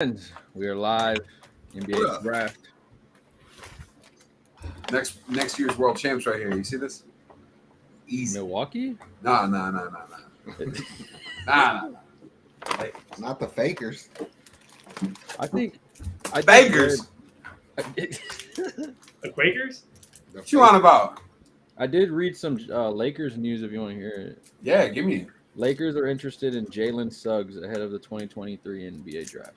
friends, we are live. What NBA up? draft. Next year's world champs right here. You see this? Easy. Milwaukee? Nah. Nah. Hey, Not the fakers. I Bakers. The Quakers? What you on about? I did read some Lakers news if you want to hear it. Yeah, give me it. Lakers are interested in Jalen Suggs ahead of the 2023 NBA draft.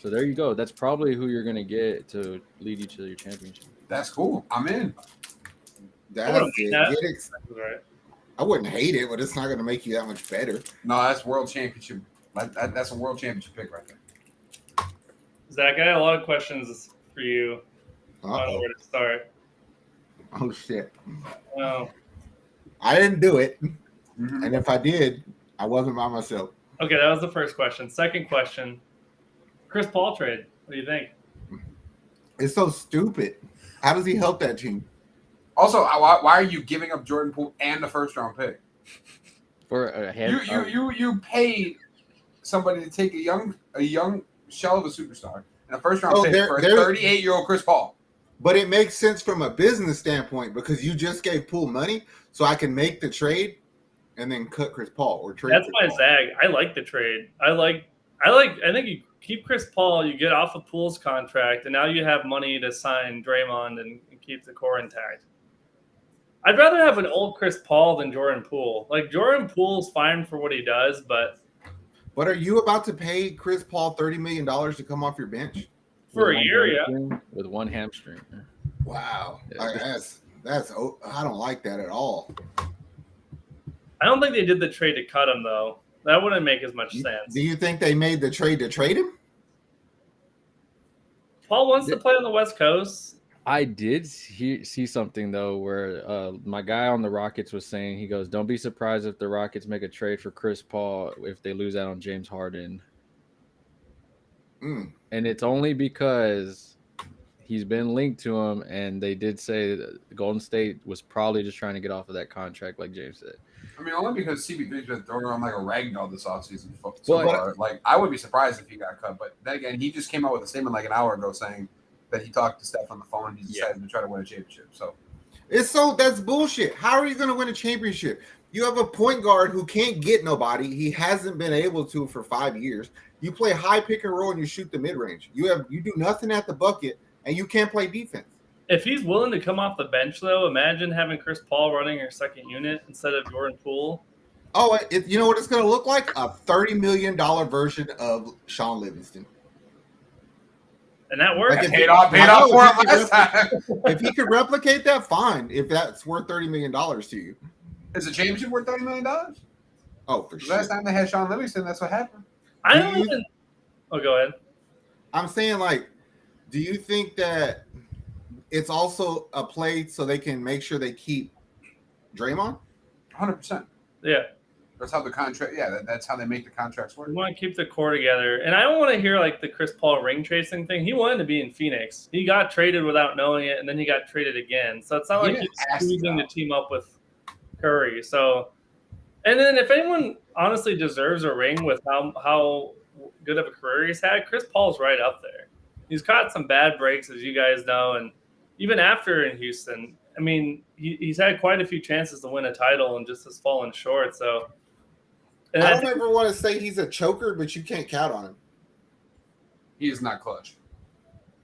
So there you go. That's probably who you're going to get to lead you to your championship. That's cool. I'm in. That's wouldn't it. hate that. Get Right. I wouldn't hate it, but it's not going to make you that much better. No, that's world championship. That's a world championship pick right there. Zach, I got a lot of questions for you. I don't know Uh-oh. where to start. Oh, shit. Oh. I didn't do it. Mhm. And if I did, I wasn't by myself. Okay, that was the first question. Second question. Chris Paul trade. What do you think? It's so stupid. How does he help that team? Also, why are you giving up Jordan Poole and the first round pick? For a hand, You paid somebody to take a young shell of a superstar and a first round Oh, pick they're- for a they're- 38-year-old Chris Paul. But it makes sense from a business standpoint because you just gave Poole money, so I can make the trade and then cut Chris Paul or trade. That's Chris my Paul. Zag. I like the trade. I think you keep Chris Paul, you get off of Poole's contract, and now you have money to sign Draymond and keep the core intact. I'd rather have an old Chris Paul than Jordan Poole. Like Jordan Poole's fine for what he does, but But are you about to pay Chris Paul $30 million to come off your bench? for a one year, yeah. hamstring, with one hamstring. Wow. Yeah. I don't like that at all. I don't think they did the trade to cut him though. That wouldn't make as much sense. Do you think they made the trade to trade him? Paul wants to play on the West Coast. I did see something though where my guy on the Rockets was saying, he goes, "Don't be surprised if the Rockets make a trade for Chris Paul if they lose out on James Harden." Mm. And it's only because he's been linked to him, and they did say that Golden State was probably just trying to get off of that contract, like James said. I mean, only because CP3's been thrown around like a ragdoll this offseason so But- far. Like, I would be surprised if he got cut. But then again, he just came out with a statement like an hour ago saying that he talked to Steph on the phone and he decided to try to win a championship. So, That's bullshit. How are you going to win a championship? You have a point guard who can't get nobody. He hasn't been able to for 5 years. You play high pick and roll and you shoot the mid range. You do nothing at the bucket and you can't play defense. If he's willing to come off the bench, though, imagine having Chris Paul running your second unit instead of Jordan Poole. Oh, you know what it's going to look like? A $30 million version of Sean Livingston. And that worked. Like if paid off I know, for him if he last time. If he could replicate that, fine. If that's worth $30 million to you. Is the championship worth $30 million? Oh, for sure. Last time they had Sean Livingston, that's what happened. I Do don't you- even. Oh, go ahead. I'm saying, like, do you think that it's also a play so they can make sure they keep Draymond? 100%. Yeah. That's how the contract. Yeah, that's how they make the contracts work. We want to keep the core together. And I don't want to hear like the Chris Paul ring chasing thing. He wanted to be in Phoenix. He got traded without knowing it, and then he got traded again. So it's not He like didn't he's ask choosing to though. team up with Curry. So, and then if anyone honestly deserves a ring with how good of a career he's had, Chris Paul's right up there. He's caught some bad breaks, as you guys know, and even after in Houston, I mean, he's had quite a few chances to win a title and just has fallen short. So, and I I don't think ever want to say he's a choker, but you can't count on him. He is not clutch.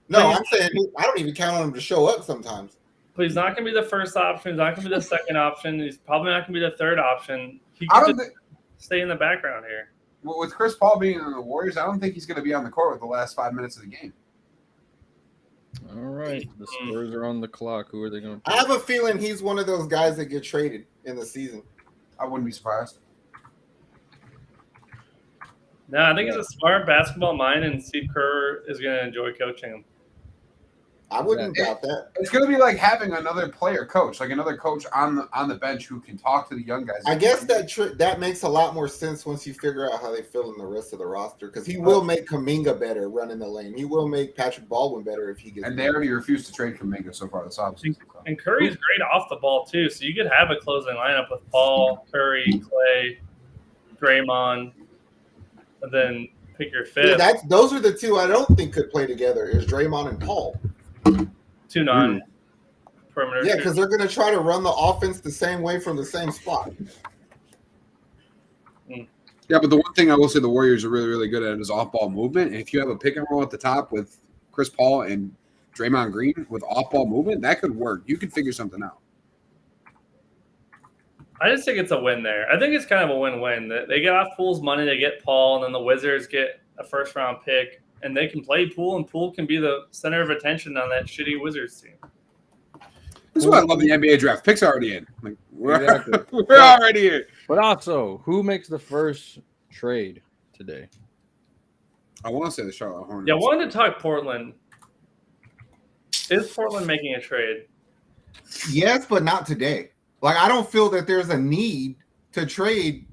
No, I'm saying I don't even count on him to show up sometimes. but he's not going to be the first option. He's not going to be the second option. He's probably not going to be the third option. He I could don't just think stay in the background here. with Chris Paul being in the Warriors, I don't think he's going to be on the court with the last 5 minutes of the game. All right, the Spurs are on the clock. Who are they going to I have a feeling he's one of those guys that get traded in the season. I wouldn't be surprised. No, I think he's a smart basketball mind, and Steve Kerr is going to enjoy coaching him. I wouldn't doubt that. It's going to be like having another player coach, like another coach on the bench who can talk to the young guys. I guess that makes a lot more sense once you figure out how they fill in the rest of the roster because he will make Kuminga better running the lane. He will make Patrick Baldwin better if he gets. And they already refused to trade Kuminga so far this offseason. And Curry's great off the ball, too. So you could have a closing lineup with Paul, Curry, Clay, Draymond, and then pick your Yeah, fifth. those are the two I don't think could play together. Is Draymond and Paul? 2 non-perimeter. Yeah, because they're going to try to run the offense the same way from the same spot. Yeah, but the one thing I will say the Warriors are really, really good at is off-ball movement. And if you have a pick and roll at the top with Chris Paul and Draymond Green with off-ball movement, that could work. You could figure something out. I just think it's a win there. I think it's kind of a win-win. They get off Poole's money, they get Paul, and then the Wizards get a first-round pick, and they can play Poole, and Poole can be the center of attention on that shitty Wizards team. This is why I love the NBA draft. Picks already in. Like, Exactly. we're already in. But also, who makes the first trade today? I want to say the Charlotte Hornets. Yeah, I wanted to talk Portland. Is Portland making a trade? Yes, but not today. Like, I don't feel that there's a need to trade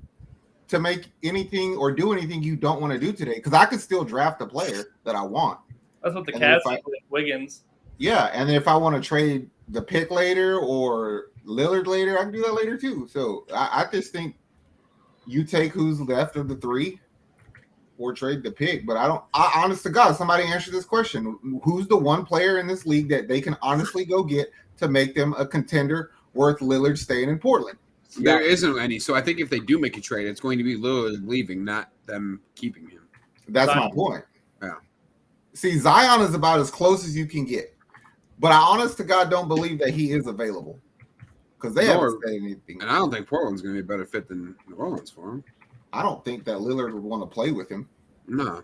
to make anything or do anything you don't want to do today. Because I could still draft a player that I want. That's what the And Cavs if I- did with Wiggins. Yeah, and if I want to trade the pick later or Lillard later, I can do that later too. So I just think you take who's left of the three or trade the pick. But honest to God, somebody answer this question. Who's the one player in this league that they can honestly go get to make them a contender worth Lillard staying in Portland? There isn't any. So I think if they do make a trade, it's going to be Lillard leaving, not them keeping him. That's Zion. my point. Yeah. See, Zion is about as close as you can get. But I honest to God don't believe that he is available. Because they haven't said anything. And I don't think Portland's going to be a better fit than New Orleans for him. I don't think that Lillard would want to play with him. No.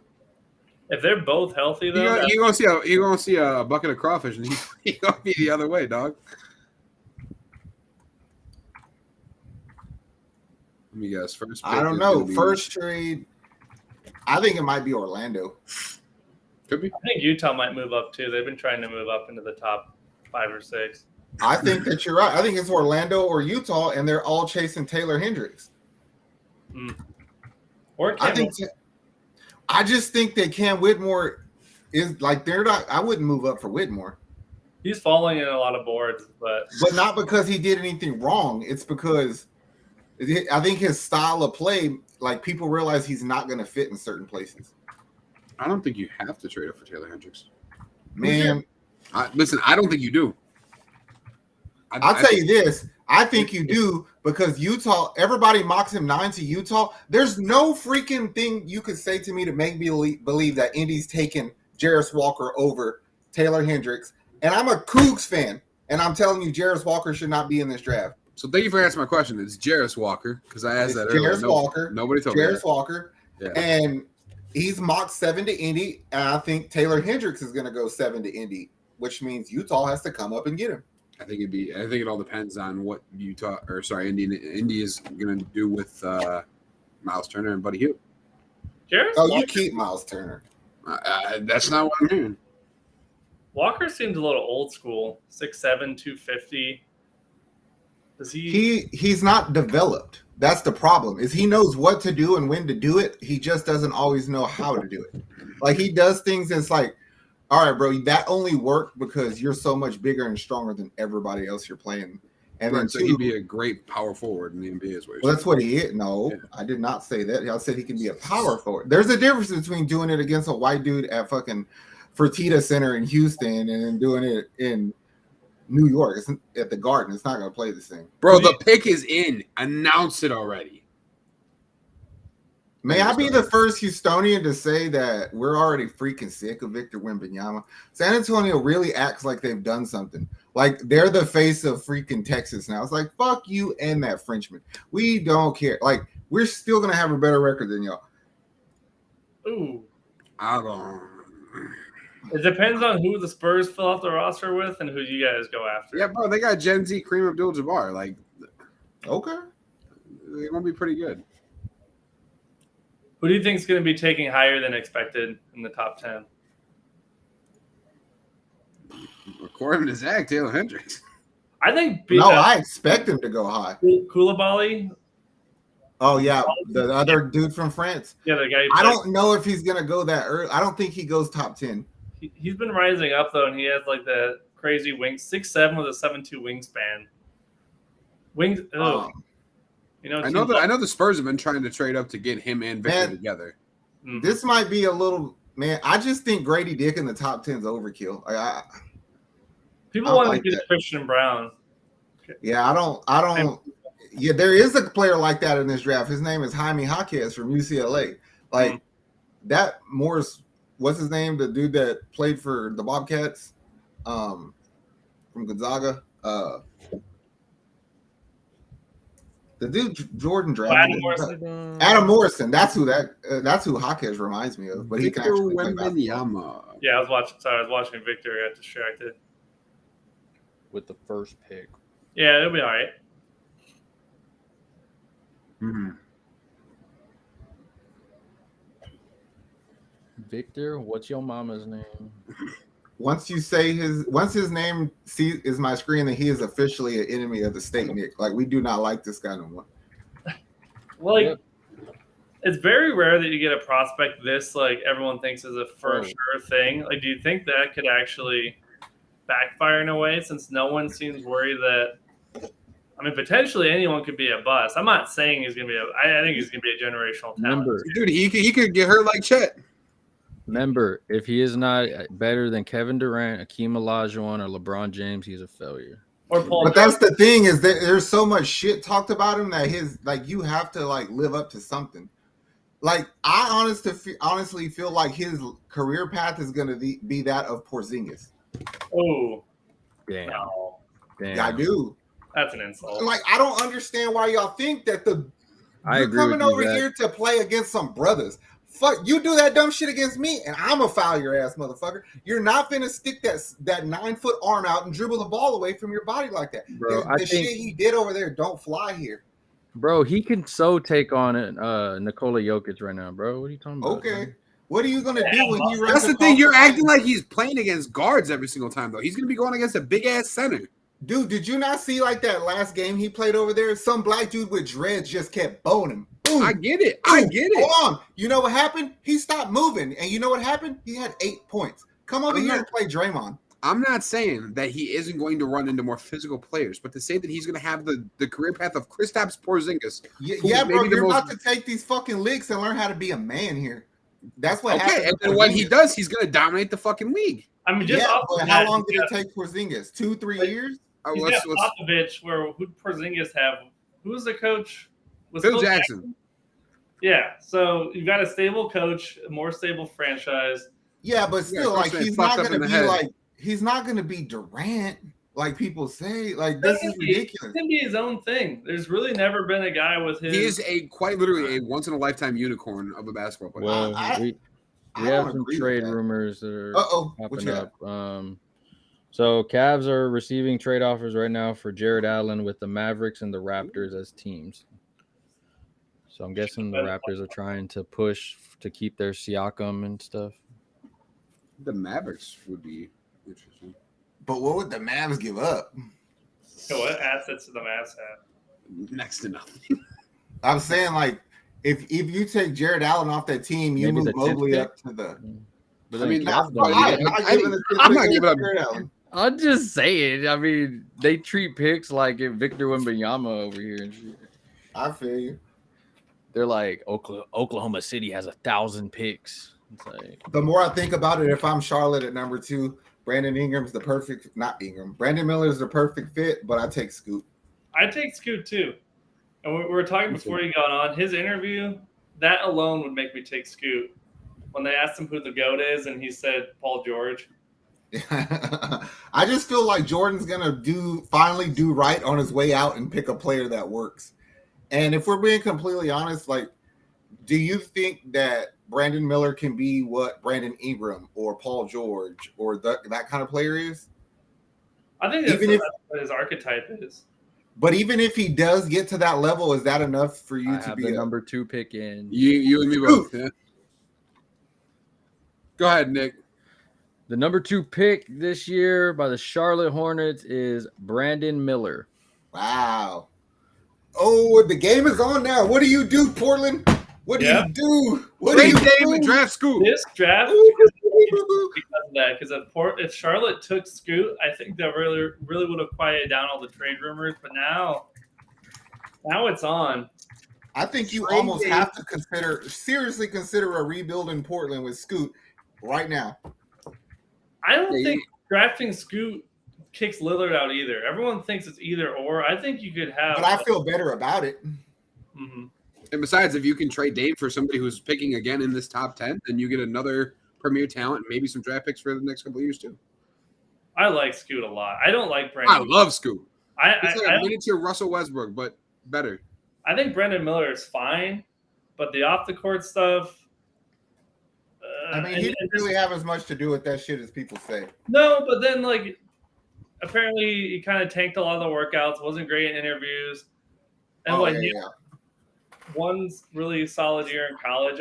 If they're both healthy, though, You're gonna see a bucket of crawfish, and he's gonna be the other way, dog. Let me guess. First, pick I don't is know. gonna be- First trade, I think it might be Orlando. could be. I think Utah might move up too. They've been trying to move up into the top 5 or 6. I think that you're right. I think it's Orlando or Utah, and they're all chasing Taylor Hendricks. Or I Campbell. think. I just think that Cam Whitmore is like they're not. I wouldn't move up for Whitmore, He's falling in a lot of boards, but not because he did anything wrong. It's because I think his style of play, like people realize he's not going to fit in certain places. I don't think you have to trade up for Taylor Hendricks. Man, Listen, I don't think you do. I'll tell you this. I think you do because Utah, everybody mocks him 9 to Utah. There's no freaking thing you could say to me to make me believe that Indy's taking Jarris Walker over Taylor Hendricks. And I'm a Cougs fan, and I'm telling you, Jarris Walker should not be in this draft. So thank you for answering my question. It's Jarris Walker because I asked It's that earlier. Jarris Walker. Nobody told me. Jarris That. Walker. Yeah. And he's mocked 7 to Indy, and I think Taylor Hendricks is going to go 7 to Indy, which means Utah has to come up and get him. I think it all depends on what Indy is going to do with Miles Turner and Buddy Hield. Jarris Oh, you Walker, keep Miles Turner. That's not what I'm hearing. Walker seems a little old school. 6'7", 250. Does He's not developed. That's the problem. Is he knows what to do and when to do it. He just doesn't always know how to do it. Like he does things that's like, all right, bro, that only worked because you're so much bigger and stronger than everybody else you're playing. And then So he'd be a great power forward in the NBA as well. well, that's what he is. No, Yeah. I did not say that. I said he can be a power forward. There's a difference between doing it against a white dude at fucking Fertitta Center in Houston and then doing it in New York. It's at the Garden. It's not going to play the same. Bro, the pick is in. Announce it already. May I be the first Houstonian to say that we're already freaking sick of Victor Wembanyama? San Antonio really acts like they've done something. Like they're the face of freaking Texas now. It's like, fuck you and that Frenchman. We don't care. Like, we're still going to have a better record than y'all. Ooh. I don't. It depends on who the Spurs fill out the roster with and who you guys go after. Yeah, bro, they got Gen Z Kareem Abdul-Jabbar. Like, Okay. they're going to be pretty good. Who do you think is going to be taking higher than expected in the top 10? According to Zach, Taylor Hendricks. I think No, I expect him to go high. Koulibaly. Oh, yeah. The other dude from France. Yeah, the guy. I don't know if he's going to go that early. I don't think he goes top 10. He's been rising up though, and he has like the crazy wings. 6'7" with a 7'2" wingspan. Wings. Um, You know, I know the Spurs have been trying to trade up to get him and Victor Man. together. Mhm. This might be a little man. I just think Grady Dick in the top 10 is overkill. People I want like to get that. Christian Brown. Yeah, I don't. Yeah, there is a player like that in this draft. His name is Jaime Jaquez from UCLA. Like that Morris, what's his name? The dude that played for the Bobcats, from Gonzaga. The dude Jordan drafted. Adam Morrison. That's who Jaquez reminds me of. But he can Victor actually play basketball. Wembanyama. Yeah, I was watching Victor. I got distracted. with the first pick. Yeah, it'll be all right. Mm-hmm. Victor, what's your mama's name? Once his name is my screen, then he is officially an enemy of the state, Nick. Like we do not like this guy no more. Like, it's very rare that you get a prospect this like everyone thinks is a for sure thing. Like, do you think that could actually backfire in a way, since no one seems worried that? I mean, potentially anyone could be a bust. I'm not saying he's gonna be I think he's gonna be a generational talent. Dude, he could get hurt like Chet. Remember, if he is not better than Kevin Durant, Akeem Olajuwon, or LeBron James, he's a failure. Or Paul. But that's the thing, is that there's so much shit talked about him that you have to like live up to something. Like I honestly feel like his career path is gonna be that of Porzingis. Oh, Damn. no. Damn. Yeah, I do. That's an insult. Like I don't understand why y'all think that I you're agree coming with you, over Zach. here to play against some brothers. Fuck, you do that dumb shit against me, and I'm a foul your ass motherfucker. You're not finna stick that 9-foot arm out and dribble the ball away from your body like that. Bro, I the think- shit he did over there don't fly here. Bro, he can so take on Nikola Jokic right now, bro. What are you talking about? Okay. What are you gonna do when he runs? That's the thing. across You're the acting lane? like he's playing against guards every single time, though. He's gonna be going against a big ass center. Dude, did you not see like that last game he played over there? Some black dude with dreads just kept bowing him. Boom. I get it. I get it. Hold on. You know what happened? He stopped moving, and you know what happened? He had 8 points. Come over here and play Draymond. I'm not saying that he isn't going to run into more physical players, but to say that he's going to have the career path of Kristaps Porzingis. Yeah, bro, you're about to take these fucking licks and learn how to be a man here. That's what happened. Okay, and then when he does, he's going to dominate the fucking league. I mean, just off but of how that, long did it take Porzingis? 2-3 years? You got Popovich, who Porzingis have? Who's the coach? Was Phil Jackson. Yeah, so you've got a stable coach, a more stable franchise. Yeah, but still, like he's not going to be Durant, like people say. Like this is ridiculous. He can be his own thing. There's really never been a guy with his. He is quite literally a once in a lifetime unicorn of a basketball player. Well, we have some trade rumors that are popping up. So Cavs are receiving trade offers right now for Jared Allen with the Mavericks and the Raptors as teams. So I'm guessing the Raptors are trying to push to keep their Siakam and stuff. The Mavericks would be interesting. But what would the Mavs give up? So what assets do the Mavs have? Next to nothing. I'm saying, like, if you take Jared Allen off that team, you move Mobley up to the. But I mean, I'm not giving up Jared Allen. I'm just saying. I mean, they treat picks like Victor Wembanyama over here and shit. I feel you. They're like Oklahoma City has 1,000 picks. It's like, the more I think about it, if I'm Charlotte at number 2, Brandon Miller is the perfect fit, but I take Scoot. I take Scoot too. And we were talking before he got on his interview. That alone would make me take Scoot. When they asked him who the GOAT is, and he said Paul George. I just feel like Jordan's gonna finally do right on his way out and pick a player that works. And if we're being completely honest, like, do you think that Brandon Miller can be what Brandon Ingram or Paul George or that kind of player is? I think that's what his archetype is. But even if he does get to that level, is that enough for you to be the number 2 pick in? You and me both. Yeah. Go ahead, Nick. The number 2 pick this year by the Charlotte Hornets is Brandon Miller. Wow. Oh, the game is on now. What do you do, Portland? What do you do? What do you do? Draft Scoot. This draft, because of that, because if Charlotte took Scoot, I think that really would have quieted down all the trade rumors. But now it's on. I think you Trade almost Dame. have to seriously consider a rebuild in Portland with Scoot right now. I don't think drafting Scoot kicks Lillard out either. Everyone thinks it's either or. I think you could have. But I feel better about it. Mm-hmm. And besides, if you can trade Dame for somebody who's picking again in this top 10, then you get another premier talent and maybe some draft picks for the next couple of years too. I like Scoot a lot. I don't like I Brandon. love Scoot. I It's like a miniature Russell Westbrook, but better. I think Brandon Miller is fine, but the off the court stuff. I mean, he didn't really have as much to do with that shit as people say. No, but then like apparently he kind of tanked a lot of the workouts, wasn't great in interviews. And one really solid year in college.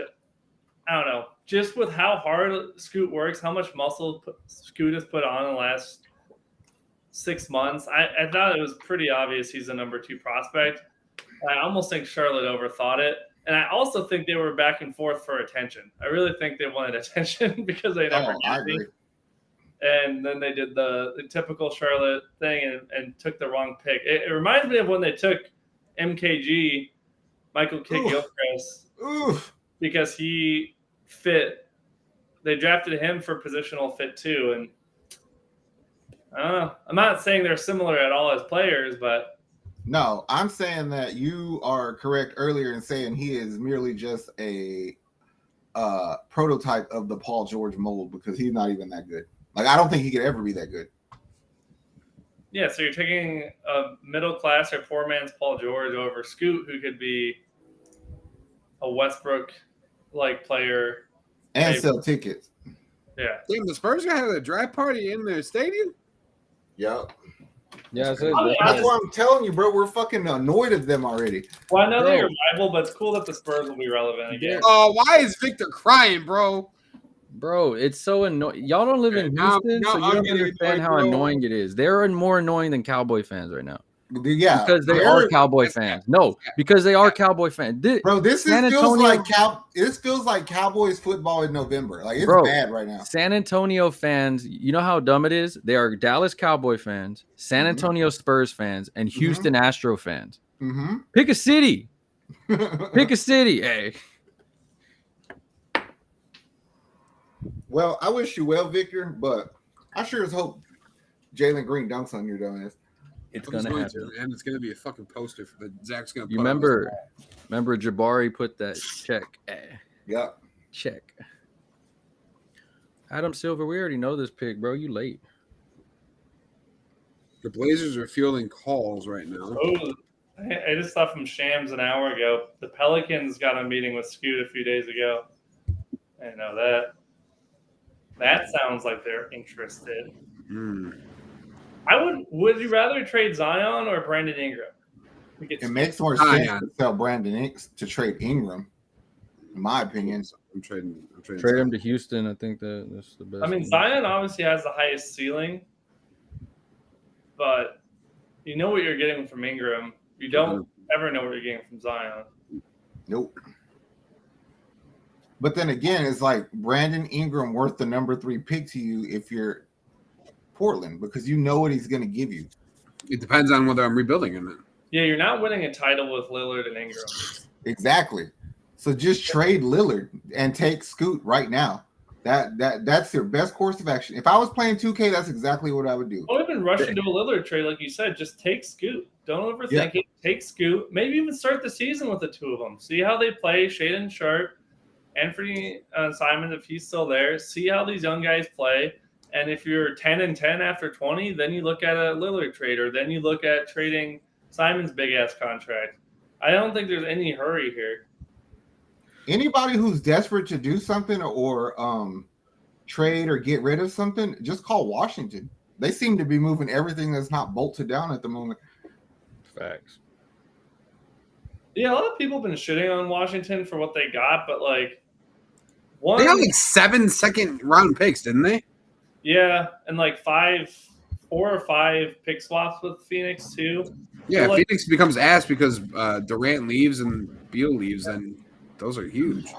I don't know. Just with how hard Scoot works, how much muscle Scoot has put on in the last 6 months, I thought it was pretty obvious he's a number 2 prospect. I almost think Charlotte overthought it. And I also think they were back and forth for attention. I really think they wanted attention because they never got me. And then they did the typical Charlotte thing and took the wrong pick. It reminds me of when they took MKG, Michael Kidd-Gilchrist, because he fit. They drafted him for positional fit too. And I don't know. I'm not saying they're similar at all as players, but no, I'm saying that you are correct earlier in saying he is merely just a prototype of the Paul George mold because he's not even that good. Like, I don't think he could ever be that good. Yeah, so you're taking a middle class or poor man's Paul George over Scoot, who could be a Westbrook-like player. And sell tickets. Yeah. Damn, the Spurs had a draft party in their stadium? Yep. Yeah, that's why I'm telling you, bro. We're fucking annoyed at them already. Well, I know they're your rival, but it's cool that the Spurs will be relevant again. Oh, why is Victor crying, bro? Bro, it's so annoying. Y'all don't live in Houston, so you don't understand how annoying it is. They're more annoying than Cowboy fans right now. Yeah, because they are Cowboy fans. No, because they are Cowboy fans. Bro, this feels like Cowboys football in November. Like, it's bad right now. San Antonio fans, you know how dumb it is? They are Dallas Cowboy fans, San Antonio Spurs fans, and Houston Astro fans. Pick a city. Pick a city. Hey. Well, I wish you well, Victor, but I sure as hope Jalen Green dunks on your dumbass. It's gonna happen, and it's gonna be a fucking poster for the Zach's gonna. You remember Jabari put that check? Yeah, check. Adam Silver, we already know this pick, bro. You late. The Blazers are fielding calls right now. Oh, I just saw from Shams an hour ago. The Pelicans got a meeting with Scoot a few days ago. I didn't know that. That sounds like they're interested. Would you rather trade Zion or Brandon Ingram? It makes more sense to sell Brandon to trade Ingram, in my opinion. I'm trading trade him to Houston. I think that's the best. I mean, Zion obviously has the highest ceiling, but you know what you're getting from Ingram. You don't ever know what you're getting from Zion. Nope. But then again, it's like Brandon Ingram worth the number 3 pick to you if you're Portland, because you know what he's going to give you. It depends on whether I'm rebuilding or not. Yeah, you're not winning a title with Lillard and Ingram. Exactly. So just trade Lillard and take Scoot right now. That's your best course of action. If I was playing 2K, that's exactly what I would do. Don't even rush into a Lillard trade, like you said. Just take Scoot. Don't overthink it. Take Scoot. Maybe even start the season with the 2 of them. See how they play. Shaedon Sharpe, Anthony Simons, if he's still there. See how these young guys play. And if you're 10-10 after 20, then you look at a Lillard trade, or then you look at trading Simon's big-ass contract. I don't think there's any hurry here. Anybody who's desperate to do something or trade or get rid of something, just call Washington. They seem to be moving everything that's not bolted down at the moment. Facts. Yeah, a lot of people have been shitting on Washington for what they got, but like they got like 7 second-round picks, didn't they? Yeah, and like 4 or 5 pick swaps with Phoenix too. Yeah, so Phoenix becomes ass because Durant leaves and Beal leaves, and those are huge.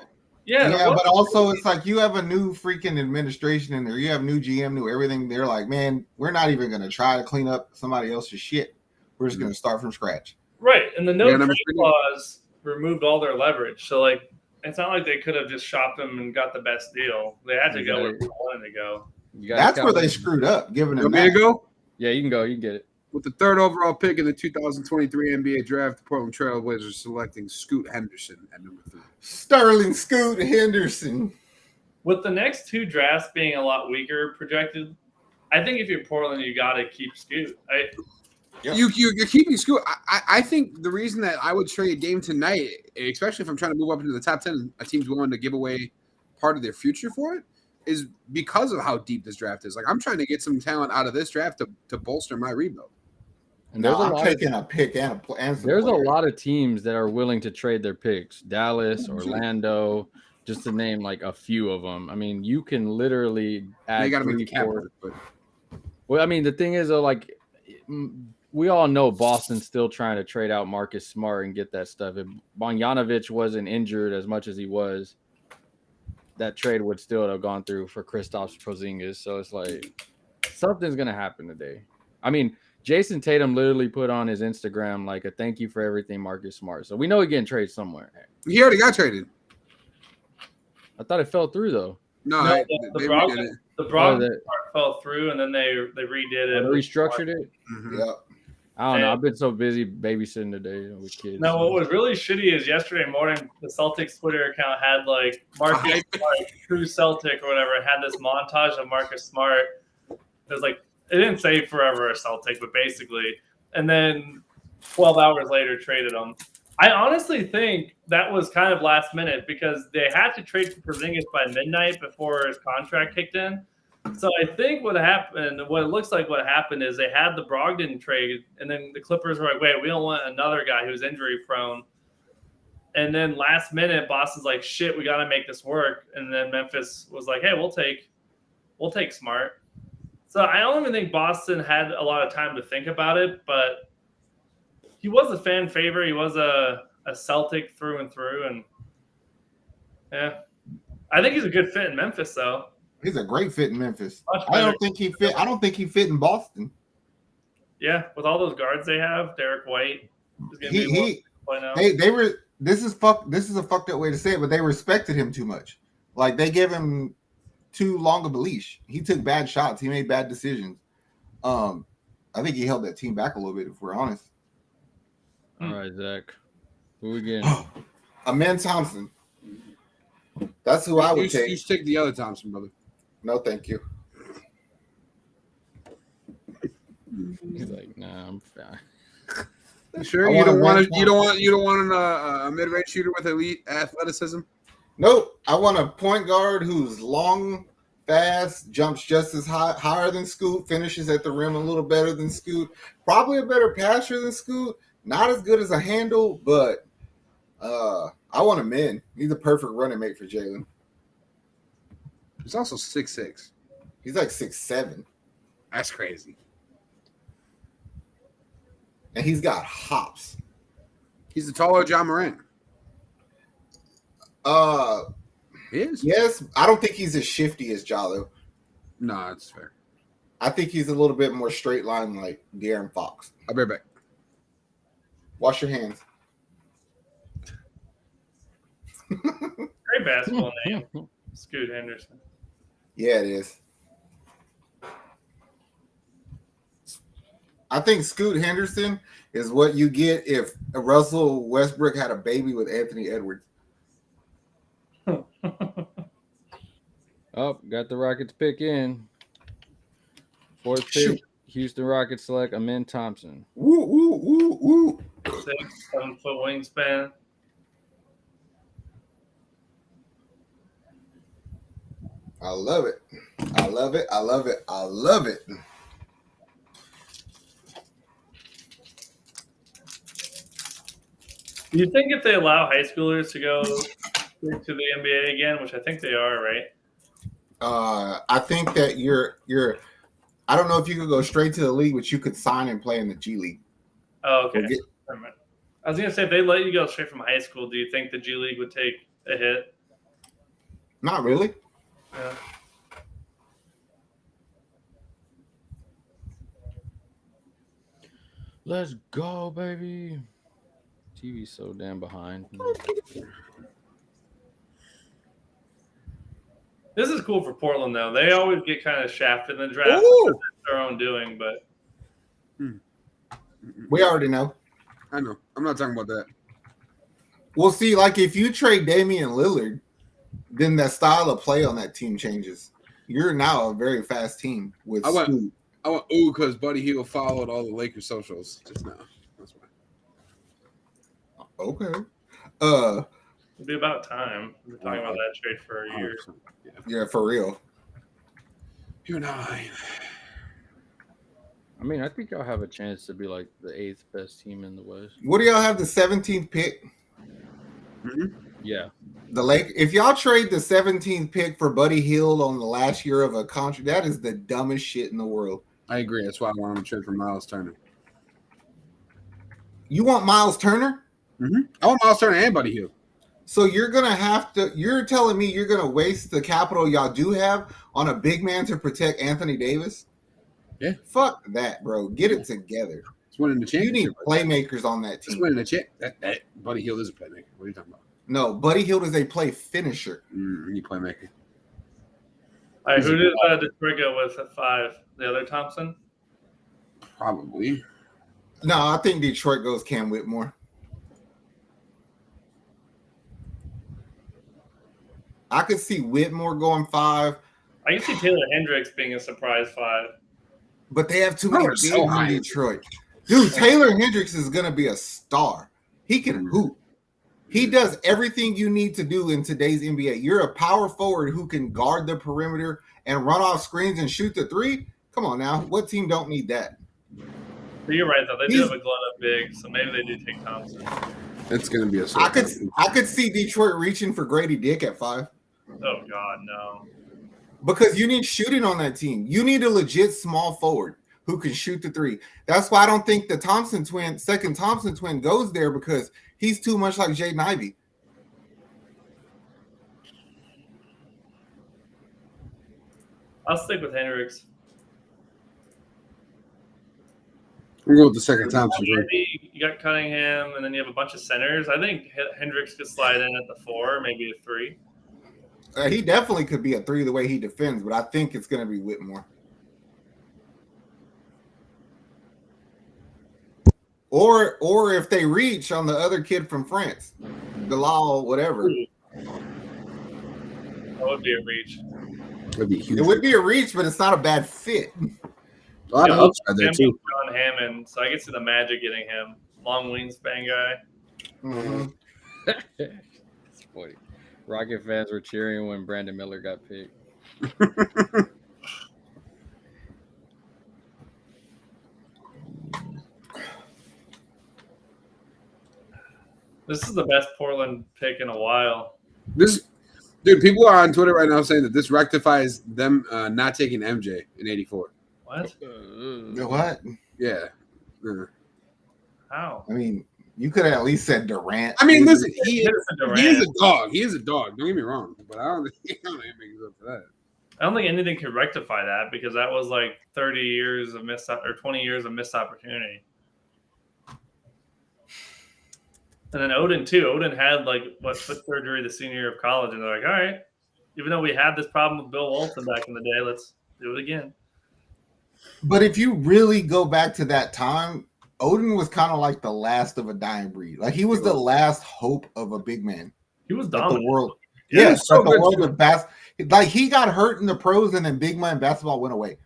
Yeah, but also it's like you have a new freaking administration in there. You have new GM, new everything. They're like, man, we're not even going to try to clean up somebody else's shit. We're just going to start from scratch. Right, and the no trade clause removed all their leverage. So like, it's not like they could have just shopped him and got the best deal. They had to go where they wanted to go. That's where they screwed up. Giving him that. Go? Yeah, you can go. You can get it. With the 3rd overall pick in the 2023 NBA draft, the Portland Trail Blazers selecting Scoot Henderson at number 3. Sterling Scoot Henderson. With the next 2 drafts being a lot weaker projected, I think if you're Portland, you got to keep Scoot. Yep. You're keeping Scoot. I think the reason that I would trade Dame tonight, especially if I'm trying to move up into the top 10, a team's willing to give away part of their future for it, is because of how deep this draft is. Like, I'm trying to get some talent out of this draft to bolster my rebuild. And there's I'm taking a pick and there's a lot of teams that are willing to trade their picks. Dallas, Orlando, just to name like a few of them. I mean, you can literally add. They got to make the cap work. Well, I mean, the thing is, though, like we all know Boston's still trying to trade out Marcus Smart and get that stuff. If Bogdanović wasn't injured as much as he was, that trade would still have gone through for Kristaps Porzingis. So it's like something's gonna happen today. I mean, Jason Tatum literally put on his Instagram like a thank you for everything, Marcus Smart. So we know he's getting traded somewhere. He already got traded. I thought it fell through though. No, the Brogdon part fell through, and then they redid it. They restructured it. Mm-hmm. Yeah. I don't know. I've been so busy babysitting today with kids. No, what was really shitty is yesterday morning the Celtics Twitter account had like Marcus Smart, True Celtic or whatever, had this montage of Marcus Smart. It was like it didn't say forever a Celtic, but basically, and then 12 hours later traded him. I honestly think that was kind of last minute because they had to trade for Porzingis by midnight before his contract kicked in. So I think what happened, what it looks like what happened is they had the Brogdon trade, and then the Clippers were like, wait, we don't want another guy who's injury prone. And then last minute, Boston's like, shit, we got to make this work. And then Memphis was like, hey, we'll take Smart. So I don't even think Boston had a lot of time to think about it, but he was a fan favorite. He was a Celtic through and through. And yeah, I think he's a good fit in Memphis, though. He's a great fit in Memphis. I don't think he fit in Boston. Yeah, with all those guards they have, Derek White is going to be this is a fucked up way to say it, but they respected him too much. Like they gave him too long of a leash. He took bad shots. He made bad decisions. I think he held that team back a little bit, if we're honest. All right, Zach. Who we getting? Amen Thompson. That's who I would take. You take the other Thompson, brother. No, thank you. He's like, nah, I'm fine. Sure, you don't want a mid-range shooter with elite athleticism. Nope. I want a point guard who's long, fast, jumps just as higher than Scoot, finishes at the rim a little better than Scoot, probably a better passer than Scoot. Not as good as a handle, but I want him in. He's a perfect running mate for Jalen. He's also 6'6". He's like 6'7". That's crazy. And he's got hops. He's the taller John Morant. He is. Yes, I don't think he's as shifty as Jalo. No, that's fair. I think he's a little bit more straight line like De'Aaron Fox. I'll be right back. Wash your hands. Great basketball name, Scoot Henderson. Yeah, it is. I think Scoot Henderson is what you get if Russell Westbrook had a baby with Anthony Edwards. Oh, got the Rockets pick in. Fourth pick, Houston Rockets select Amen Thompson. Woo, woo, woo, woo. 6'7" wingspan. I love it. I love it. I love it. I love it. Do you think if they allow high schoolers to go to the NBA again, which I think they are, right? I think that you're. I don't know if you could go straight to the league, but you could sign and play in the G League. Oh, okay. I was gonna say if they let you go straight from high school, do you think the G League would take a hit? Not really. Yeah. Let's go, baby. TV's so damn behind. This is cool for Portland, though. They always get kind of shafted in the draft. Ooh. It's their own doing, but We already know. I know. I'm not talking about that. We'll see. Like if you trade Damian Lillard, then the style of play on that team changes. You're now a very fast team with. I went ooh because Buddy Hield followed all the Lakers socials just now. That's why. Okay. it'd be about time. We've been talking about that trade for a year. Yeah, for real. You and I mean, I think y'all have a chance to be like the 8th best team in the West. What do y'all have? The 17th pick. Mm-hmm. Yeah. The Lake. If y'all trade the 17th pick for Buddy Hield on the last year of a contract, that is the dumbest shit in the world. I agree. That's why I want him to trade for Miles Turner. You want Miles Turner? Mm-hmm. I want Miles Turner and Buddy Hield. So you're gonna have to. You're telling me you're gonna waste the capital y'all do have on a big man to protect Anthony Davis? Yeah. Fuck that, bro. Get it together. It's winning the You need championship. playmakers on that It's team. winning the champ. That Buddy Hield is a playmaker. What are you talking about? No, Buddy Hield is a play finisher. You playmaker. All right, who did Detroit go with at 5? The other Thompson? Probably. No, I think Detroit goes Cam Whitmore. I could see Whitmore going 5, I can see Taylor Hendricks being a surprise 5. but they have too many Oh, bigs so high. in Detroit. Dude, Taylor Hendricks is going to be a star. He can hoop. He does everything you need to do in today's NBA. You're a power forward who can guard the perimeter and run off screens and shoot the 3. Come on now. What team don't need that? But you're right, though. They do have a glut of big, so maybe they do take Thompson. It's going to be a. I could see Detroit reaching for Grady Dick at 5. Oh, God, no. Because you need shooting on that team. You need a legit small forward who can shoot the 3. That's why I don't think the second Thompson twin goes there, because he's too much like Jaden Ivey. I'll stick with Hendricks. We'll go with the second Thompson. Maybe you got Cunningham, and then you have a bunch of centers. I think Hendricks could slide in at the 4, maybe a 3. He definitely could be a 3 the way he defends, but I think it's going to be Whitmore. Or if they reach on the other kid from France, Bilal, whatever. That would be a reach. That'd be huge. It would be a reach, but it's not a bad fit. A lot of upside there, too. John Hammond, so I can see the Magic getting him. Long wingspan guy. Mm-hmm. It's funny. Rocket fans were cheering when Brandon Miller got picked. This is the best Portland pick in a while. Dude, people are on Twitter right now saying that this rectifies them not taking MJ in '84. What? What? Yeah. How? I mean, you could have at least said Durant. I mean, listen, he is Durant. a dog. He is a dog. Don't get me wrong, but I don't think anything's up for that. I don't think anything could rectify that, because that was like 30 years of missed or 20 years of missed opportunity. And then Odin too. Odin had foot surgery the senior year of college, and they're like, all right, even though we had this problem with Bill Walton back in the day, let's do it again. But if you really go back to that time, Odin was kind of like the last of a dying breed. Like he was the last hope of a big man. He was The dominant. world, Yeah, yes, so the good world too. of basketball. Like he got hurt in the pros, and then big man basketball went away.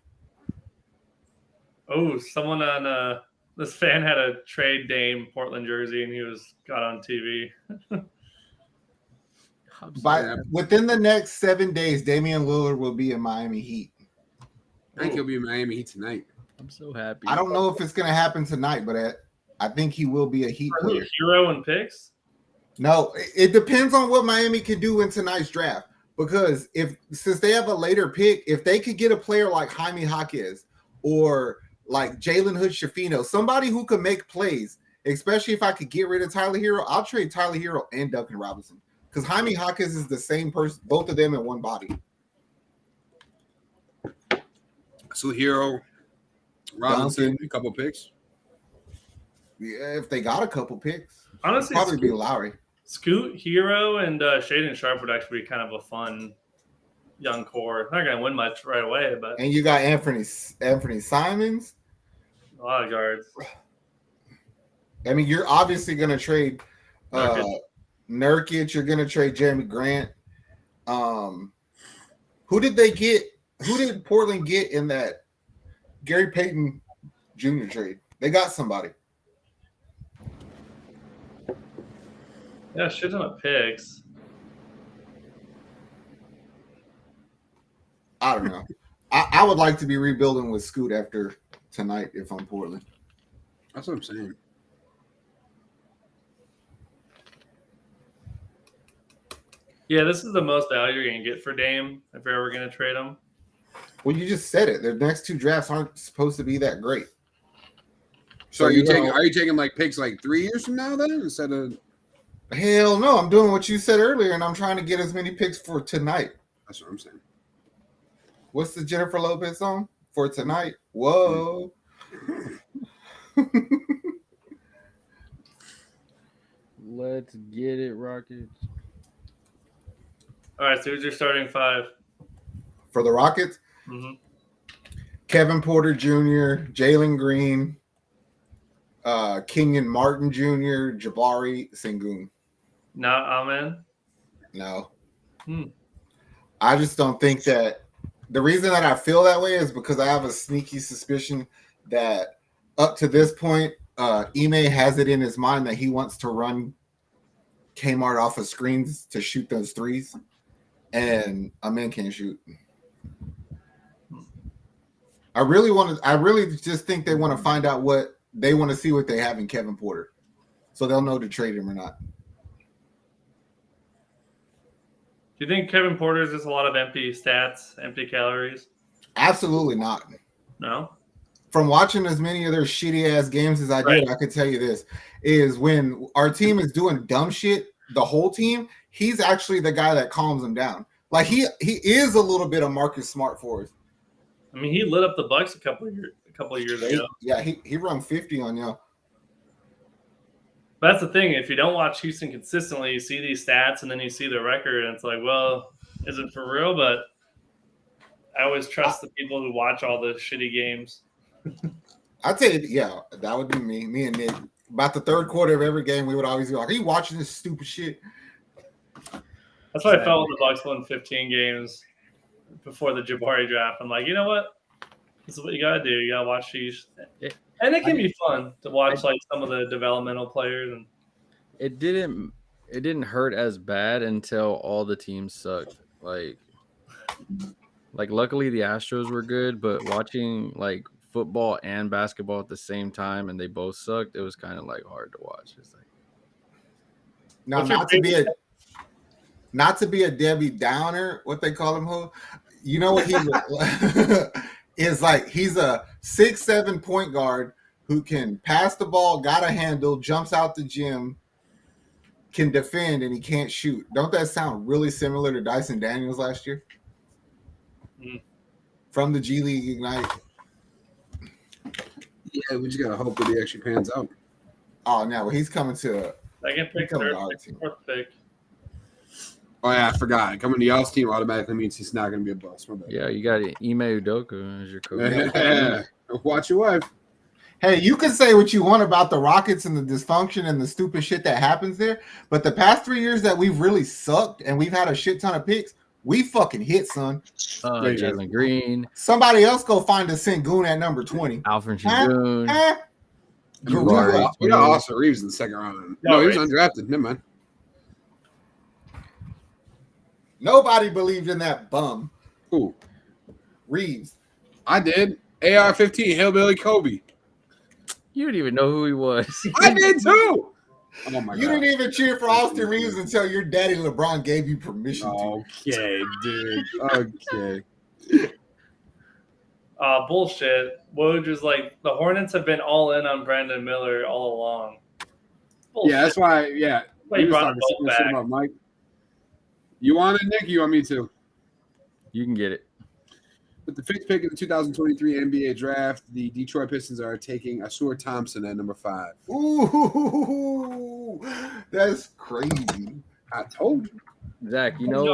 Oh, someone on this fan had a trade Dame Portland jersey, and he got on TV. Within the next 7 days, Damian Lillard will be in Miami Heat. I think he'll be in Miami Heat tonight. I'm so happy. I don't know if it's going to happen tonight, but I think he will be a Heat player. Hero and picks. No, it depends on what Miami can do in tonight's draft. Because since they have a later pick, if they could get a player like Jaime Jaquez or like Jalen Hood-Schifino, somebody who could make plays, especially if I could get rid of Tyler Hero, I'll trade Tyler Hero and Duncan Robinson. Because Jaime Jaquez is the same person, both of them in one body. So Hero, Robinson, Duncan. a couple picks. Yeah, if they got a couple picks. Honestly, probably be Lowry. Scoot, Hero, and Shaden Sharp would actually be kind of a fun young core. Not going to win much right away, but and you got Anthony Simons. A lot of guards. I mean, you're obviously going to trade Nurkic. You're going to trade Jeremy Grant. Who did they get? Who did Portland get in that Gary Payton Jr. trade? They got somebody. Yeah, shit ton of picks. I don't know. I would like to be rebuilding with Scoot after tonight if I'm Portland. That's what I'm saying. Yeah, this is the most value you're going to get for Dame if you're ever going to trade him. Well, you just said it. The next two drafts aren't supposed to be that great. So are you taking like picks like 3 years from now then instead of? Hell no! I'm doing what you said earlier, and I'm trying to get as many picks for tonight. That's what I'm saying. What's the Jennifer Lopez song for tonight? Whoa. Let's get it, Rockets. All right, so who's your starting five? For the Rockets, Kevin Porter Jr., Jalen Green, Kenyon Martin Jr., Jabari Sengun. Not Amen? No. I just don't think that the reason that I feel that way is because I have a sneaky suspicion that up to this point, Ime has it in his mind that he wants to run Kmart off of screens to shoot those threes, and Amen can't shoot. I really just think they want to find out what they want to see what they have in Kevin Porter, so they'll know to trade him or not. Do you think Kevin Porter's just a lot of empty stats, empty calories? Absolutely not. No? From watching as many of their shitty ass games as I did, I could tell you this is when our team is doing dumb shit, the whole team, he's actually the guy that calms them down. Like he is a little bit of Marcus Smart for us. I mean, he lit up the Bucks a couple of years ago. Yeah, he run 50 on y'all. But that's the thing. If you don't watch Houston consistently, you see these stats and then you see the record, and it's like, well, is it for real? But I always trust the people who watch all the shitty games. I'd say, yeah, that would be me. Me and Nick. About the third quarter of every game, we would always be like, are you watching this stupid shit? That's why I felt when the Bucks won 15 games before the Jabari draft. I'm like, you know what? This is what you got to do. You got to watch these. And it can be fun to watch like some of the developmental players. And it didn't hurt as bad until all the teams sucked. Like luckily the Astros were good, but watching like football and basketball at the same time and they both sucked, it was kind of like hard to watch. It's like not to be a Debbie Downer, what they call him, who, you know what he is like? He's a 6'7" point guard who can pass the ball, got a handle, jumps out the gym, can defend, and he can't shoot. Don't that sound really similar to Dyson Daniels last year? From the G League Ignite. Yeah, we just gotta hope that he actually pans out. Oh no, well, he's coming to second pick, third pick, fourth pick. Oh yeah, I forgot. Coming to y'all's team automatically means he's not going to be a bust. Yeah, you got Ime Udoka as your coach. Yeah. Watch your wife. Hey, you can say what you want about the Rockets and the dysfunction and the stupid shit that happens there, but the past 3 years that we've really sucked and we've had a shit ton of picks, we fucking hit, son. Jalen Green. Somebody else go find a Sengun at number 20. Alfred Sengun. We got Austin Reeves in the second round. No, he was undrafted. Never mind. Nobody believed in that bum. Who? Reeves. I did. AR-15, Hillbilly Kobe. You didn't even know who he was. I did too. Oh my God. You didn't even cheer for Austin Reeves until your daddy LeBron gave you permission to. Okay, dude. Okay. Bullshit. Woj is like, the Hornets have been all in on Brandon Miller all along. Bullshit. Yeah, that's why. Yeah. Why you brought both back. About Mike. You want it, Nick? You want me to? You can get it. With the 5th pick in the 2023 NBA draft, the Detroit Pistons are taking Asur Thompson at number 5. Ooh, that's crazy. I told you. Zach, now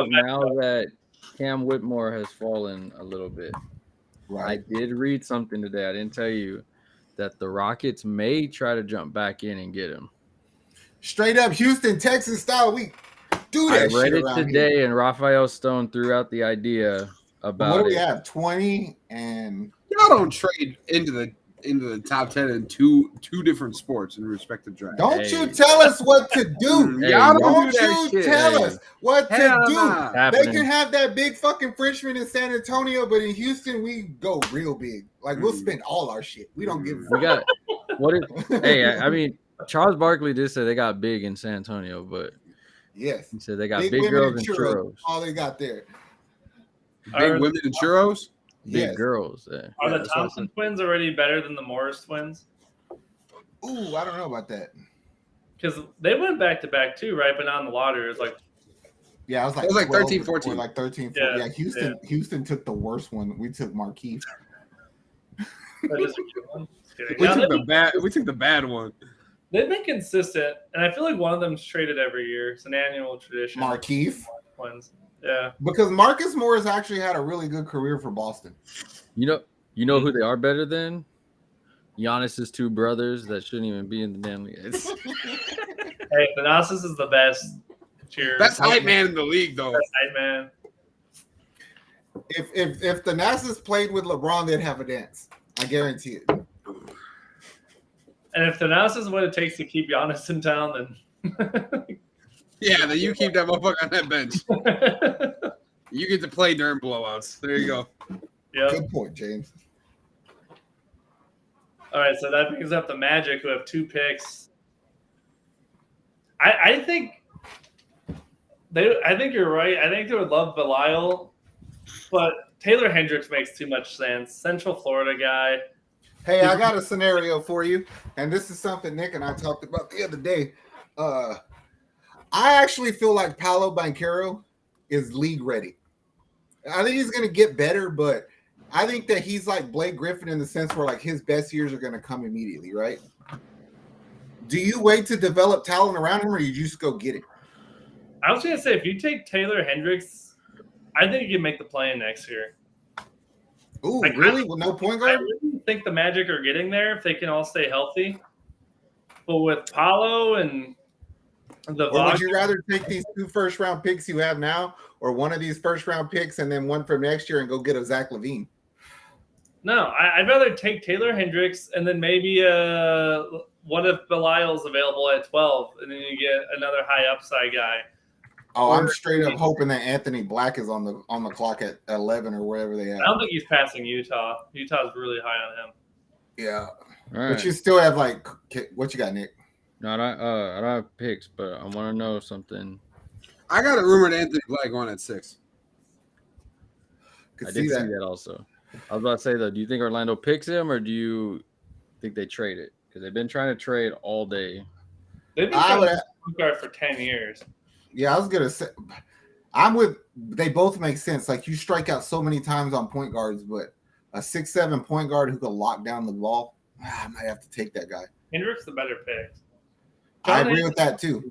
that Cam Whitmore has fallen a little bit, Right. I did read something today. I didn't tell you that the Rockets may try to jump back in and get him. Straight up Houston, Texas style. We do that. I read shit it around today, here. and Raphael Stone threw out the idea about What do we it. have? 20 and Y'all don't trade into the top 10 in two different sports in respective drafts. don't you tell us what to do. Hey, Y'all Don't do that you shit. tell us what to Hell do. nah. They Happening. can have that big fucking Frenchman in San Antonio, but in Houston, we go real big. Like, we'll spend all our shit. We don't give a We got what is hey, I mean Charles Barkley did say they got big in San Antonio, but Yes. he said they got big women girls and churros. churros. All they got there. Big women and churros? Big Yes. girls. Yeah. Are the that's what I Thompson twins already better than the Morris twins? Ooh, I don't know about that. Because they went back to back too, right? But not in the lottery. It's like Yeah, I was like, It was like 12 13, or 14. like 13, Yeah, 14. Yeah, Houston took the worst one. We took Marquise. that is a good one. Just kidding. We Now, took the bad one. they've been consistent, and I feel like one of them's traded every year. It's an annual tradition. Marquise. Twins. Yeah. Because Marcus Morris actually had a really good career for Boston. You know who they are better than? Giannis's two brothers that shouldn't even be in the damn league. Hey, Thanasis is the best. Cheers. Best hype man in the league, though. Best hype man. If the Nassas played with LeBron, they'd have a dance. I guarantee it. And if Thanasis is what it takes to keep Giannis in town, then Yeah, then you keep that motherfucker on that bench. You get to play during blowouts. There you go. yeah. Good point, James. All right, so that brings up the Magic, who have 2 picks. I think you're right. I think they would love Belial, but Taylor Hendricks makes too much sense. Central Florida guy. Hey, I got a scenario for you, and this is something Nick and I talked about the other day. I actually feel like Paolo Banchero is league ready. I think he's going to get better, but I think that he's like Blake Griffin in the sense where like his best years are going to come immediately, right? Do you wait to develop talent around him, or you just go get it? I was going to say, if you take Taylor Hendricks, I think you can make the play-in next year. Ooh, Like, really? With no point I guard? really think the Magic are getting there if they can all stay healthy. But with Paolo and the Or would Wagner, you rather take these 2 first-round picks you have now, or one of these first-round picks and then one from next year and go get a Zach LaVine? no, I'd rather take Taylor Hendricks and then maybe what if Belial's available at 12 and then you get another high upside guy. Oh, I'm straight up hoping that Anthony Black is on the clock at 11 or wherever they I are. don't think he's passing Utah. Utah's really high on him. Yeah, All right. but you still have like what you got, Nick? No, I don't have picks, but I want to know something. I got a rumored Anthony Black going at 6. Could I see did see that. that also. I was about to say though, do you think Orlando picks him, or do you think they trade it? Because they've been trying to trade all day. They've been I trying would. to point guard for 10 years. Yeah, I was gonna say. I'm with. They both make sense. Like you strike out so many times on point guards, but a 6'7" point guard who can lock down the ball, I might have to take that guy. Hendricks the better pick. I agree with that too.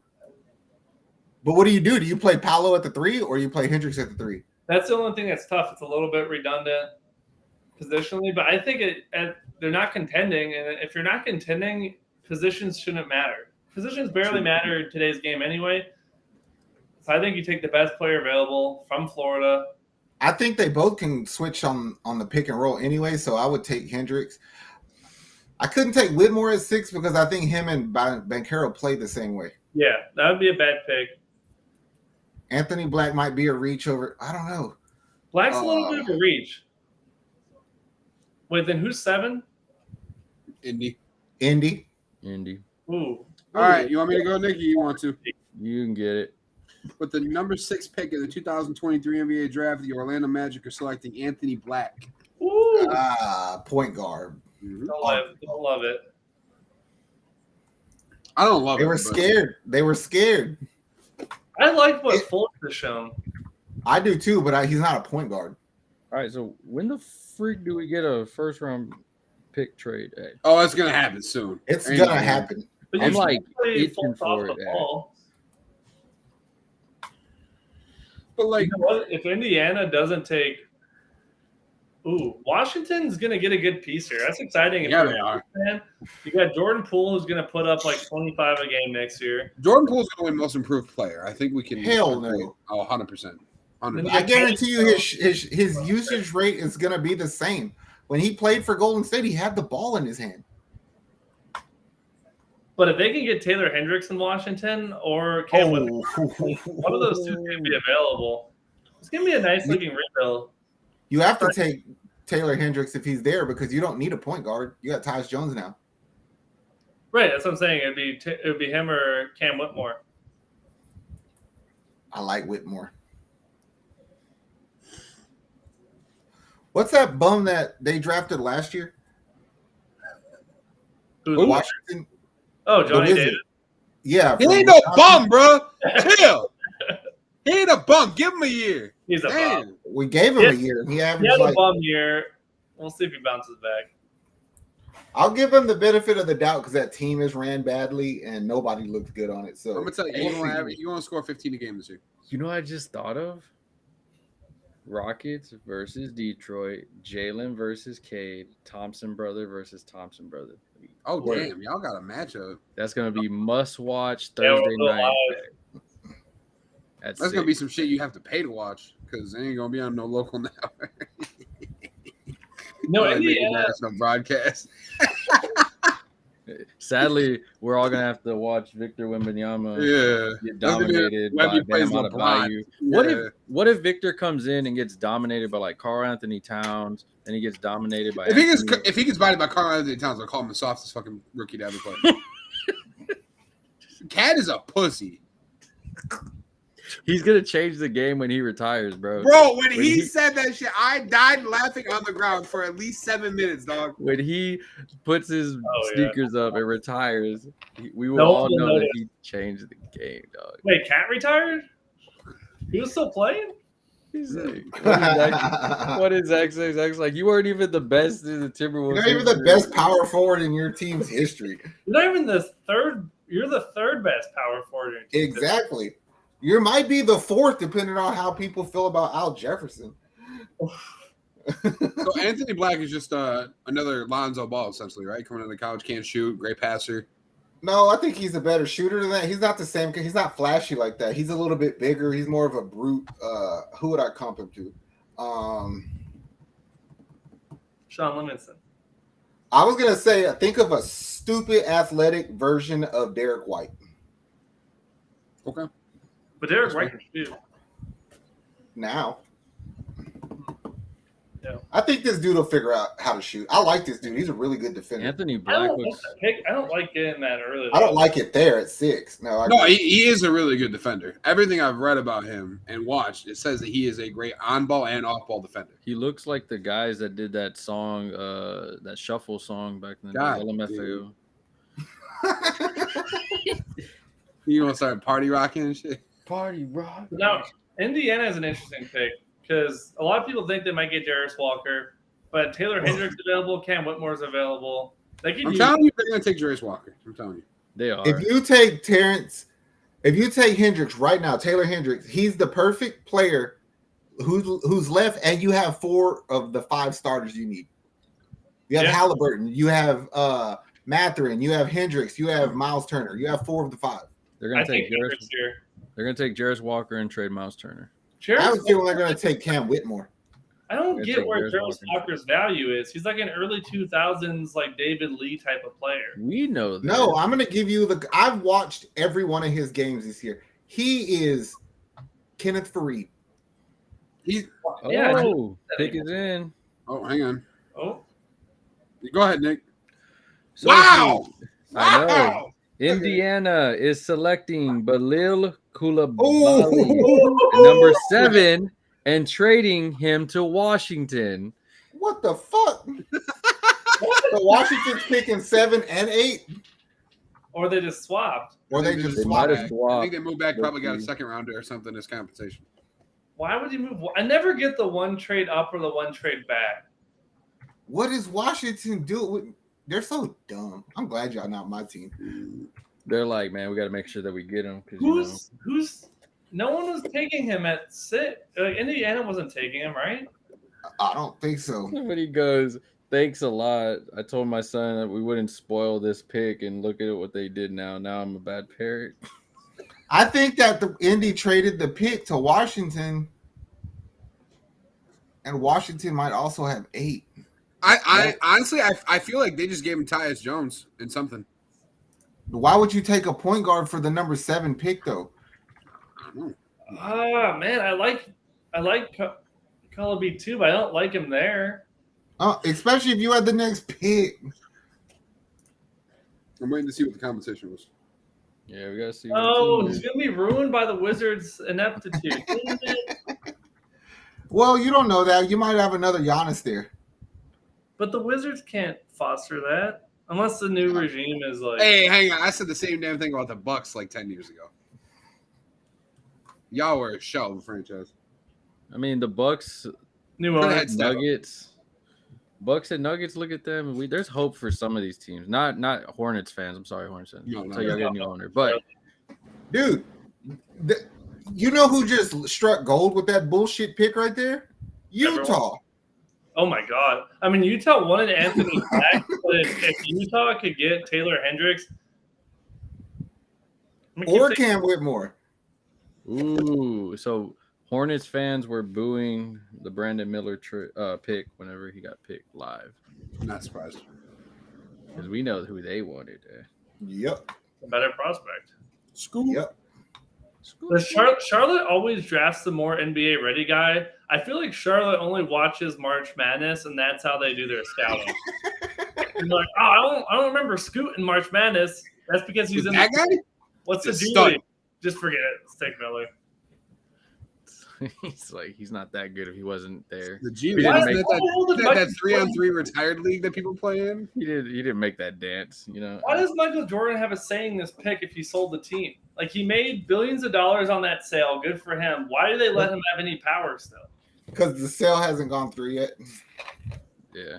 But what do? Do you play Paolo at the 3 or you play Hendricks at the 3? That's the only thing that's tough. It's a little bit redundant positionally, but I think they're not contending. And if you're not contending, positions shouldn't matter. Positions barely matter in today's game anyway. So I think you take the best player available from Florida. I think they both can switch on the pick and roll anyway, so I would take Hendricks. I couldn't take Whitmore at 6 because I think him and Banchero play the same way. Yeah, that would be a bad pick. Anthony Black might be a reach over. I don't know. Black's a little bit of a reach. Wait, then who's 7? Indy. Indy. Ooh. All right, you want me to go, Nick? Or you want to? You can get it. With the number 6 pick in the 2023 NBA draft, the Orlando Magic are selecting Anthony Black. Ooh. Point guard. Don't love it. I don't love it. They were scared. They were scared. I like what Fultz has shown. I do too, but he's not a point guard. All right, so when the freak do we get a first round pick trade? Hey, Oh, it's gonna happen soon. It's gonna happen. But I'm you like play itching full for off it. the ball. But like, You know what? If Indiana doesn't take, Washington's gonna get a good piece here. That's exciting. yeah, they are. Man, you got Jordan Poole who's gonna put up like 25 a game next year. Jordan Poole's going to win most improved player. I think we can. Hell no. Oh, 100%. I guarantee you his usage rate is going to be the same. When he played for Golden State, he had the ball in his hand. But if they can get Taylor Hendricks in Washington or Cam Whitmore, one of those two can be available. It's going to be a nice looking rebuild. You have to take Taylor Hendricks if he's there because you don't need a point guard. You got Tyus Jones now. Right, that's what I'm saying. It would be him or Cam Whitmore. I like Whitmore. What's that bum that they drafted last year? Who's Washington. Oh, Johnny Davis. Yeah, He ain't no bum, bro. Chill. He ain't a bum. Give him a year. He's a bum. We gave him a year. He had averaged a bum year. We'll see if he bounces back. I'll give him the benefit of the doubt because that team is ran badly and nobody looked good on it. So I'm gonna tell you, you're gonna score 15 a game this year. You know what I just thought of? Rockets versus Detroit, Jalen versus Cade, Thompson brother versus Thompson brother. Oh damn, y'all got a matchup. That's gonna be must watch Thursday night. That's gonna be some shit you have to pay to watch because they ain't gonna be on no local network. No, Indiana national broadcast. Sadly, we're all gonna have to watch Victor Wembanyama get dominated by Bam Adebayo. What if Victor comes in and gets dominated by like Karl Anthony Towns, and he gets dominated by if he gets bodied by Karl Anthony Towns, I'll call him the softest fucking rookie to ever play. Cat is a pussy. He's gonna change the game when he retires, bro. Bro, when he said that shit, I died laughing on the ground for at least 7 minutes, dog. When he puts his sneakers up and retires, we will all know that he changed the game, dog. Wait, Cat retired? He was still playing? He's like, what is Zach say? Zach's like, you weren't even the best in the Timberwolves. You're not even the best power forward in your team's history. You're not even the third. You're the third best power forward in your team's Exactly. History. You might be the fourth, depending on how people feel about Al Jefferson. So Anthony Black is just another Lonzo Ball, essentially, right? Coming into college, can't shoot, great passer. No, I think he's a better shooter than that. He's not the same. He's not flashy like that. He's a little bit bigger. He's more of a brute. Who would I comp him to? Sean Livingston. I was gonna say, think of a stupid athletic version of Derek White. Okay. But Derek White can shoot. Now. Yeah. I think this dude will figure out how to shoot. I like this dude. He's a really good defender. Anthony Black I don't like getting that early. I don't like it there at 6. No, he is a really good defender. Everything I've read about him and watched, it says that he is a great on-ball and off-ball defender. He looks like the guys that did that song, that shuffle song back in the day. LMFAO. You want to start party rocking and shit? Party rock. Now, Indiana is an interesting pick because a lot of people think they might get Darius Walker, but Taylor Hendricks available, Cam Whitmore's available. I'm telling you, they're going to take Darius Walker. I'm telling you. They are. If you take Hendricks right now, Taylor Hendricks, he's the perfect player who's left, and you have 4 of the 5 starters you need. You have Halliburton, you have Mathurin, you have Hendricks, you have Miles Turner. You have 4 of the 5. They're going to take Hendricks here. They're going to take Darius Walker and trade Miles Turner. I have a feeling they're going to take Cam Whitmore. I don't get where Darius Walker's value is. He's like an early 2000s, like David Lee type of player. We know that. No, I'm going to give you I've watched every one of his games this year. He is Kenneth Faried. Pick is in. Oh, hang on. Oh. Go ahead, Nick. So wow. I know. Indiana is selecting Bilal Coulibaly, number 7, and trading him to Washington. What the fuck? So Washington's picking 7 and 8? Or they just swapped. Or they just swapped. I think they moved back, probably got a second rounder or something as compensation. Why would you move? I never get the one trade up or the one trade back. What does Washington do? They're so dumb. I'm glad y'all not my team. They're like, man, we got to make sure that we get him. Who's? No one was taking him at 6. Like Indiana wasn't taking him, right? I don't think so. Somebody goes, thanks a lot. I told my son that we wouldn't spoil this pick, and look at what they did now. Now I'm a bad parent. I think that the Indy traded the pick to Washington, and Washington might also have 8. I honestly, I feel like they just gave him Tyus Jones and something. Why would you take a point guard for the number 7 pick though? Man, I like Culleby too, but I don't like him there. Especially if you had the next pick. I'm waiting to see what the competition was. Yeah, we gotta see. Oh, he's gonna be ruined by the Wizards' ineptitude. Well, you don't know that. You might have another Giannis there. But the Wizards can't foster that unless the new regime is like. Hey, hang on! I said the same damn thing about the Bucks like 10 years ago. Y'all were a shell of a franchise. I mean, the Bucks, New owner. Nuggets. Bucks and Nuggets, look at them. There's hope for some of these teams. Not Hornets fans. I'm sorry, Hornets fans. No, Until y'all get a new owner. But Dude, you know who just struck gold with that bullshit pick right there? Utah. Oh my God! I mean, Utah wanted Anthony back, but if Utah could get Taylor Hendricks or Cam Whitmore. Ooh, so Hornets fans were booing the Brandon Miller pick whenever he got picked live. I'm not surprised. Because we know who they wanted. Yep. better prospect. School. Yep. Charlotte always drafts the more NBA ready guy. I feel like Charlotte only watches March Madness, and that's how they do their scouting. I'm like, I don't remember Scoot in March Madness. That's because he's in that guy. What's the Stud. deal? Just forget it. Let's take Miller. He's like, he's not that good if he wasn't there. The G He didn't make that 3-on-3 retired league that people play in. He didn't make that dance, you know. Why does Michael Jordan have a say in this pick if he sold the team? Like, he made billions of dollars on that sale. Good for him. Why do they let him have any power still? Because the sale hasn't gone through yet. Yeah.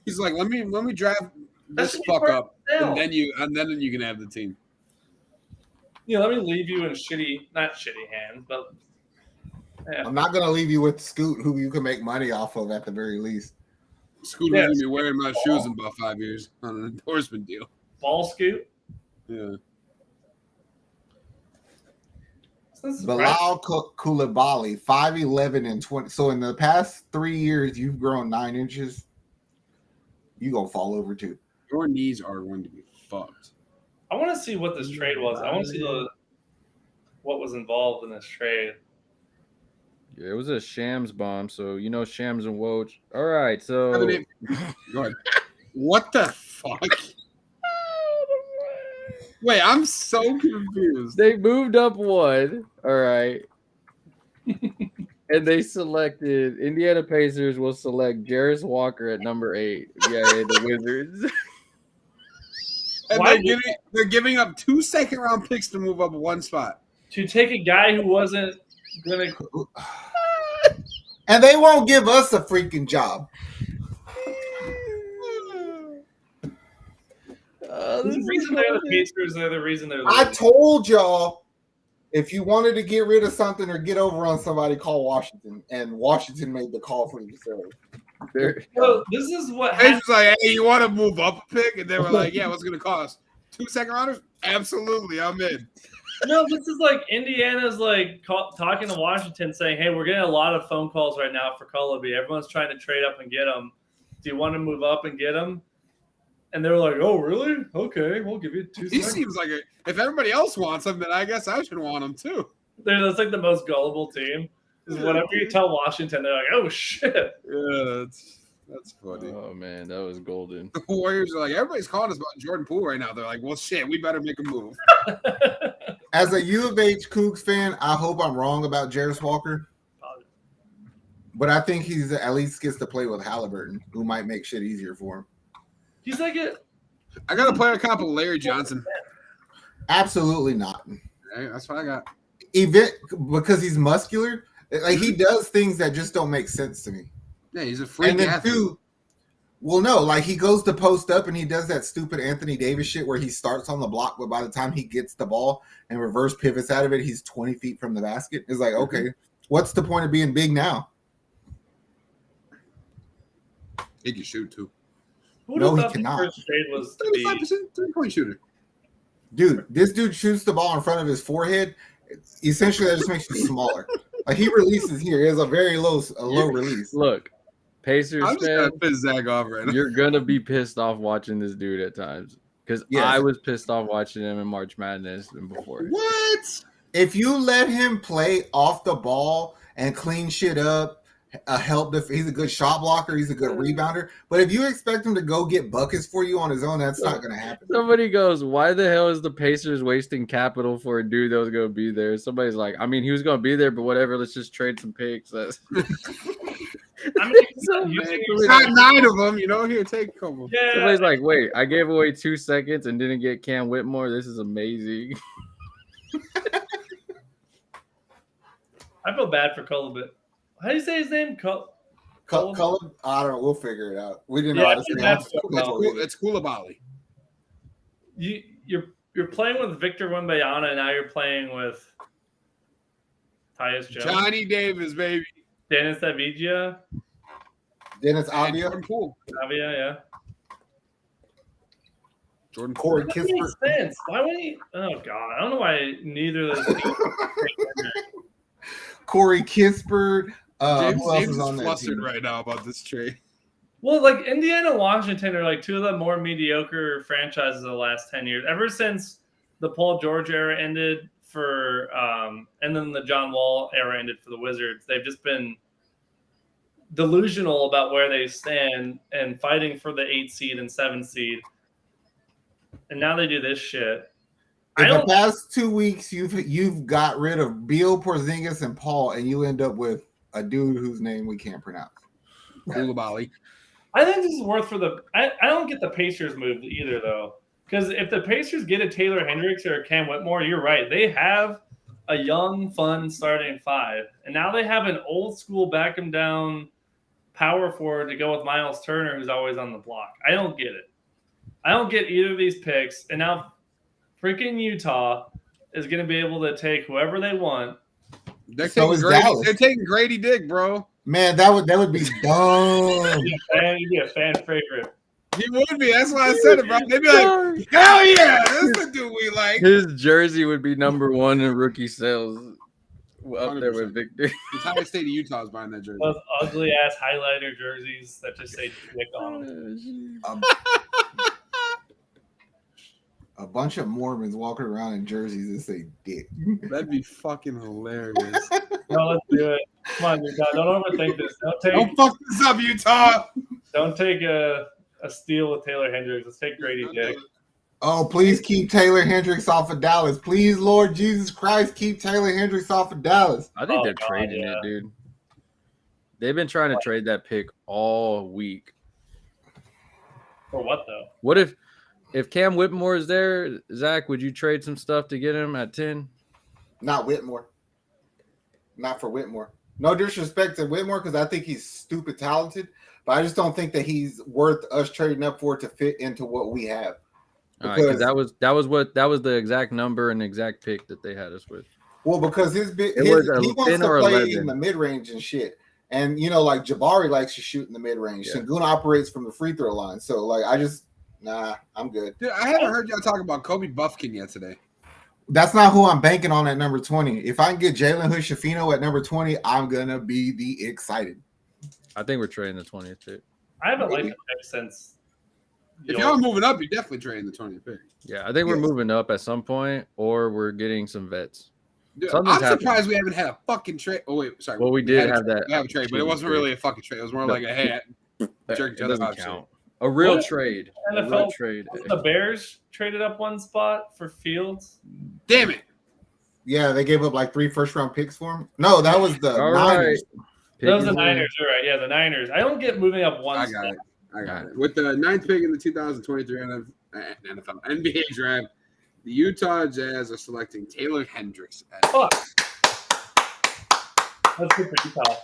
He's like, let me draft this fuck up, and then you can have the team. You know, let me leave you in not shitty hands, but yeah. I'm not gonna leave you with Scoot, who you can make money off of at the very least. Scoot will be wearing my shoes in about 5 years on an endorsement deal. Ball Scoot. Yeah. Bilal Coulibaly, 5'11" and 20. So in the past 3 years, you've grown 9 inches. You gonna fall over too. Your knees are going to be fucked. I want to see what this trade was. I want to see what was involved in this trade. Yeah, it was a Shams bomb, so you know Shams and Woj. All right, so Go ahead. What the fuck? Wait, I'm so confused. They moved up one. All right. And they selected Indiana Pacers will select Jarris Walker at number 8. Yeah, the Wizards. And they're giving up 2 second-round picks to move up 1 spot. To take a guy who wasn't going to. And they won't give us a freaking job. The reason they're the Pacers, they're the reason they're. I told y'all, if you wanted to get rid of something or get over on somebody, call Washington. And Washington made the call for themselves. So this is what happened. It's like, hey, you want to move up a pick? And they were like, yeah, what's it going to cost? 2 second rounders? Absolutely, I'm in. No, this is like Indiana's like talking to Washington saying, hey, we're getting a lot of phone calls right now for Culleby. Everyone's trying to trade up and get him. Do you want to move up and get him? And they're like, oh, really? Okay, we'll give you 2 seconds. He seems like if everybody else wants him, then I guess I should want him too. That's like the most gullible team. Whatever you tell Washington, they're like, oh, shit. Yeah, that's funny. Oh, man, that was golden. The Warriors are like, everybody's calling us about Jordan Poole right now. They're like, well, shit, we better make a move. As a U of H Cougs fan, I hope I'm wrong about Jarris Walker. But I think he's at least gets to play with Halliburton, who might make shit easier for him. He's like it. I got a player comp of Larry Johnson. Absolutely not. Hey, that's what I got. Because he's muscular. Like he does things that just don't make sense to me. Yeah, he's a freak And then athlete. two, well, no, like he goes to post up and he does that stupid Anthony Davis shit where he starts on the block, but by the time he gets the ball and reverse pivots out of it, he's 20 feet from the basket. It's like, okay, what's the point of being big now? He can shoot too. Who No, he thought the cannot. first trade was to be? 35% 3-point shooter. Dude, this dude shoots the ball in front of his forehead. Essentially, that just makes you smaller. Like he releases here. He has a very low release. Look, Pacers I'm just fan, gonna piss Zach off right now. you're gonna be pissed off watching this dude at times because Yes. I was pissed off watching him in March Madness and before. What? If you let him play off the ball and clean shit up, he's a good shot blocker, he's a good rebounder. But if you expect him to go get buckets for you on his own, that's not going to happen. Somebody goes, "Why the hell is the Pacers wasting capital for a dude that was going to be there?" Somebody's like, "I mean, he was going to be there, but whatever. Let's just trade some picks." I mean, It's not 9 of them, you know. Here, take a couple. yeah, Somebody's like, "Wait, I gave away 2 seconds and didn't get Cam Whitmore. This is amazing." I feel bad for Colabit. How do you say his name? Color, I don't know. We'll figure it out. We didn't know how to say it. It's Koulibaly. You're playing with Victor Wembanyama, and now you're playing with Tyus Jones, Johnny Davis, baby. Dennis Avdija, Dennis And Avdija, Jordan Poole. Avia, yeah. Jordan Corey That doesn't Kispert. make sense. Why would he? Oh God, I don't know why neither of those teams. Corey Kispert. James, Who else James is is on that flustered team? right now about this trade. Well, like Indiana and Washington are like two of the more mediocre franchises of the last 10 years. Ever since the Paul George era ended for, and then the John Wall era ended for the Wizards, they've just been delusional about where they stand and fighting for the 8 seed and 7 seed. And now they do this shit. In the past 2 weeks, you've got rid of Beal, Porzingis, and Paul, and you end up with a dude whose name we can't pronounce. Koulibaly. I think this is worth for the. I don't get the Pacers move either though, because if the Pacers get a Taylor Hendricks or a Cam Whitmore, you're right. They have a young, fun starting 5, and now they have an old school back him down power forward to go with Miles Turner, who's always on the block. I don't get it. I don't get either of these picks, and now freaking Utah is going to be able to take whoever they want. They're So taking is Grady. Dallas. They're taking Grady Dick, bro. Man, that would be dumb. He'd be a fan favorite. He would be. That's why I said it, bro. They'd be like, hell yeah, this is the dude we like. His jersey would be number 1 in rookie sales, up there 100%. with Victor. The entire state of Utah is buying that jersey. Those ugly ass highlighter jerseys that just say dick on them. A bunch of Mormons walking around in jerseys that say "dick." That'd be fucking hilarious. No, let's do it. Come on, Utah. Don't overthink this. Don't fuck this up, Utah. Don't take a steal with Taylor Hendricks. Let's take Grady Dick. Oh, please keep Taylor Hendricks off of Dallas. Please, Lord Jesus Christ, keep Taylor Hendricks off of Dallas. I think Oh, they're God, trading yeah. it, dude. They've been trying to trade that pick all week. For what though? What if Cam Whitmore is there, Zach, would you trade some stuff to get him at 10? Not Whitmore. Not for Whitmore. No disrespect to Whitmore because I think he's stupid talented, but I just don't think that he's worth us trading up for to fit into what we have. All right, because that was the exact number and exact pick that they had us with. Well, because he was wants 10 to or play 11. in the mid range and shit. And you know, like Jabari likes to shoot in the mid range. Yeah. Sengun operates from the free throw line. So like I'm good. Dude, I haven't heard y'all talk about Kobe Buffkin yet today. That's not who I'm banking on at number 20. If I can get Jalen Hood-Schifino at number 20, I'm gonna be excited. I think we're trading the 20th pick. I haven't liked the pick since. If y'all are moving up, you're definitely trading the 20th pick. Yeah, I think we're Yes. moving up at some point, or we're getting some vets. Dude, Something's I'm happening. surprised we haven't had a fucking trade. Oh wait, sorry. Well, we did had have that. We have a trade, but it wasn't really a fucking trade. It was more No. like a hey, That jerk each other doesn't out count. A real What? trade. A NFL real trade. The Bears traded up one spot for Fields. damn it. Yeah, they gave up like 3 first-round picks for him. No, that was the All Niners. Those are the Piggy Niners. You're right. Yeah, the Niners. I don't get moving up one I spot. got it. I got it. With the 9th pick in the 2023 NFL NBA draft, the Utah Jazz are selecting Taylor Hendricks. Fuck. That's good for Utah.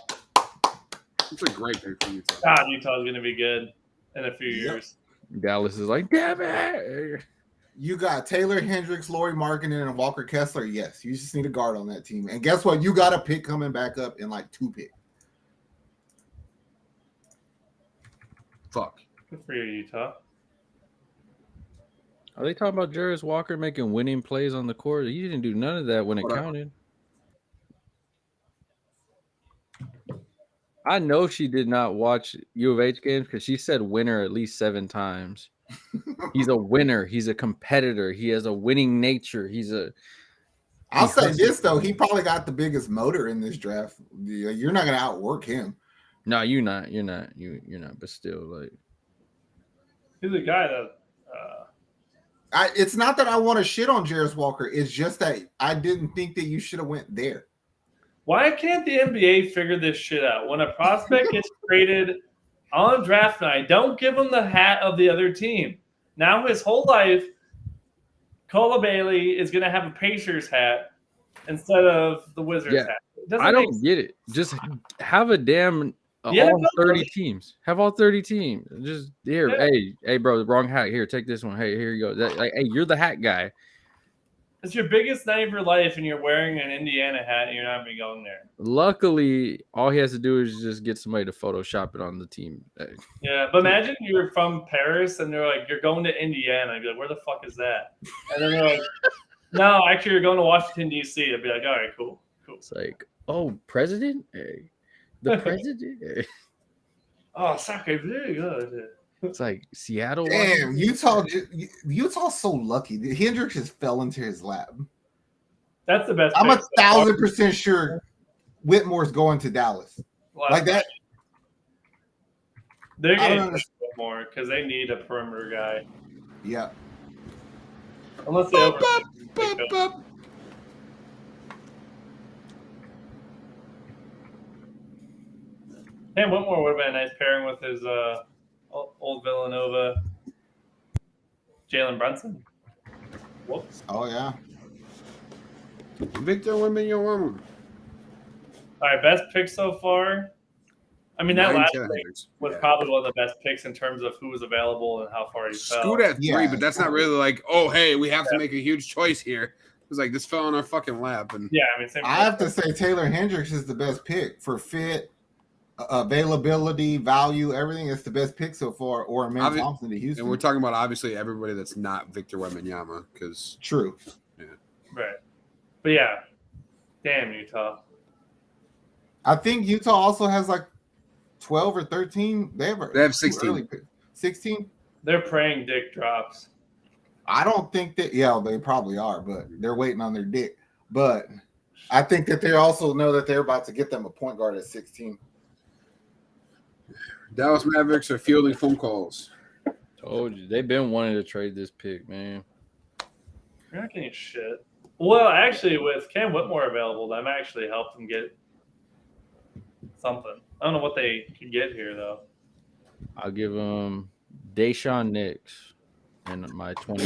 It's a great pick for Utah. God, Utah's going to be good in a few years. Dallas is like, damn it. You got Taylor Hendricks, Lauri Markkanen, and Walker Kessler. Yes, you just need a guard on that team. And guess what? You got a pick coming back up in like 2 picks. Fuck. Good for you, Utah. Are they talking about Jarvis Walker making winning plays on the court? He didn't do none of that when it counted. I know she did not watch U of H games because she said winner at least 7 times. He's a winner. He's a competitor. He has a winning nature. I'll say this, though. He probably got the biggest motor in this draft. You're not going to outwork him. No, you're not. You're not. But still, like. He's a guy that it's not that I want to shit on Jarvis Walker. It's just that I didn't think that you should have went there. Why can't the NBA figure this shit out? When a prospect gets traded on draft night, don't give him the hat of the other team. Now his whole life, Cola Bailey is going to have a Pacers hat instead of the Wizards hat. I don't get it. Just have a damn all 30 teams. Have all 30 teams. Just here, hey, bro, the wrong hat. Here, take this one. Hey, here you go. Hey, you're the hat guy. It's your biggest night of your life, and you're wearing an Indiana hat, and you're not even going there. Luckily, all he has to do is just get somebody to Photoshop it on the team. Yeah, but imagine you're from Paris, and they're like, you're going to Indiana. I'd be like, where the fuck is that? And then they're like, no, actually, you're going to Washington, D.C. I'd be like, all right, cool. It's like, oh, president? Hey. The president? Hey. Oh, soccer, very good. It's like Seattle. Damn, Utah's so lucky. Hendricks just fell into his lap. That's the best. I'm 1,000% sure Whitmore's going to Dallas. Like that. They're going to Whitmore because they need a perimeter guy. Yeah. Unless they Cam Whitmore would have been a nice pairing with his old Villanova, Jalen Brunson. Whoops. Oh, yeah. Victor Wembanyama. All right, best pick so far. I mean, that last pick was probably one of the best picks in terms of who was available and how far he fell. Scoot at 3, but that's not really like, oh, hey, we have to make a huge choice here. It was like, this fell on our fucking lap. And yeah, I mean, I have to say Taylor Hendricks is the best pick for fit, availability, value, everything. It's the best pick so far. Or Amen Thompson to Houston. And we're talking about obviously everybody that's not Victor Wembanyama because true. Yeah. Right. But yeah, damn Utah. I think Utah also has like 12 or 13. They have 16. 16. They're praying dick drops. I don't think that. Yeah, they probably are, but they're waiting on their dick. But I think that they also know that they're about to get them a point guard at 16. Dallas Mavericks are fielding phone calls. Told you. They've been wanting to trade this pick, man. You're not getting shit. Well, actually, with Cam Whitmore available, that might actually help them get something. I don't know what they could get here, though. I'll give them Deshaun Nix and my 20.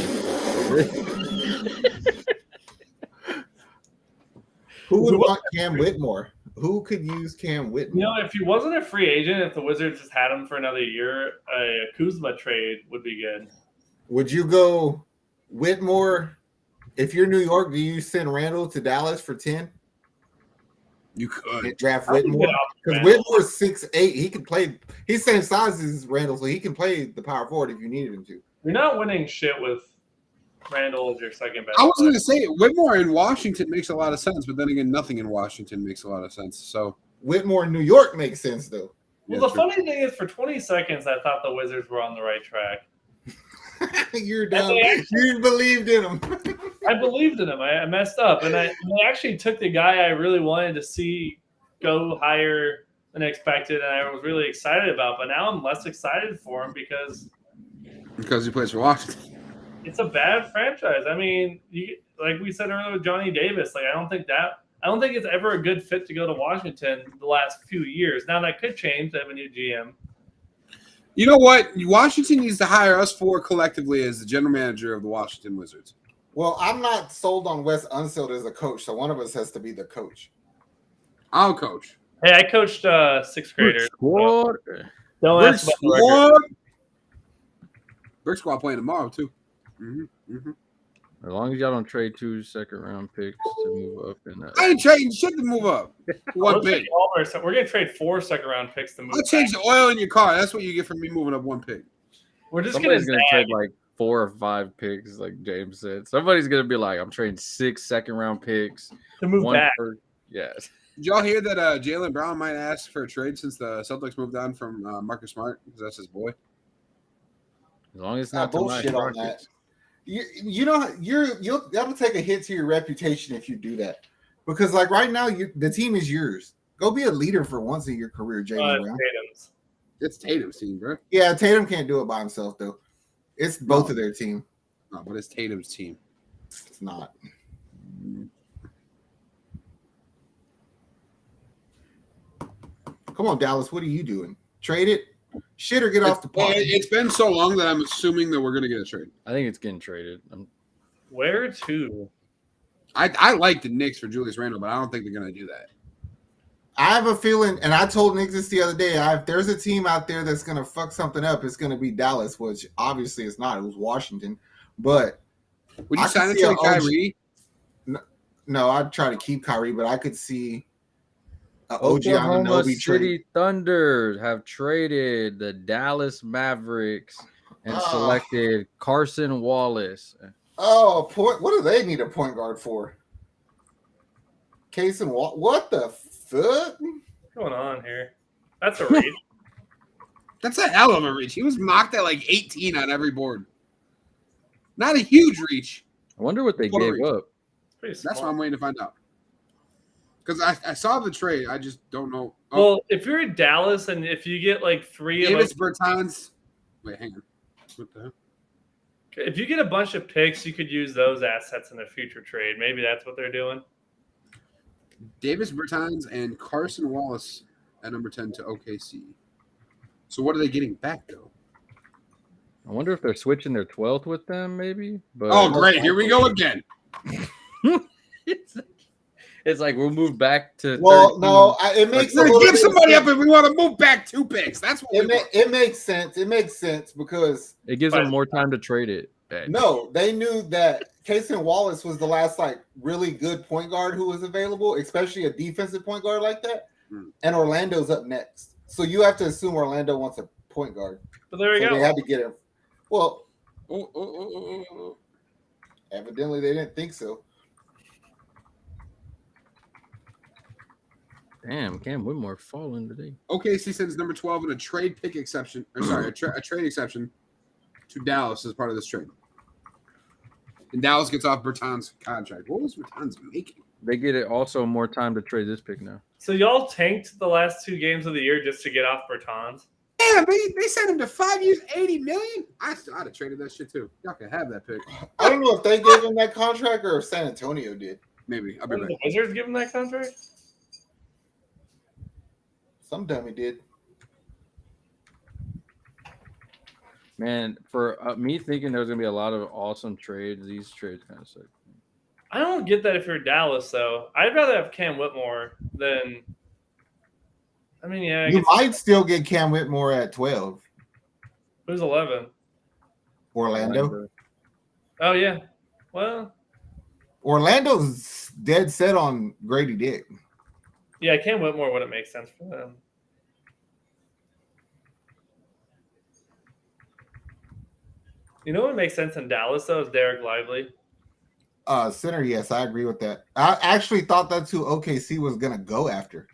Who would want Cam Whitmore? Who could use Cam Whitmore? You know, if he wasn't a free agent, if the Wizards just had him for another year, a Kuzma trade would be good. Would you go Whitmore? If you're New York, do you send Randall to Dallas for 10? You could draft Whitmore because Whitmore's 6'8". He can play. He's same size as Randall, so he can play the power forward if you needed him to. You're not winning shit with Randall as your second best. I was going to say Whitmore in Washington makes a lot of sense, but then again, nothing in Washington makes a lot of sense. So Whitmore in New York makes sense though. Well, the funny thing is, for 20 seconds, I thought the Wizards were on the right track. You're dumb. You believed in him. I believed in him. I messed up, and I actually took the guy I really wanted to see go higher than expected, and I was really excited about. But now I'm less excited for him because he plays for Washington. It's a bad franchise. I mean, like we said earlier with Johnny Davis, I don't think it's ever a good fit to go to Washington the last few years. Now that could change. They have a new GM. You know what? Washington needs to hire us four collectively as the general manager of the Washington Wizards. Well, I'm not sold on Wes Unseld as a coach, so one of us has to be the coach. I'll coach. Hey, I coached sixth graders. Squad. Don't Brick ask about the record. Squad. Brick Squad playing tomorrow too. As long as y'all don't trade 2 second-round picks to move up in that. I ain't trading shit to move up. One pick. We're gonna trade 4 second-round picks to move. I'll change the oil in your car. That's what you get from me moving up 1 pick. We're just Somebody's gonna trade like 4 or 5 picks, like James said. Somebody's gonna be like, I'm trading 6 second-round picks to move back. Yes. Did y'all hear that Jaylen Brown might ask for a trade since the Celtics moved on from Marcus Smart because that's his boy? As long as it's not bullshit on that. You know, that'll take a hit to your reputation if you do that. Because like right now, the team is yours. Go be a leader for once in your career, Jaylen Brown. It's Tatum's team, bro. Yeah, Tatum can't do it by himself though. It's both of their team. No, but it's Tatum's team. It's not. Come on, Dallas. What are you doing? Trade it? Shit or get off the pot? It's been so long that I'm assuming that we're going to get a trade. I think it's getting traded. Where to? I like the Knicks for Julius Randle, but I don't think they're going to do that. I have a feeling, and I told Nick this the other day, if there's a team out there that's going to fuck something up, it's going to be Dallas, which obviously it's not. It was Washington. But would you sign a trade Kyrie? No, I'd try to keep Kyrie, but I could see Oklahoma City Thunder have traded the Dallas Mavericks and selected Carson Wallace. Oh, what do they need a point guard for? Case and what the fuck? What's going on here? That's a reach. That's a hell of a reach. He was mocked at like 18 on every board. Not a huge reach. I wonder what they gave up. That's what I'm waiting to find out. Because I saw the trade. I just don't know. Well, if you're in Dallas and if you get like 3 Davis Bertans. Wait, hang on. What the hell? If you get a bunch of picks, you could use those assets in a future trade. Maybe that's what they're doing. Davis Bertans and Carson Wallace at number 10 to OKC. So what are they getting back, though? I wonder if they're switching their 12th with them, maybe. But oh, great. Here we go again. It's like we'll move back to. Well, 13. no, it makes sense. Give somebody up if we want to move back 2 picks. That's what it makes sense. It makes sense because it gives them more time to trade it back. No, they knew that Cason Wallace was the last like really good point guard who was available, especially a defensive point guard like that. And Orlando's up next, so you have to assume Orlando wants a point guard. But there we go. They had to get him. Well, evidently they didn't think so. Damn, Cam Whitmore falling today. OKC sends number 12 in a trade pick exception. Or sorry, a trade exception to Dallas as part of this trade. And Dallas gets off Bertans' contract. What was Bertans making? They get it also more time to trade this pick now. So y'all tanked the last 2 games of the year just to get off Bertans? Yeah, they sent him to 5 years, $80 million. I'd have traded that shit too. Y'all can have that pick. I don't know if they gave him that contract or if San Antonio did. Maybe. I'll be back. The Wizards give him that contract? Some dummy did. Man, for me thinking there was gonna be a lot of awesome trades, these trades kind of suck. I don't get that if you're Dallas, though. I'd rather have Cam Whitmore than. I mean, yeah. You might still get Cam Whitmore at 12. Who's 11? Orlando. Oh yeah. Well. Orlando's dead set on Grady Dick. Yeah, Cam Whitmore wouldn't make sense for them. You know what makes sense in Dallas, though, is Derek Lively. Center, yes, I agree with that. I actually thought that's who OKC was going to go after.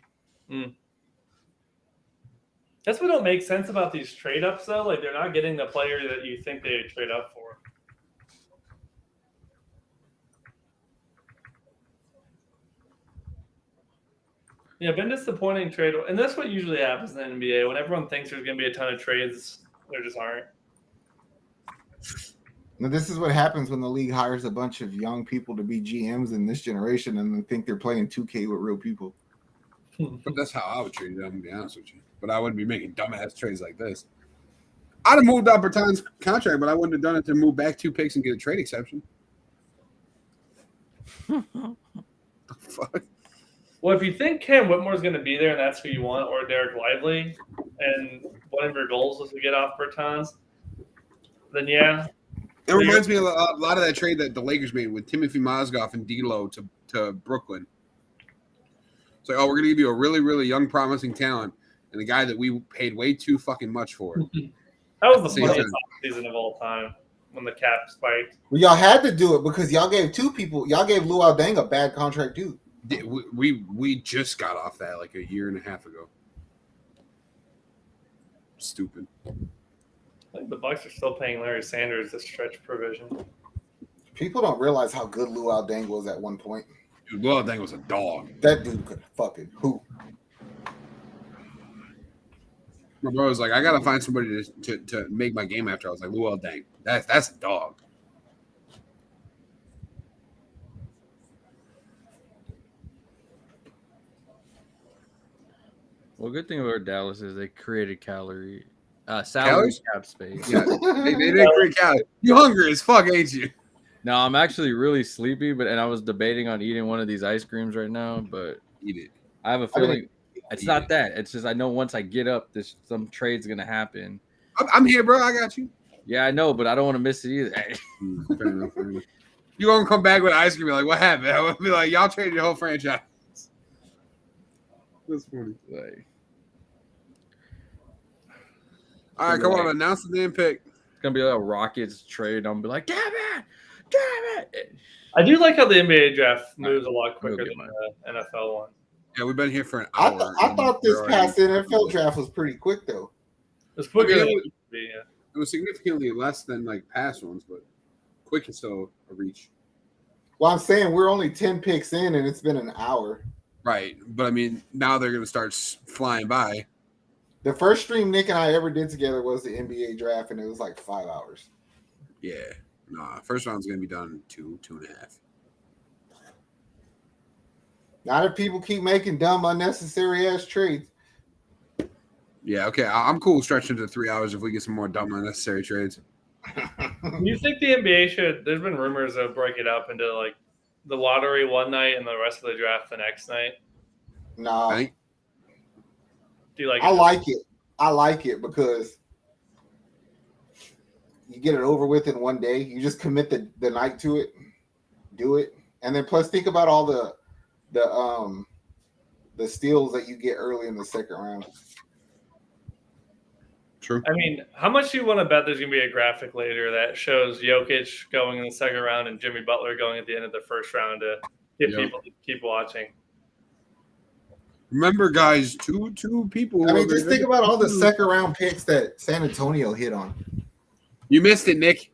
That's what don't make sense about these trade-ups, though. Like, they're not getting the player that you think they would trade up for. Yeah, been disappointing trade. And that's what usually happens in the NBA. When everyone thinks there's going to be a ton of trades, there just aren't. Now, this is what happens when the league hires a bunch of young people to be GMs in this generation and they think they're playing 2K with real people. But that's how I would treat it, I'm going to be honest with you. But I wouldn't be making dumbass trades like this. I'd have moved out Bertans' contract, but I wouldn't have done it to move back 2 picks and get a trade exception. The fuck? Well, if you think Cam Whitmore's going to be there and that's who you want, or Derek Lively, and one of your goals was to get off Bertans, then yeah. It reminds me of a lot of that trade that the Lakers made with Timothy Mozgov and D'Lo to Brooklyn. It's like, oh, we're going to give you a really, really young, promising talent and a guy that we paid way too fucking much for. That was the funniest season of all time when the cap spiked. Well, y'all had to do it because y'all gave two people. Y'all gave Luol Deng a bad contract too. We just got off that like a year and a half ago. Stupid. I think the Bucks are still paying Larry Sanders the stretch provision. People don't realize how good Luol Deng was at one point. Dude, Luol Deng was a dog. That dude could fucking hoop. My bro was like, I gotta find somebody to make my game after. I was like, Luol Deng. That's a dog. Well, good thing about Dallas is they created salary cap space. Yeah, they didn't create calories. You hungry as fuck, ain't you? No, I'm actually really sleepy, and I was debating on eating one of these ice creams right now, but Eat it. I have a feeling it's not that. It's just I know once I get up, some trade's gonna happen. I'm here, bro. I got you. Yeah, I know, but I don't want to miss it either. Fair enough. You gonna come back with ice cream? Like, what happened? I would be like, y'all traded your whole franchise. That's funny. Like, all right, come on, announce the damn pick. It's gonna be like a Rockets trade. I'm gonna be like, damn it. I do like how the NBA draft moves a lot quicker than the NFL one. Yeah, we've been here for an hour. I thought this past NFL draft was pretty quick though. It's quicker than it it used to be, yeah. It was significantly less than like past ones, but quick is still a reach. Well, I'm saying we're only 10 picks in and it's been an hour. Right, but I mean, now they're gonna start flying by. The first stream Nick and I ever did together was the NBA draft, and it was like 5 hours. Yeah, nah. First round's gonna be done in 2.5. Now that people keep making dumb, unnecessary ass trades. Yeah, okay. I'm cool stretching to 3 hours if we get some more dumb, unnecessary trades. You think the NBA should? There's been rumors of break it up into like the lottery one night and the rest of the draft the next night. No, Right? Do you like? I like it. I like it because you get it over with in one day. You just commit the night to it, do it, and then plus think about all the steals that you get early in the second round. True. I mean, how much do you want to bet there's going to be a graphic later that shows Jokic going in the second round and Jimmy Butler going at the end of the first round to get people to keep watching? Remember, guys, two people. I mean, just think about all the second round picks that San Antonio hit on. You missed it, Nick.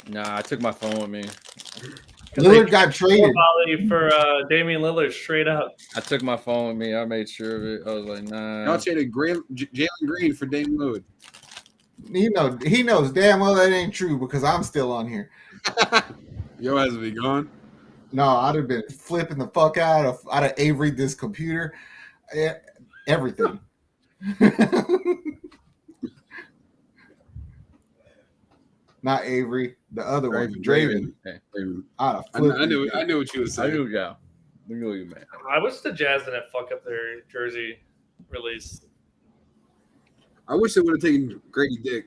Nah, I took my phone with me. Lillard got traded for Damian Lillard straight up. I took my phone with me. I made sure of it. I was like, nah. Y'all traded Jalen Green for Damian Lillard. He knows damn well that ain't true because I'm still on here. Yo, has be gone. No, I'd have been flipping the fuck out of Avery this computer, everything. Not Avery, the other one, Draven. Hey. I knew what you were saying. I knew, yeah. We knew you, man. I wish the Jazz didn't fuck up their jersey release. I wish they would have taken Grady Dick.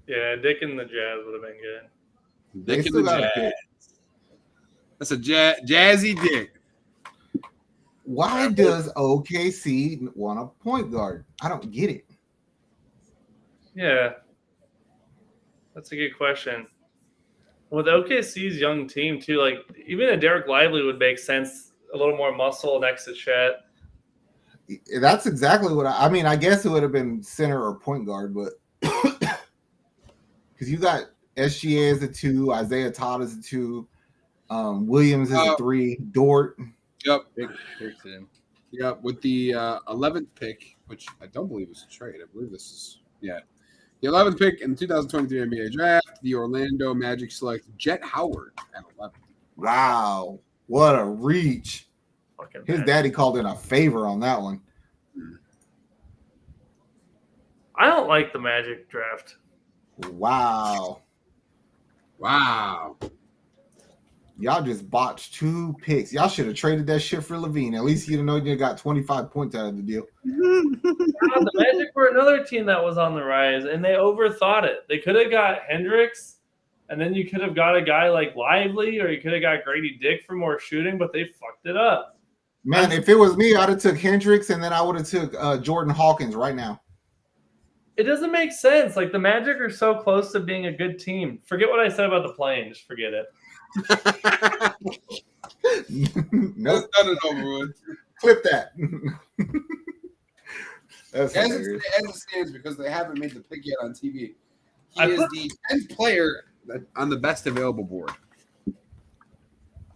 Yeah, Dick and the Jazz would have been good. Dick and the Jazz. That's a jazzy Dick. Why does OKC want a point guard? I don't get it. Yeah. That's a good question. With OKC's young team, too, like even a Derek Lively would make sense. A little more muscle next to Chet. That's exactly what I mean. I guess it would have been center or point guard, but because you got SGA as a 2, Isaiah Todd as a 2, Williams as a 3, Dort. Yep. Big to him. Yep. With the 11th pick, which I don't believe is a trade. I believe this is the 11th pick in the 2023 NBA draft. The Orlando Magic select Jet Howard at 11. Wow, what a reach! His daddy called in a favor on that one. I don't like the Magic draft. Wow. Y'all just botched 2 picks. Y'all should have traded that shit for Levine. At least you'd have known you got 25 points out of the deal. God, the Magic were another team that was on the rise, and they overthought it. They could have got Hendricks, and then you could have got a guy like Lively, or you could have got Grady Dick for more shooting, but they fucked it up. Man, if it was me, I'd have took Hendricks, and then I would have took Jordan Hawkins right now. It doesn't make sense. Like, the Magic are so close to being a good team. Forget what I said about the play-in. Just forget it. Nope. Done it over with. Clip that. That's As hilarious. it stands, because they haven't made the pick yet on TV, he is the 10th player on the best available board.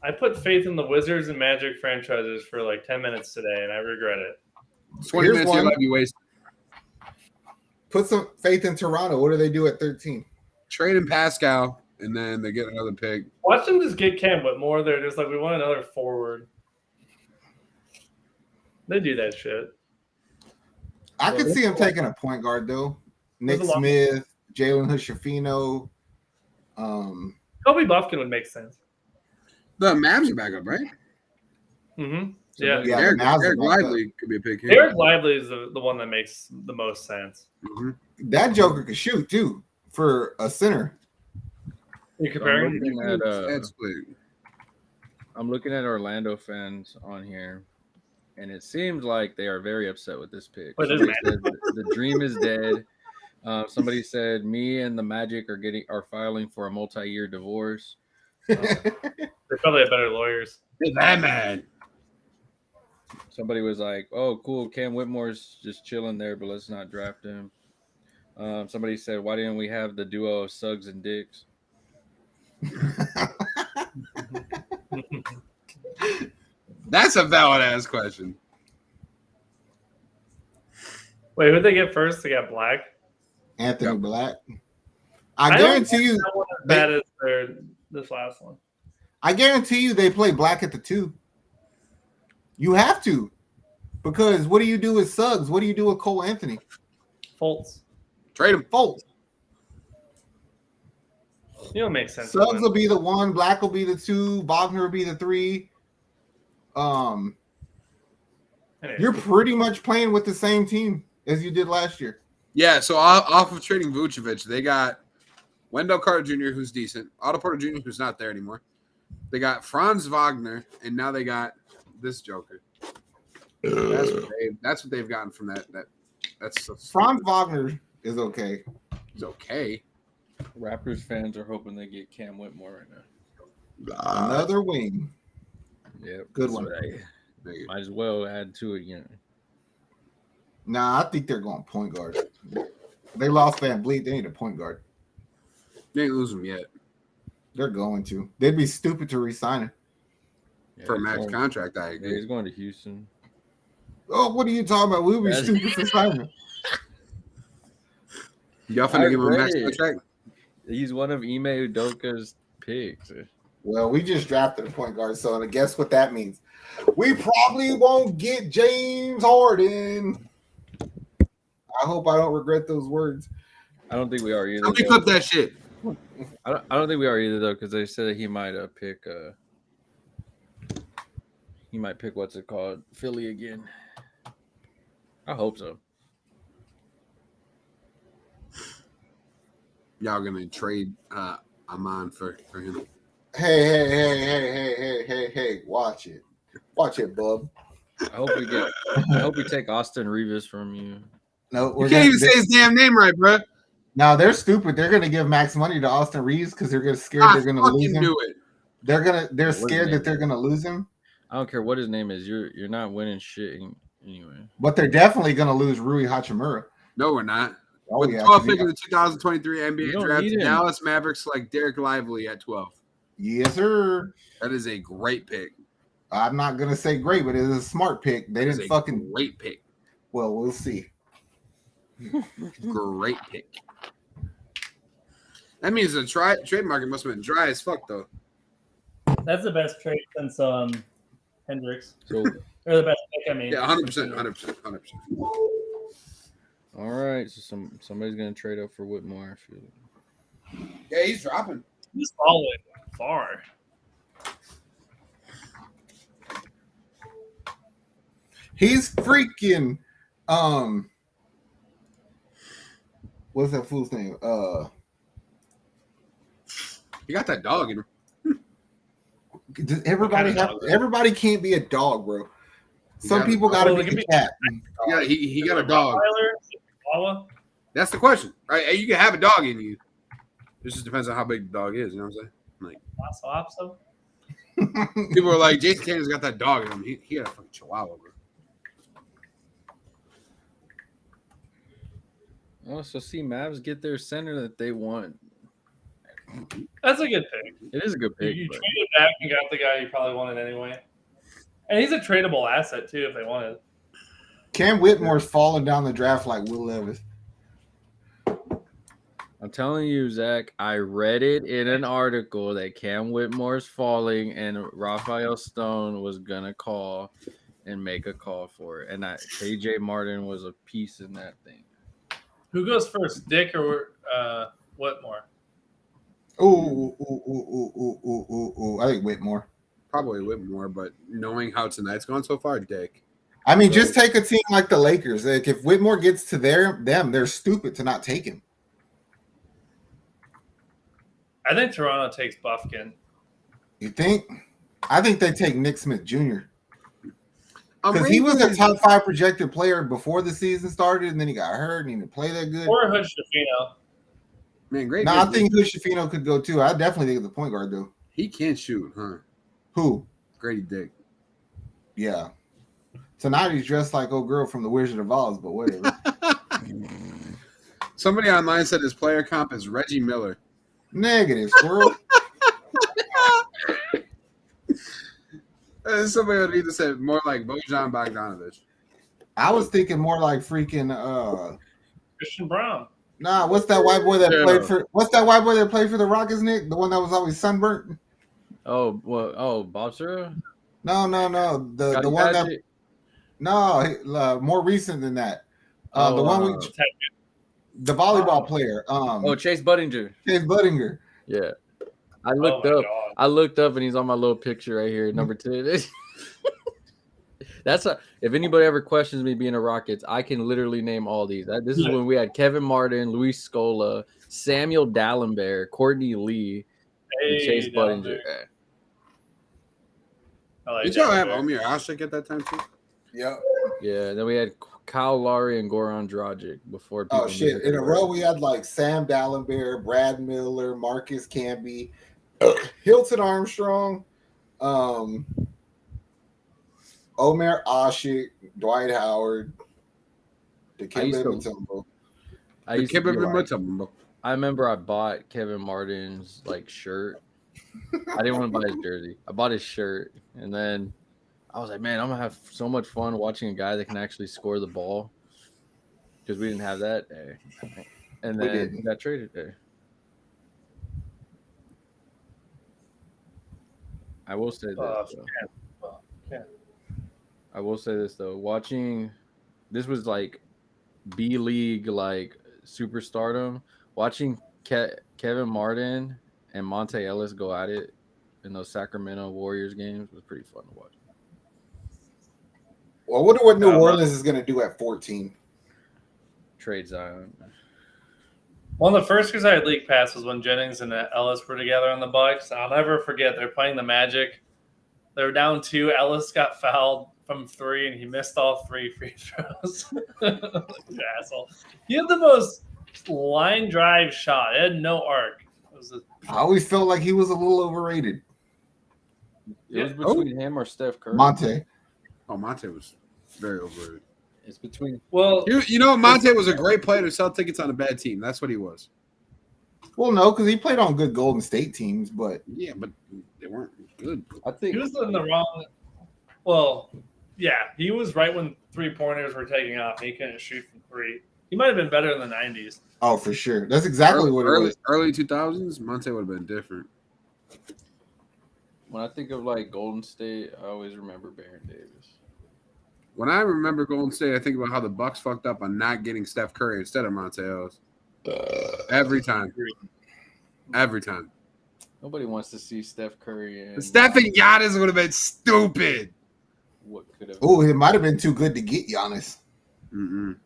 I put faith in the Wizards and Magic franchises for like 10 minutes today, and I regret it. 20 Here's minutes one. you might be wasted. Put some faith in Toronto. What do they do at 13? Trade in Pascal, and then they get another pick. Watch them just get Cam Whitmore. They're just like, we want another forward. They do that shit. I could see him taking a point guard though. Nick There's a lot. Smith, Jalen Hood-Schifino. Kobe Buffkin would make sense. The Mavs are back up, right? Mm-hmm. Yeah. Yeah, Eric, the Mavs are Eric back Lively could be a pick here. Eric Lively is the one that makes the most sense. Mhm. That Joker could shoot too for a center. You So comparing? I'm looking at Orlando fans on here, and it seems like they are very upset with this pick. But it Somebody doesn't said the dream is dead. Somebody said me and the Magic are filing for a multi-year divorce. They probably have better lawyers. Hey, Batman. Somebody was like, "Oh, cool, Cam Whitmore's just chilling there, but let's not draft him." Somebody said, "Why didn't we have the duo of Suggs and Dicks?" That's a valid ass question. Wait, who'd they get first? They got Black. Anthony Yep. Black. I guarantee you. That one as bad as this last one. I guarantee you they play Black at the 2. You have to, because what do you do with Suggs? What do you do with Cole Anthony? Fultz. Trade him. Fultz. You know, it makes sense. Suggs will be the 1. Black will be the 2. Wagner will be the 3. Anyway. You're pretty much playing with the same team as you did last year. Yeah, so off of trading Vucevic, they got Wendell Carter Jr., who's decent. Otto Porter Jr., who's not there anymore. They got Franz Wagner, and now they got this Joker. That's what they've gotten from that. That's so Franz Wagner is okay. He's okay. Raptors fans are hoping they get Cam Whitmore right now. Another wing. Yep, Good that's one. what might as well add to it, you know. Nah, I think they're going point guard. They lost Van Vliet. They need a point guard. They ain't lose him yet They're going to. They'd be stupid to resign him. Yeah, for a he's max going- contract. I Yeah, agree. he's going to Houston. Oh, what are you talking about? We'll be That's- stupid to sign him. Y'all finna give him a max Great. contract? He's one of Ime Udoka's picks. Well, we just drafted a point guard, so and guess what that means? We probably won't get James Harden. I hope I don't regret those words. I don't think we are either. Somebody though. clip that shit. I don't think we are either though, because they said that he might pick he might pick what's it called, Philly again. I hope so. Y'all gonna trade Amon for him? Hey, watch it. Watch it, bub. I hope we take Austin Reeves from you. No, You can't even say his damn name right, bro. No, they're stupid. They're gonna give max money to Austin Reeves because they're gonna scared I they're gonna lose fucking him. knew it. They're What's his scared name? that they're gonna lose him, I don't care what his name is. You're not winning shit anyway. but they're definitely gonna lose Rui Hachimura. No, we're not. Oh With yeah, 12 'cause he pick in the 2023 You NBA don't draft, need him. Dallas Mavericks select Derek Lively at 12. yes, sir. That is a great pick. I'm not gonna say great, but it is a smart pick. They That is didn't a fucking. great pick. Well, we'll see. Great pick. That means the trade market must have been dry as fuck, though. That's the best trade since Hendricks. So Or the best pick, I mean. Yeah, 100%, 100%. all right, so somebody's gonna trade up for Whitmore. I feel. Yeah, he's dropping. He's falling far. He's freaking what's that fool's name? You got that dog in him. Does everybody can't be a dog, bro. Some people gotta be a cat. Yeah, he got a dog. Chihuahua? That's the question, right? Hey, you can have a dog in you. It just depends on how big the dog is. You know what I'm saying? Like, Opso? people are like, Jason Tatum's got that dog in him. He got a fucking Chihuahua, bro. Oh, so see, Mavs get their center that they want. That's a good pick. It is a good pick. You traded back and got the guy you probably wanted anyway. And he's a tradable asset, too, if they wanted. Cam Whitmore's falling down the draft like Will Levis. I'm telling you, Zach, I read it in an article that Cam Whitmore's falling and Raphael Stone was going to call and make a call for it. And KJ Martin was a piece in that thing. Who goes first, Dick or Whitmore? Ooh. I think Whitmore. Probably Whitmore, but knowing how tonight's gone so far, Dick. I mean, just take a team like the Lakers. Like, if Whitmore gets to them, they're stupid to not take him. I think Toronto takes Buffkin. You think? I think they take Nick Smith Jr. Because he was a top 5 projected player before the season started, and then he got hurt and he didn't play that good. Or Hood Schifino. Man, great. No, I think Hood Schifino could go too. I definitely think the point guard though. He can't shoot, huh? Who? Grady Dick. Yeah. Tonight he's dressed like old girl from the Wizard of Oz, but whatever. Somebody online said his player comp is Reggie Miller. Negative, squirrel. Somebody would either say more like Bojan Bogdanovic. I was thinking more like freaking Christian Brown. Nah, what's that white boy that played for the Rockets, Nick? The one that was always sunburnt? Oh, Bob Sura? No. The one that more recent than that. The one the volleyball player. Chase Budinger. Chase Budinger. Yeah. I looked up and he's on my little picture right here, number 2. If anybody ever questions me being a Rockets, I can literally name all these. This is when we had Kevin Martin, Luis Scola, Samuel Dallenberg, Courtney Lee, and Chase Budinger. Did y'all have Omer Asik at that time too? Yeah. Yeah. Then we had Kyle Lowry and Goran Dragic before. Oh shit! In a row, we had like Sam Dallenberg, Brad Miller, Marcus Camby, Hilton Armstrong, Omer Asik, Dwight Howard, Dikembe Mutombo. I remember I bought Kevin Martin's shirt. I didn't want to buy his jersey. I bought his shirt, and then I was like, man, I'm gonna have so much fun watching a guy that can actually score the ball, because we didn't have that there. And then he got traded there. I will say this. I will say this though. Watching, this was like B League, superstardom. Watching Kevin Martin and Monte Ellis go at it in those Sacramento Warriors games was pretty fun to watch. Well, I wonder what New Orleans is going to do at 14. Trade Zion. One of the first years I had league pass was when Jennings and Ellis were together on the Bucks. I'll never forget. They're playing the Magic. They were down 2. Ellis got fouled from 3, and he missed all 3 free throws. Asshole. He had the most line drive shot. It had no arc. I always felt like he was a little overrated. It was between him or Steph Curry. Monte. Oh, Monte was very overrated. It's between. Well, Monte was a great player to sell tickets on a bad team. That's what he was. Well, no, because he played on good Golden State teams, but yeah, but they weren't good. I think he was in the wrong. Well, yeah, he was right when 3-pointers were taking off. He couldn't shoot from 3. He might have been better in the 90s. Oh, for sure. That's exactly what it was. Early 2000s, Monte would have been different. When I think of Golden State, I always remember Baron Davis. When I remember Golden State, I think about how the Bucks fucked up on not getting Steph Curry instead of Monte Ellis. Every time. Nobody wants to see Steph Curry. Steph and Giannis would have been stupid. what could have. Oh, it might have been too good to get Giannis. No,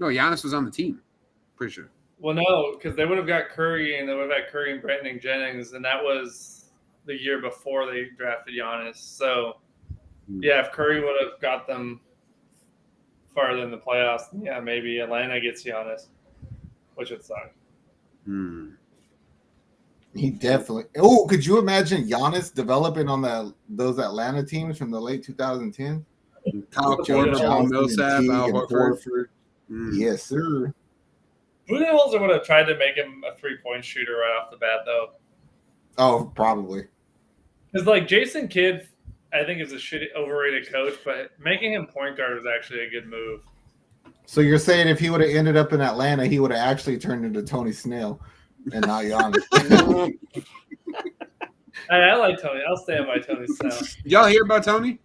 Giannis was on the team. Pretty sure. Well, no, because they would have got Curry, and they would have had Curry and Brandon Jennings, and that was the year before they drafted Giannis. So, yeah, if Curry would have got them farther in the playoffs, yeah, maybe Atlanta gets Giannis, which would suck. He definitely. Oh, could you imagine Giannis developing on those Atlanta teams from the late 2010s? Kyle Korver, Paul Millsap, Al Horford. Yes, sir. Budenholzer would have tried to make him a 3-point shooter right off the bat, though. Oh, probably. Because, like, Jason Kidd, I think, is a shitty, overrated coach, but making him point guard was actually a good move. So you're saying if he would have ended up in Atlanta, he would have actually turned into Tony Snell and not Giannis. I like Tony. I'll stand by Tony Snell. Y'all hear about Tony?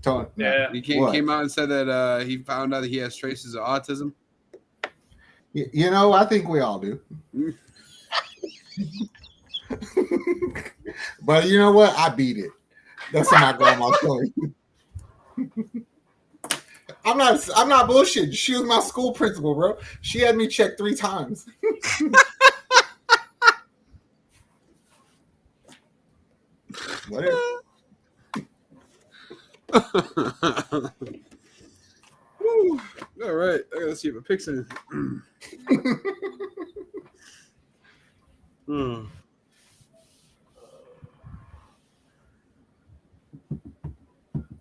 Tony, Yeah. He came out and said that he found out that he has traces of autism. You know, I think we all do. But you know what? I beat it. That's what my grandma told me. I'm not bullshitting. She was my school principal, bro. She had me checked 3 times. Whatever. All right. Let's see if it picks it.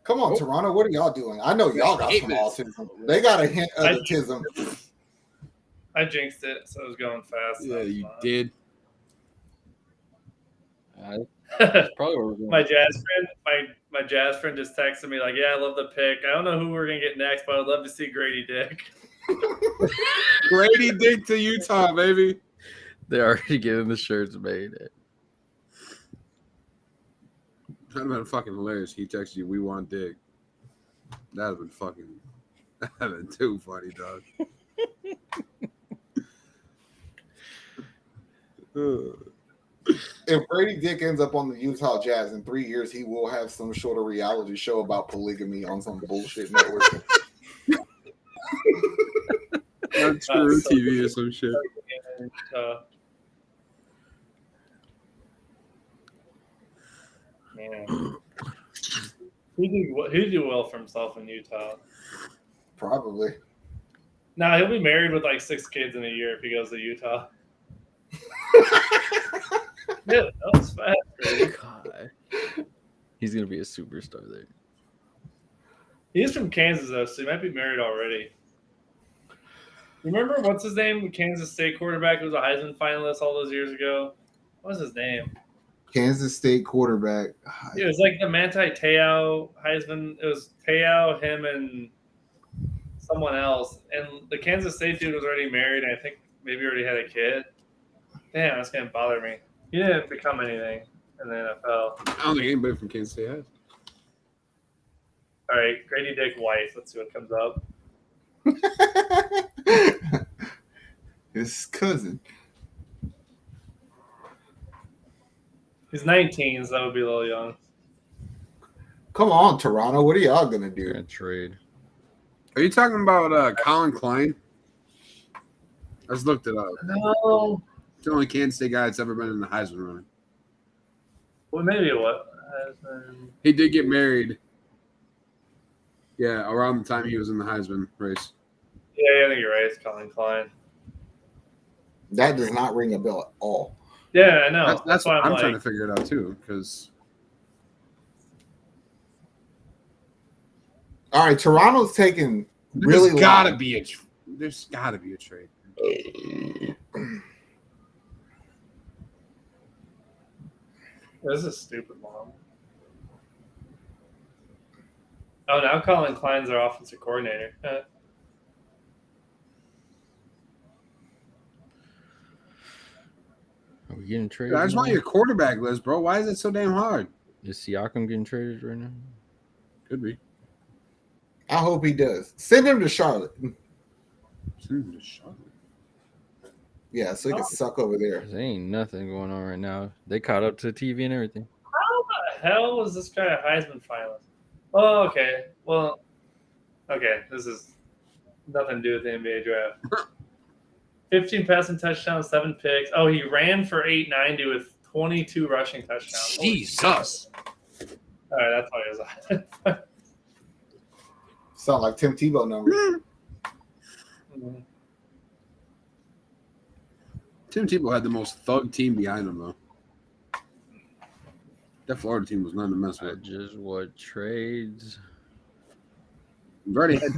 Come on, Toronto. What are y'all doing? I know y'all got some autism. They got a hint of autism. I jinxed it, so it was going fast. Yeah, you did. Probably where we're going. My jazz friend just texted me like, "Yeah, I love the pick. I don't know who we're gonna get next, but I'd love to see Grady Dick." Grady Dick to Utah, baby. They're already getting the shirts made. That'd have been fucking hilarious. He texted you, "We want Dick." That'd have been fucking. That'd have been too funny, dog. If Brady Dick ends up on the Utah Jazz in 3 years, he will have some sort of reality show about polygamy on some bullshit network. On True TV or some shit. Man. He'd do well for himself in Utah. Probably. Nah, he'll be married with like 6 kids in a year if he goes to Utah. Yeah, that was fast. Right? God. He's gonna be a superstar there. He's from Kansas though, so he might be married already. Remember what's his name? The Kansas State quarterback who was a Heisman finalist all those years ago. What was his name? Kansas State quarterback. It was like the Manti Te'o Heisman. It was Te'o, him, and someone else. And the Kansas State dude was already married. And I think maybe already had a kid. Damn, that's gonna bother me. He didn't become anything in the NFL. I don't think anybody from Kansas State has. All right, Grady Dick wife. Let's see what comes up. His cousin. He's 19, so that would be a little young. Come on, Toronto. What are y'all gonna They're do? gonna trade. Are you talking about Colin Klein? I just looked it up. No. It's the only Kansas State guy that's ever been in the Heisman running. Well, maybe what? He did get married. Yeah, around the time he was in the Heisman race. Yeah, I think you're right. It's Colin Klein. That does not ring a bell at all. Yeah, I know. That's why what I'm like, trying to figure it out too. Because All right, Toronto's taking there's really gotta long. be a trade. This is stupid, Mom. Oh, now Colin Klein's our offensive coordinator. Are we getting traded? I just want your quarterback list, bro. Why is it so damn hard? Is Siakam getting traded right now? Could be. I hope he does. Send him to Charlotte. Yeah, so he can suck over there. There ain't nothing going on right now. They caught up to the TV and everything. How the hell was this guy a Heisman finalist? Oh, okay. Well, okay. This is nothing to do with the NBA draft. 15 passing touchdowns, 7 picks. Oh, he ran for 890 with 22 rushing touchdowns. Jesus. All right, that's why he was on. Sound like Tim Tebow numbers. Tim Tebow had the most thug team behind him, though. That Florida team was nothing to mess with. Just what trades? We've already had.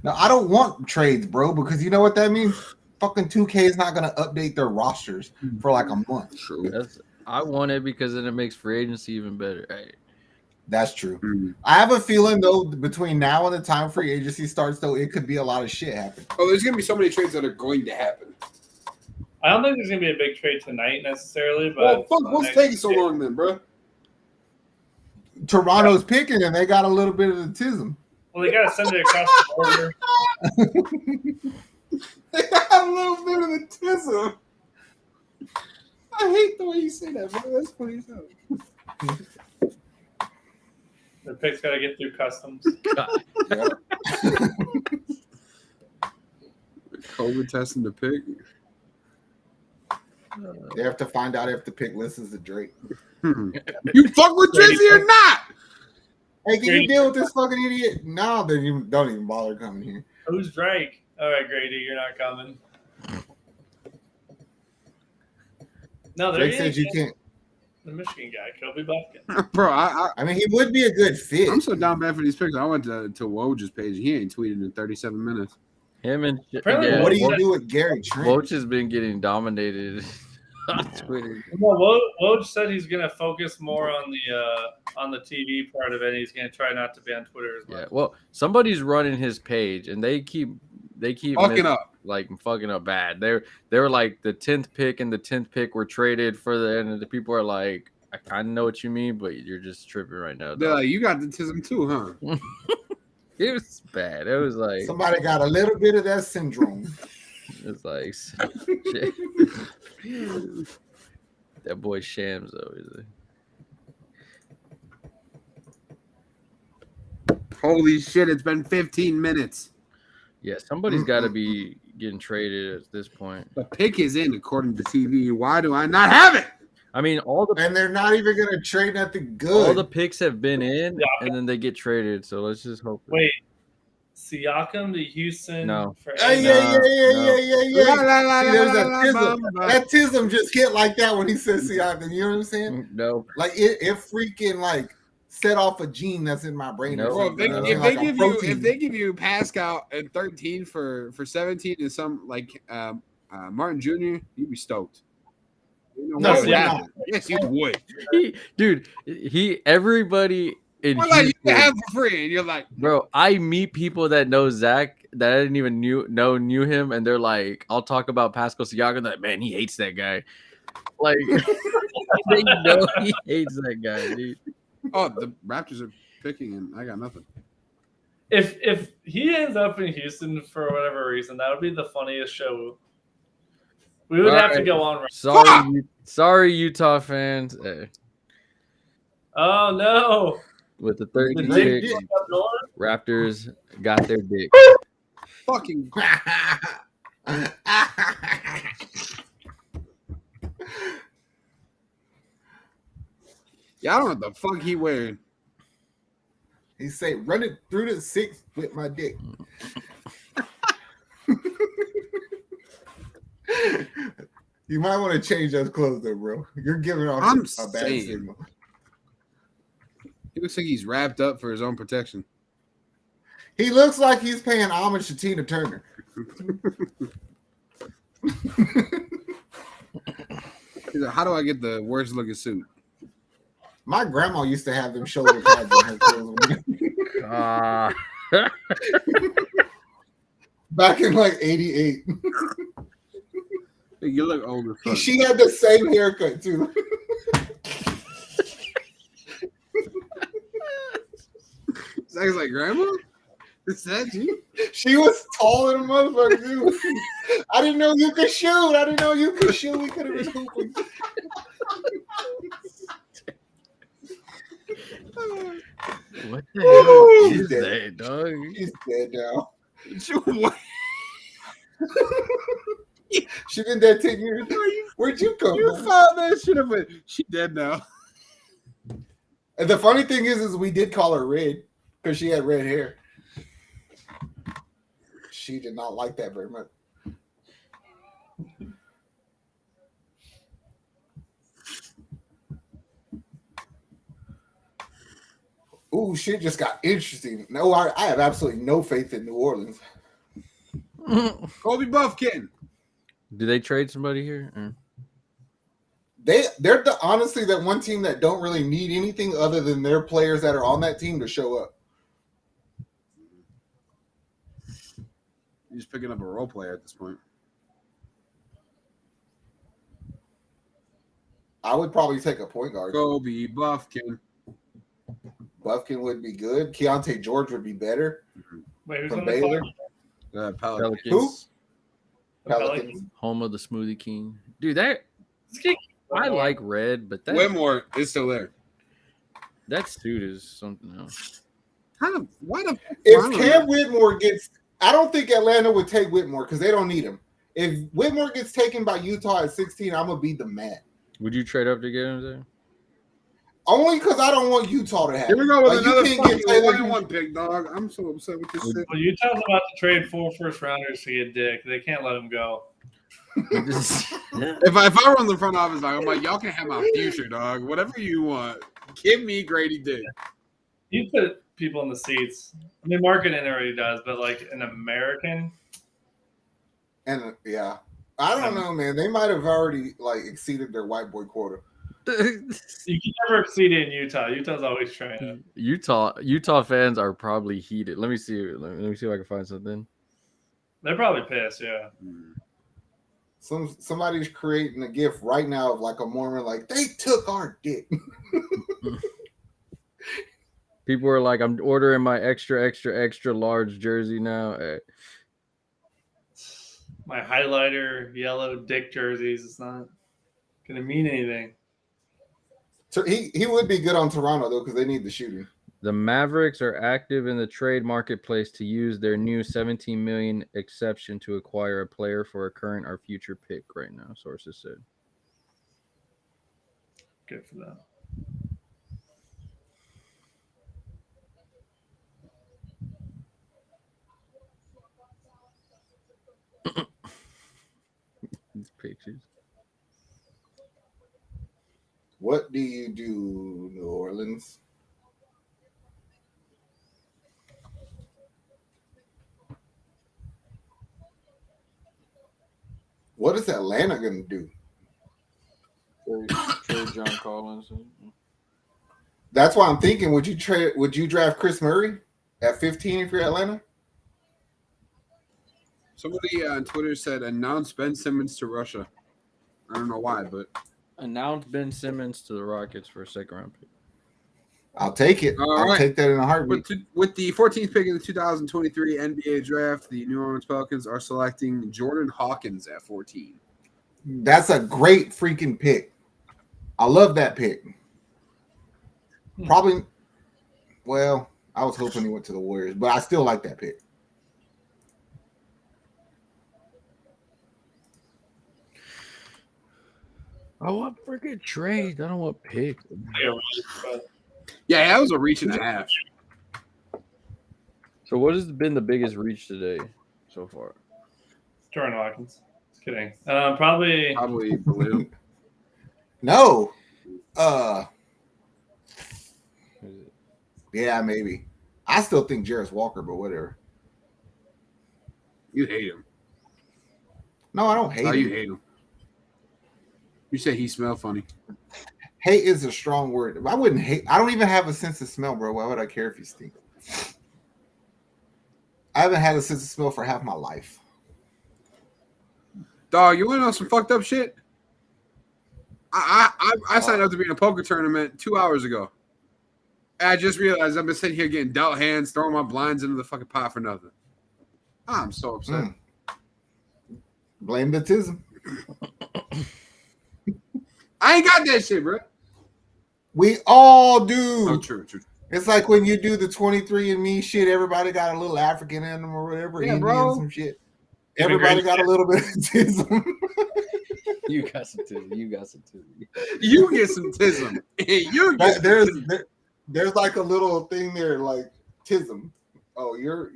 No, I don't want trades, bro, because you know what that means? Fucking 2K is not going to update their rosters for like a month. True. I want it because then it makes free agency even better. Right? That's true. Mm-hmm. I have a feeling, though, between now and the time free agency starts, though, it could be a lot of shit happen. Oh, there's going to be so many trades that are going to happen. I don't think there's going to be a big trade tonight necessarily. But Well, fuck, what's taking so long then, bro? Toronto's picking, and they got a little bit of the tism. Well, they got to send it across the border. They got a little bit of the tism. I hate the way you say that, bro. That's funny as hell. The picks got to get through customs. COVID testing the pick. They have to find out if the pick listens to Drake. You fuck with Drizzy or not? Hey, can you deal with this fucking idiot? No, then you don't even bother coming here. Who's Drake? All right, Grady, you're not coming. No, there Drake says you can't. The Michigan guy, Kobe Buffkin. Bro, I mean, he would be a good fit. I'm so down bad for these picks. I went to Woj's page. He ain't tweeted in 37 minutes. Him and Apparently, What do you do with Gary Trent? Woj has been getting dominated on Twitter. Well, Woj said he's going to focus more on the TV part of it. And he's going to try not to be on Twitter as much. Yeah, well, somebody's running his page, and they keep Fucking up. like fucking up bad. They were like the 10th pick and the 10th pick were traded for and the people are like, I kind of know what you mean, but you're just tripping right now. They're like, you got the tism too, huh? It was bad. It was like Somebody got a little bit of that syndrome. it's like shit. That boy Shams though. Holy shit, it's been 15 minutes. Yeah, somebody's got to be getting traded at this point. The pick is in according to TV. Why do I not have it? I mean, And they're not even going to trade nothing good. all the picks have been in, and then they get traded. So let's just hope. Wait, Siakam to Houston? No. For Yeah. See, there's that tism. That tism just hit like that when he says Siakam. You know what I'm saying? No. Like it freaking like set off a gene that's in my brain. No. Or Bro, something. if they give you Pascal at 13 for 17 and some like Martin Jr., you'd be stoked. You know, No, yeah. not. Yes, you would. Everybody in Well, like, you Houston, can have for free, and you're like, bro, I meet people that know Zach that I didn't even knew him, and they're like, I'll talk about Pascal Siakam. Like, man, he hates that guy. Like, they know he hates that guy, dude. oh, the Raptors are picking, and I got nothing. If he ends up in Houston for whatever reason, that would be the funniest show. We would All have to right. go on. Sorry, Utah fans. Oh no! With the The 13th dick pick, up north? Raptors got their dick. Fucking yeah, I don't know what the fuck he wearing. He say, run it through the 6 with my dick. You might want to change those clothes, though, bro. You're giving off I'm a bad saying. signal. He looks like he's wrapped up for his own protection. He looks like he's paying homage to Tina Turner. He's like, how do I get the worst looking suit? My grandma used to have them shoulder pads on her clothes. Back in like 88. You look old as fuck. She had the same haircut, too. Zach's like, Grandma? Is that you? She was taller than a motherfucker, too. I didn't know you could shoot. We could have been hooping. What the hell is dead. that, dog? She's dead now. What? She been dead 10 years. Where'd you come You from? found that shit up. She dead now. And the funny thing is we did call her Red because she had red hair. She did not like that very much. Ooh, shit just got interesting. No, I have absolutely no faith in New Orleans. Kobe Buffkin. Do they trade somebody here? They're honestly that one team that don't really need anything other than their players that are on that team to show up. You're just picking up a role player at this point. I would probably take a point guard. Kobe Buffkin. Buffkin would be good. Keontae George would be better. Wait, who's From on the Baylor. phone? Pelicans. Who? Pelicans. Pelicans. Home of the Smoothie King. Dude, that Let's I like red, but that Whitmore is still there. that suit is something else. Why the If Cam Whitmore gets, I don't think Atlanta would take Whitmore because they don't need him. If Whitmore gets taken by Utah at 16, I'm gonna be the man. Would you trade up to get him there? Only because I don't want Utah to have. Here we go with Like, you another can't fucking get Taylor. 1-1 pick, dog. I'm so upset with this shit. Well, Utah's about to trade 4 first-rounders to get Dick. They can't let him go. If I run the front office, dog, I'm like, y'all can have my future, dog. Whatever you want. Give me Grady Dick. You put people in the seats. I mean, marketing already does, but like an American. And yeah, I don't know, man. They might have already like exceeded their white boy quota. You can never exceed it in Utah. Utah's always trying to. Utah fans are probably heated. Let me see. Let me see if I can find something. They're probably pissed, yeah. Somebody's creating a gif right now of like a Mormon, like they took our dick. People are like, I'm ordering my extra large jersey now. My highlighter yellow Dick jerseys. It's not gonna mean anything. So he would be good on Toronto though because they need the shooting. The Mavericks are active in the trade marketplace to use their new $17 million exception to acquire a player for a current or future pick right now, sources said. Good for them. These pictures. What do you do, New Orleans? What is Atlanta going to do? Trade John Collins. That's why I'm thinking. Would you draft Chris Murray at 15 if you're Atlanta? Somebody on Twitter said announce Ben Simmons to Russia. I don't know why, but Announce Ben Simmons to the Rockets for a second-round pick. I'll take it. I'll take that in a heartbeat. with the 14th pick in the 2023 NBA draft, the New Orleans Pelicans are selecting Jordan Hawkins at 14. That's a great freaking pick. I love that pick. Probably, well, I was hoping he went to the Warriors, but I still like that pick. I want freaking trades. I don't want picks. Yeah, that was a reach and a half. So what has been the biggest reach today so far? Jordan Hawkins. Just kidding. Probably Blue. No. Yeah, maybe. I still think Jarris Walker, but whatever. You hate him. No, I don't hate him. You hate him. You say he smelled funny. Hate is a strong word. I wouldn't hate. I don't even have a sense of smell, bro. Why would I care if he stinks? I haven't had a sense of smell for half my life. Dog, you want to know some fucked up shit? I signed up to be in a poker tournament 2 hours ago. And I just realized I've been sitting here getting dealt hands, throwing my blinds into the fucking pot for nothing. I'm so upset. Blame the tism. I ain't got that shit, bro. We all do. Oh, true. It's like when you do the 23andMe shit, everybody got a little African in them or whatever, Yeah, Indian, bro. some shit. Everybody got a little bit of tism. You got some tism. You got some tism. You get some tism. You get some tism. There's like a little thing there, like tism. Oh, you're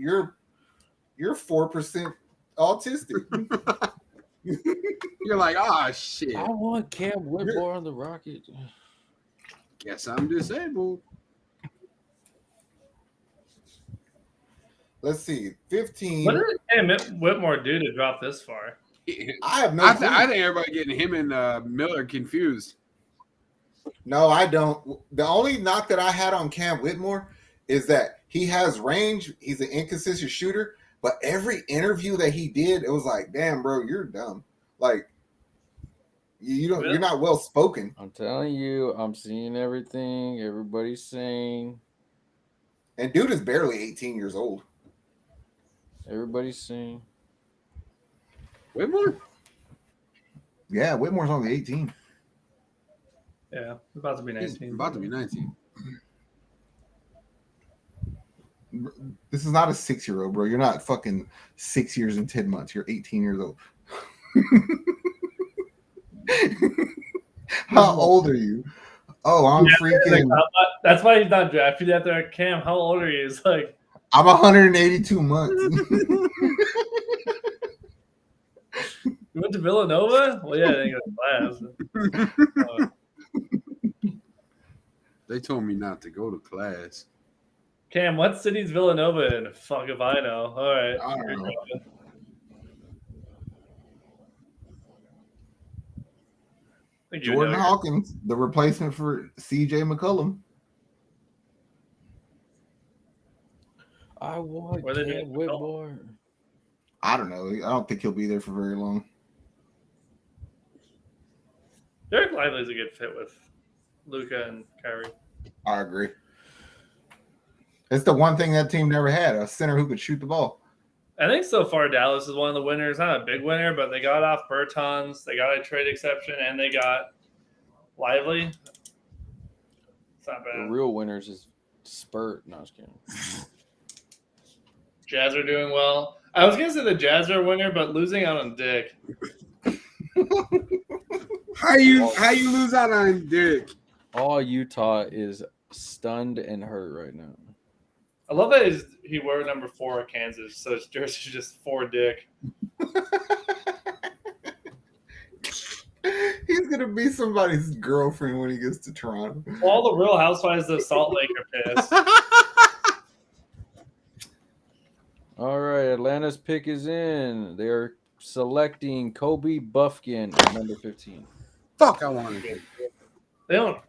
4% autistic. You're like, oh shit. I want Cam Whitmore on the Rockets. Guess I'm disabled. Let's see, 15. What did Cam Whitmore do to drop this far? I have no I clue. think everybody getting him and Miller confused. No, I don't. The only knock that I had on Cam Whitmore is that he has range. He's an inconsistent shooter, but every interview that he did, it was like, damn, bro, you're dumb. Like, you don't, you're not well spoken. I'm telling you, I'm seeing everything everybody's saying. And dude is barely 18 years old. Everybody's saying. Whitmore? Yeah, Whitmore's only 18. Yeah, about to be 19. He's about to be 19. This is not a 6-year-old, bro. You're not fucking 6 years and 10 months. You're 18 years old. How old are you? Oh, I'm freaking. That's why he's not drafted yet there. Cam, how old are you? It's like, I'm 182 months. you went to Villanova? Well, yeah, they go to class. They told me not to go to class. Cam, what city's Villanova in? Fuck if I know. All right. I don't know. Jordan Hawkins, the replacement for CJ McCollum. I want Cam Whitmore. I don't know. I don't think he'll be there for very long. Derek Lively's a good fit with Luka and Kyrie. I agree. It's the one thing that team never had, a center who could shoot the ball. I think so far Dallas is one of the winners. Not a big winner, but they got off Bertans. They got a trade exception, and they got Lively. It's not bad. The real winners is Spurt. No, I was kidding. Jazz are doing well. I was going to say the Jazz are a winner, but losing out on Dick. How you lose out on Dick? All Utah is stunned and hurt right now. I love that he wore number 4 at Kansas, so his jersey is just 4 Dick. He's gonna be somebody's girlfriend when he gets to Toronto. All the Real Housewives of Salt Lake are pissed. All right, Atlanta's pick is in. They're selecting Kobe Buffkin at number 15. Fuck, I wanted him. They don't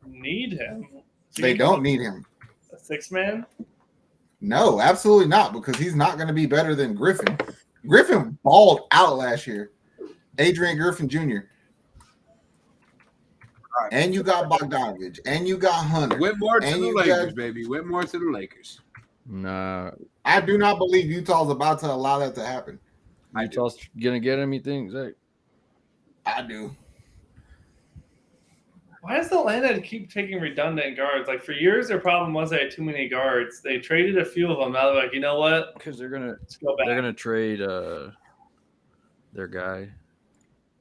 need him. They don't need him. A 6-man? No, absolutely not, because he's not going to be better than Griffin. Griffin balled out last year. Adrian Griffin Jr. Right. And you got Bogdanovich. And you got Hunter. Whitmore to the Lakers, baby. Whitmore to the Lakers. Nah. I do not believe Utah's about to allow that to happen. Utah's going to get him, you think, Zach? I do. Why does Atlanta keep taking redundant guards? Like, for years, their problem was they had too many guards. They traded a few of them. Now they're like, you know what? Because they're gonna trade their guy.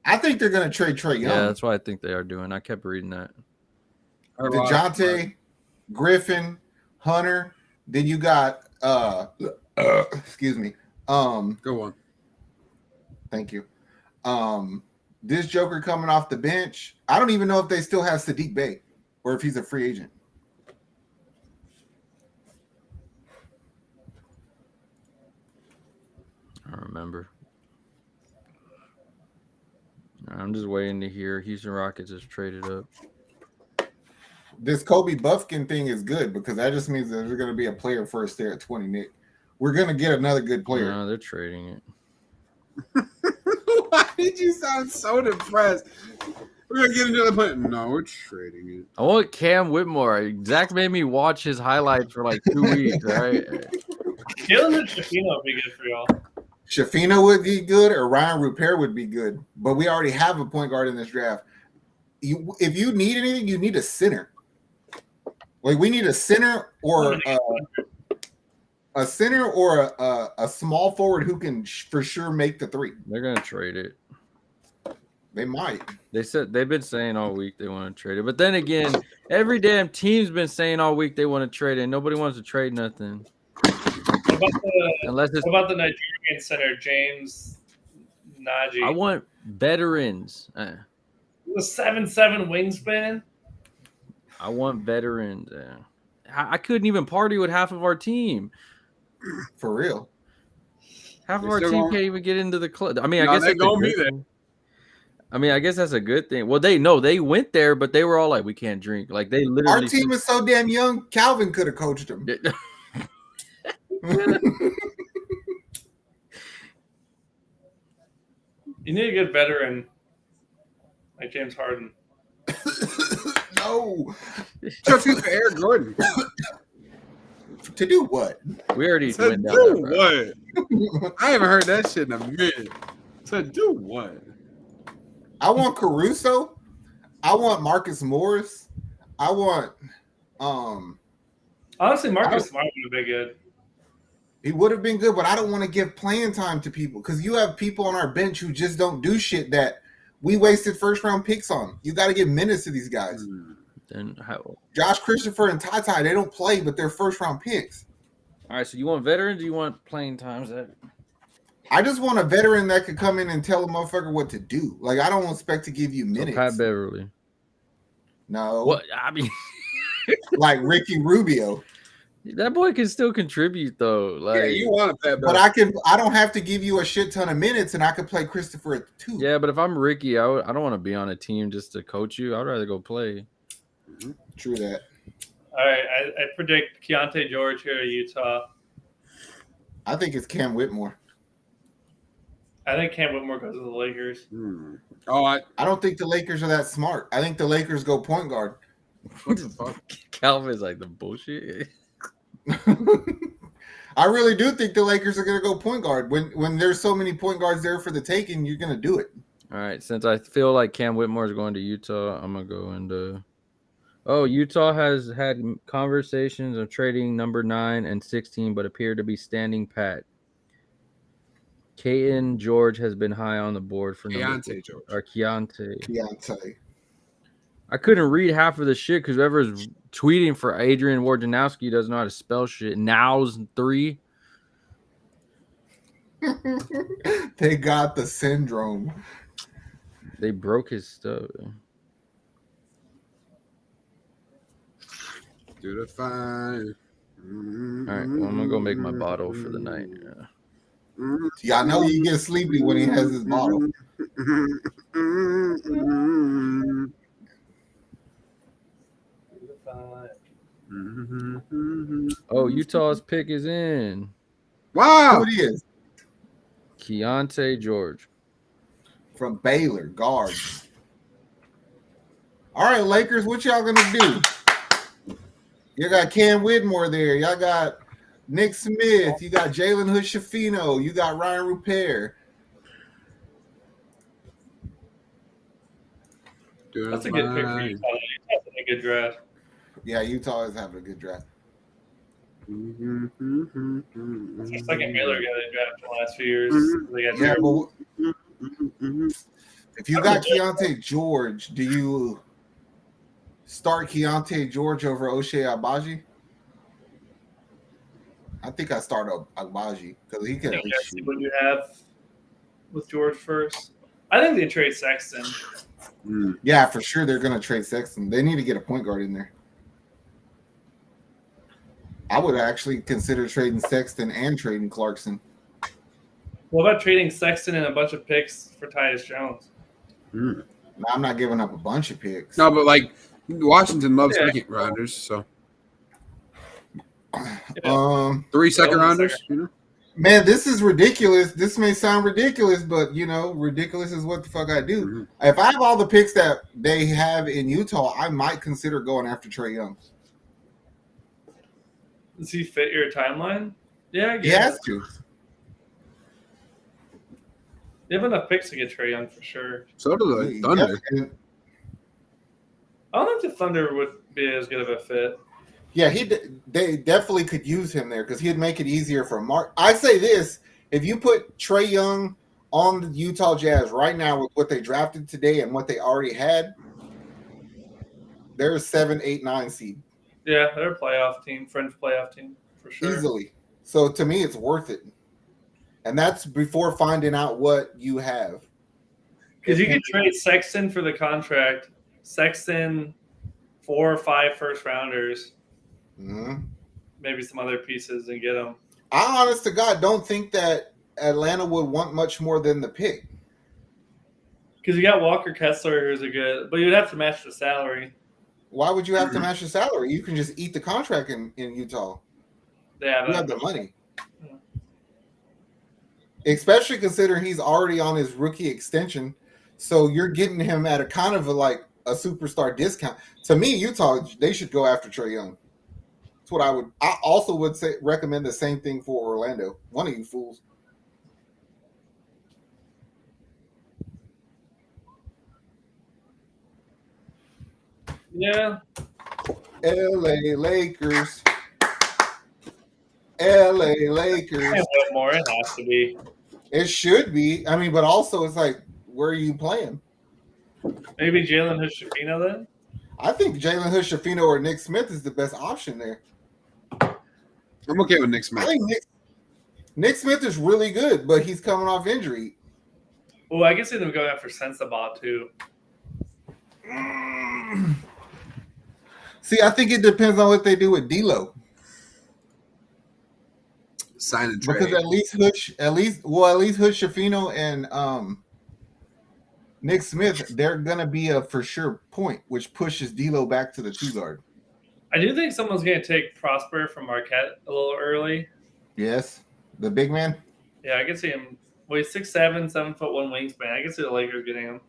I think they're gonna trade Trae Young. Yeah, that's what I think they are doing. I kept reading that. DeJounte, Griffin, Hunter. Then you got excuse me. Go on. Thank you. This Joker coming off the bench. I don't even know if they still have Sadiq Bey or if he's a free agent. I don't remember. I'm just waiting to hear Houston Rockets has traded up. This Kobe Buffkin thing is good because that just means that there's going to be a player first there at 20, Nick. We're going to get another good player. No, they're trading it. Why did you sound so depressed? We're going to get another player. No, we're trading it. I want Cam Whitmore. Zach made me watch his highlights for like 2 weeks, all right? Jalen and Shafino would be good for y'all. Shafino would be good or Ryan Rupert would be good. But we already have a point guard in this draft. If you need anything, you need a center. Like we need a center or a small forward who can for sure make the three. They're gonna trade it. They might. They've been saying all week they want to trade it, but then again, every damn team's been saying all week they want to trade it. Nobody wants to trade nothing. What about the Nigerian center, James Naji? I want veterans. The 7'7" wingspan. I want veterans. I couldn't even party with half of our team. For real. Half of our team can't even get into the club. I mean, I guess they're gonna be there. I mean, I guess that's a good thing. Well, they went there, but they were all like, "We can't drink." Like they literally. Our team is so damn young. Calvin could have coached them. You need a good veteran like James Harden. No. Just for Eric Gordon. To do what? We already To went down do that what? I haven't heard that shit in a minute. To do what? I want Caruso. I want Marcus Morris. I want Honestly, Marcus Smart would have been good. he would have been good, but I don't want to give playing time to people because you have people on our bench who just don't do shit that we wasted first round picks on. You got to give minutes to these guys. Then how? Josh Christopher and Ty, they don't play, but they're first round picks. All right, so you want veterans? Or you want playing times? I just want a veteran that could come in and tell a motherfucker what to do. Like I don't expect to give you minutes. Pat Beverly. No. What? I mean, like Ricky Rubio. that boy can still contribute though. Like, Yeah, you want that, But I don't have to give you a shit ton of minutes, and I could play Christopher at 2. yeah, but if I'm Ricky, I don't want to be on a team just to coach you. I'd rather go play. True that. All right, I predict Keontae George here at Utah. I think it's Cam Whitmore. I think Cam Whitmore goes to the Lakers. Oh, I don't think the Lakers are that smart. I think the Lakers go point guard. what the fuck? Calvin's like the bullshit. I really do think the Lakers are going to go point guard. When there's so many point guards there for the taking, you're going to do it. All right, since I feel like Cam Whitmore is going to Utah, I'm gonna go into. Oh, Utah has had conversations of trading number 9 and 16, but appear to be standing pat. Keontae George has been high on the board for Keontae George. Or Keontae. Keontae. I couldn't read half of the shit because whoever's tweeting for Adrian Wojnarowski doesn't know how to spell shit. Now's 3. They got the syndrome. They broke his stuff. Do the fine. All right, well, I'm gonna go make my bottle for the night. Yeah, I know you get sleepy when he has his bottle. Oh, Utah's pick is in. Wow. Who it is? Keontae George. From Baylor, guard. All right, Lakers, what y'all gonna do? You got Cam Whitmore there. Y'all got Nick Smith. You got Jalen Hood-Schifino. You got Ryan Rupert. That's a good pick for Utah. Utah's a good draft. Yeah, Utah is having a good draft. That's the second Baylor guy they drafted in the last few years. They got Yeah, but if you got Keontae George, do you start Keontae George over Ochai Agbaji? I think I start Agbaji because he can. See what you have with George first. I think they trade Sexton. Yeah, for sure they're going to trade Sexton. They need to get a point guard in there. I would actually consider trading Sexton and trading Clarkson. What about trading Sexton and a bunch of picks for Tyus Jones? No, I'm not giving up a bunch of picks. No, but like Washington loves second rounders, so 3 second rounders. You know? Man, this is ridiculous. This may sound ridiculous, but ridiculous is what the fuck I do. Mm-hmm. If I have all the picks that they have in Utah, I might consider going after Trae Young. Does he fit your timeline? Yeah, I guess. He has to. They have enough picks to get Trae Young for sure. So do the Thunder. Yeah. I don't think the Thunder would be as good of a fit. Yeah, they definitely could use him there because he'd make it easier for Mark. I say this: if you put Trae Young on the Utah Jazz right now with what they drafted today and what they already had, they're a 7, 8, 9 seed. Yeah, they're a playoff team, French playoff team for sure. Easily. So to me, it's worth it. And that's before finding out what you have. Because you could trade Sexton for the contract. Sexton, 4 or 5 first rounders, maybe some other pieces, and get them. I honest to God don't think that Atlanta would want much more than the pick. Because you got Walker Kessler, who's a good, but you'd have to match the salary. Why would you have to match the salary? You can just eat the contract in Utah. Yeah, you have the money. Yeah. Especially considering he's already on his rookie extension. So you're getting him at a kind of a superstar discount. To me, Utah, they should go after Trae Young. That's what I would. I also would recommend the same thing for Orlando. One of you fools. Yeah. LA Lakers. LA Lakers. More it has to be. It should be. I mean, but also it's like, where are you playing? Maybe Jalen Hood-Schifino then? I think Jalen Hood-Schifino or Nick Smith is the best option there. I'm okay with Nick Smith. I think Nick Smith is really good, but he's coming off injury. Well, I can see them going after Sensabaugh too. See, I think it depends on what they do with D'Lo. Sign and trade. Because at least Hood-Schifino and Nick Smith, they're gonna be a for sure point, which pushes D'Lo back to the 2 guard. I do think someone's gonna take Prosper from Marquette a little early. Yes, the big man. Yeah, I can see him. Well, he's 6'7", 7'1" wingspan. I can see the Lakers getting him.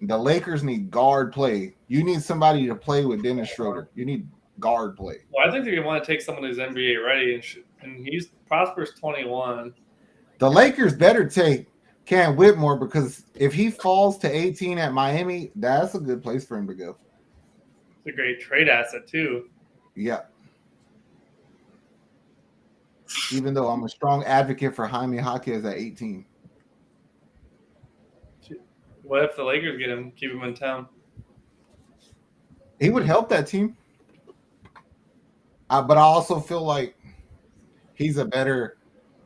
The Lakers need guard play. You need somebody to play with Dennis Schroeder. You need guard play. Well, I think they're gonna want to take someone who's NBA ready, and he's Prosper's 21. The Lakers better take Cam Whitmore because if he falls to 18 at Miami, that's a good place for him to go. It's a great trade asset too. Yeah. Even though I'm a strong advocate for Jaime Jaquez at 18. What if the Lakers get him, keep him in town? He would help that team. But I also feel like he's a better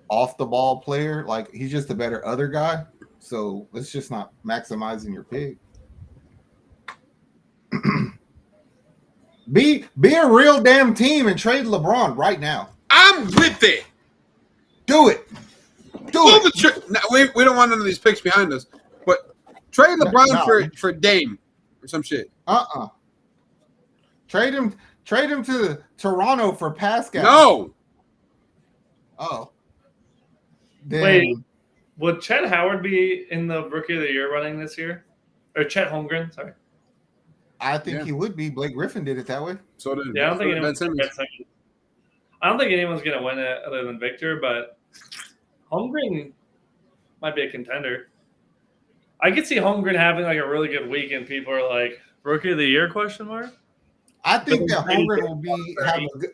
off-the-ball player. Like, he's just a better other guy. So let's just not maximizing your pick. Be a real damn team and trade LeBron right now. I'm with it. Do it. We don't want none of these picks behind us. But trade LeBron for Dame or some shit. Trade him to Toronto for Pascal. No. Oh. Wait, would Chet Howard be in the Rookie of the Year running this year? Or Chet Holmgren, sorry. I think he would be. Blake Griffin did it that way. So did I don't think anyone's going to win it other than Victor, but Holmgren might be a contender. I could see Holmgren having like a really good week, and people are like, Rookie of the Year, question mark? I think that Holmgren will be.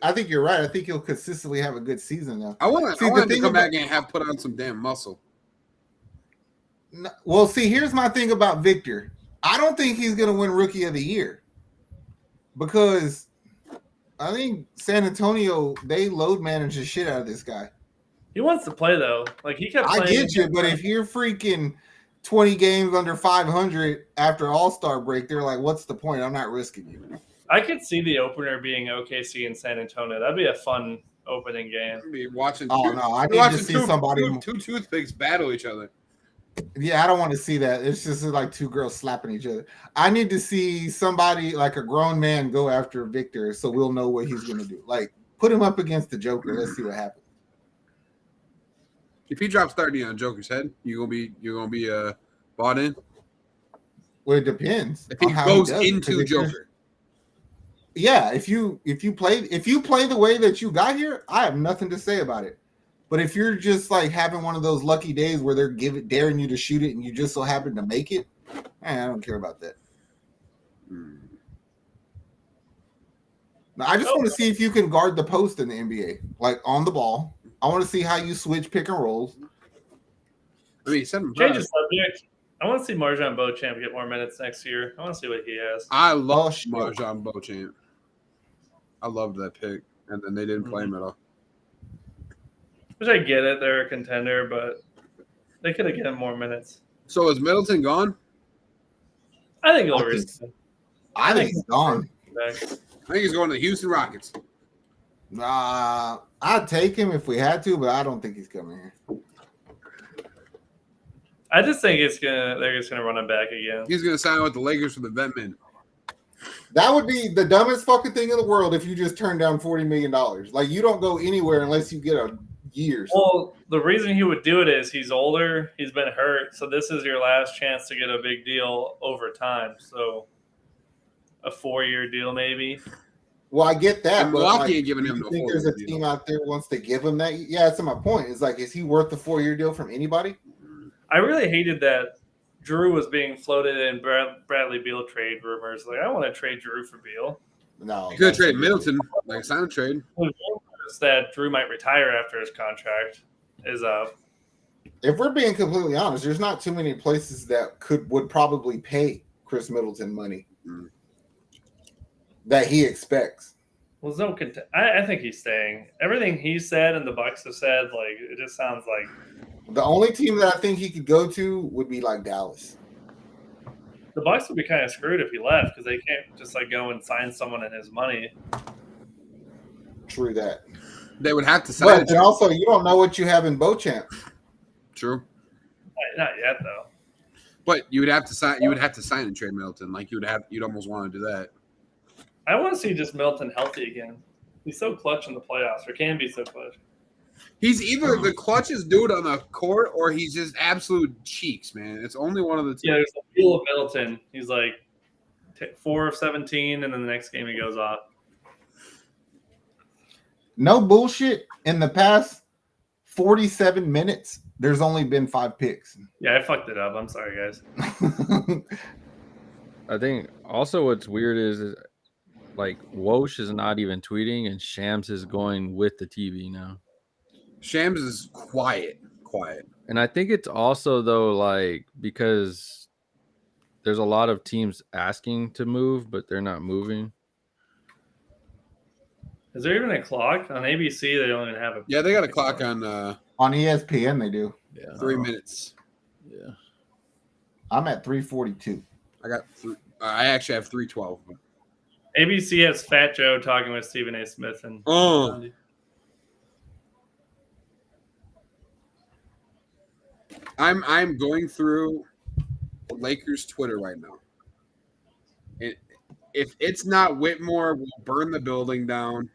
I think you're right. I think he'll consistently have a good season now. I want to come back and have put on some damn muscle. Well, see, here's my thing about Victor. I don't think he's going to win Rookie of the Year because I think San Antonio, they load manage the shit out of this guy. He wants to play though. Like he kept playing. I get you, but if you're freaking 20 games under 500 after All-Star break, they're like, what's the point? I'm not risking you. I could see the opener being OKC and San Antonio. That'd be a fun opening game. I'd be watching. I need to see somebody. Two toothpicks battle each other. Yeah, I don't want to see that. It's just like two girls slapping each other. I need to see somebody like a grown man go after Victor, so we'll know what he's gonna do. Like, put him up against the Joker. Let's see what happens. If he drops 30 on Joker's head, you're gonna be bought in. Well, it depends. If he goes into Joker. Yeah, if you play the way that you got here, I have nothing to say about it. But if you're just like having one of those lucky days where they're daring you to shoot it and you just so happen to make it, I don't care about that. I just want to see if you can guard the post in the NBA, like on the ball. I want to see how you switch pick and rolls. I mean, change the subject. I want to see MarJon Beauchamp get more minutes next year. I want to see what he has. I love MarJon Beauchamp. I loved that pick, and then they didn't play him at all. Which I get it, they're a contender, but they could have given him more minutes. So is Middleton gone? I think he'll risk it. I think he's gone. I think he's going to the Houston Rockets. I'd take him if we had to, but I don't think he's coming here. I just think they're just gonna run him back again. He's gonna sign with the Lakers for the vet min. That would be the dumbest fucking thing in the world if you just turn down $40 million. Like, you don't go anywhere unless you get a years. Well, the reason he would do it is he's older, he's been hurt, so this is your last chance to get a big deal over time. So a 4-year deal maybe. Well, I get that. And Milwaukee ain't giving him no 4-year deal. There's a team out there wants to give him that. Yeah, that's my point. It's like, is he worth the 4-year deal from anybody? I really hated that Drew was being floated in Bradley Beal trade rumors. Like, I want to trade Drew for Beal. No. You could have traded Middleton, like sign a trade. That Drew might retire after his contract is up. If we're being completely honest, there's not too many places that would probably pay Chris Middleton money that he expects. Well, no I think he's staying. Everything he said and the Bucks have said, like, it just sounds like the only team that I think he could go to would be like Dallas. The Bucks would be kind of screwed if he left because they can't just like go and sign someone in his money. True that. They would have to sign. And also, you don't know what you have in Beauchamp. True. Not yet, though. But you would have to sign. You would have to sign and trade Middleton. Like you'd almost want to do that. I want to see just Middleton healthy again. He's so clutch in the playoffs, or can be so clutch. He's either the clutchest dude on the court, or he's just absolute cheeks, man. It's only one of the two. Yeah, there's a feel of Middleton. He's like 4 of 17, and then the next game he goes off. No bullshit. In the past 47 minutes, there's only been 5 picks. Yeah, I fucked it up. I'm sorry, guys. I think also what's weird is like Woj is not even tweeting, and Shams is going with the TV now. Shams is quiet. And I think it's also though like because there's a lot of teams asking to move, but they're not moving. Is there even a clock on ABC? They don't even have it. Yeah, they got a clock on ESPN. They do. Yeah, 3 minutes. Yeah, I'm at 3:42. I got. I actually have 3:12. ABC has Fat Joe talking with Stephen A. Smith and. I'm going through the Lakers Twitter right now. If it's not Whitmore, we'll burn the building down.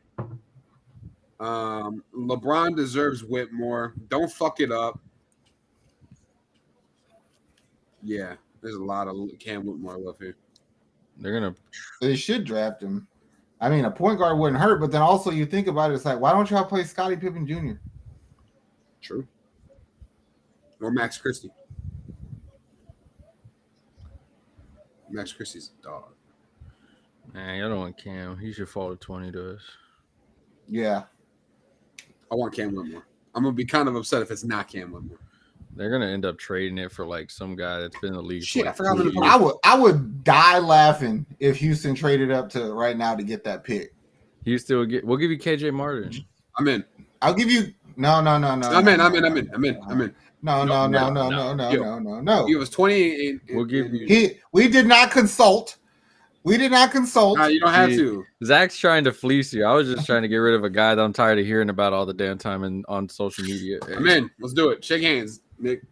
LeBron deserves Whitmore. Don't fuck it up. Yeah, there's a lot of Cam Whitmore love here. They should draft him. I mean, a point guard wouldn't hurt, but then also you think about it, it's like, why don't y'all play Scottie Pippen Jr.? True. Or Max Christie. Max Christie's a dog. Man, y'all don't want Cam. He should fall to 20 to us. Yeah. I want Cam Whitmore. I'm going to be kind of upset if it's not Cam Whitmore. They're going to end up trading it for like some guy that's been in the league. Shit, for I forgot like I would die laughing if Houston traded up to right now to get that pick. We'll give you KJ Martin. I'm in. I'll give you No. I'm in. No. He was 28. We'll give you. We did not consult. No, you don't have to. Zach's trying to fleece you. I was just trying to get rid of a guy that I'm tired of hearing about all the damn time on social media. I'm in. Let's do it. Shake hands, Nick.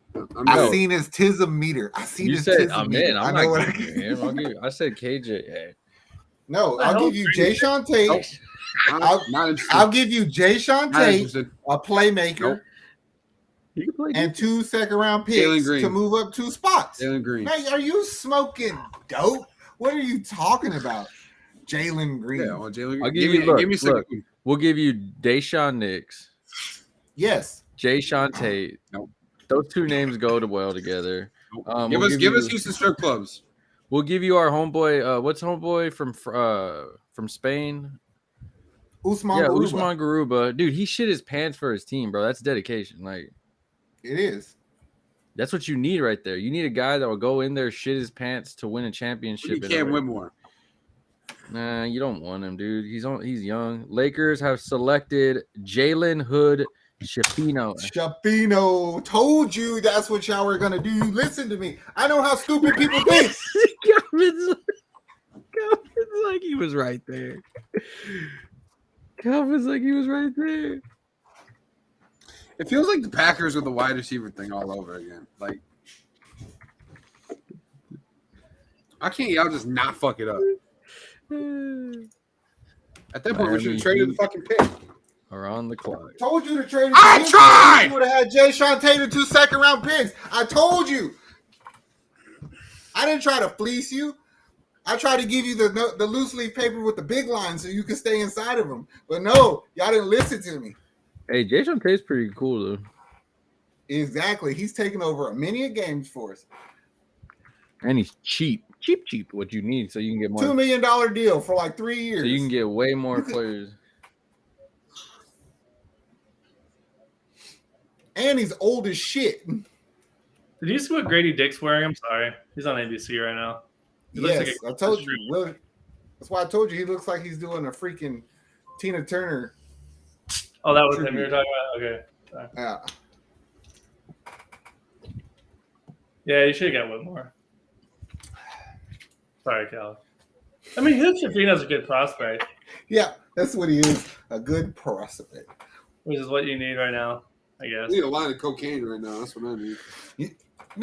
I've seen his TISM meter. You said I'm in. I'm not giving him. I said KJ. Hey. No, I'll give you Jayshawn Tate. I'll give you Jayshawn Tate, a playmaker, and 2 second-round picks to move up 2 spots. Jalen Green. Man, are you smoking dope? What are you talking about? Jalen Green. Yeah, well, Jalen Green. Give me some. We'll give you Dayshawn Nix. Yes. Jayshawn Tate. Nope. Those 2 names go well together. Nope. Give us Houston strip clubs. We'll give you our homeboy. What's homeboy from Spain? Usman Yeah, Garuba. Usman Garuba. Dude, he shit his pants for his team, bro. That's dedication. Like, it is. that's what you need right there. You need a guy that will go in there, shit his pants to win a championship. You can't win more. Nah, you don't want him, dude. He's young. Lakers have selected Jalen Hood Schifino. Schifino, told you that's what y'all were gonna do. Listen to me. I know how stupid people think. Calvin's like he was right there. Calvin's like he was right there. It feels like the Packers with the wide receiver thing all over again. Like, I can't y'all just not fuck it up. At that point, we should have traded the fucking pick. Are on the clock. Told you to trade. I tried. You would have had Jay Sean Tatum 2 second-round picks. I told you. I didn't try to fleece you. I tried to give you the loose leaf paper with the big lines so you could stay inside of them. But no, y'all didn't listen to me. Hey, Jason Tate's pretty cool though. Exactly. He's taking over a many a games for us. And he's cheap. Cheap. What you need so you can get more. $2 million deal for like 3 years. So you can get way more players. And he's old as shit. Did you see what Grady Dick's wearing? I'm sorry. He's on ABC right now. Yes, I told you. Well, that's why I told you he looks like he's doing a freaking Tina Turner. Oh, that was him you were talking about? Okay. Sorry. Yeah. Yeah, you should have got Whitmore. Sorry, Cal. I mean, Schifino's a good prospect. Yeah, that's what he is. A good prospect. Which is what you need right now, I guess. I need a line of cocaine right now. That's what I need.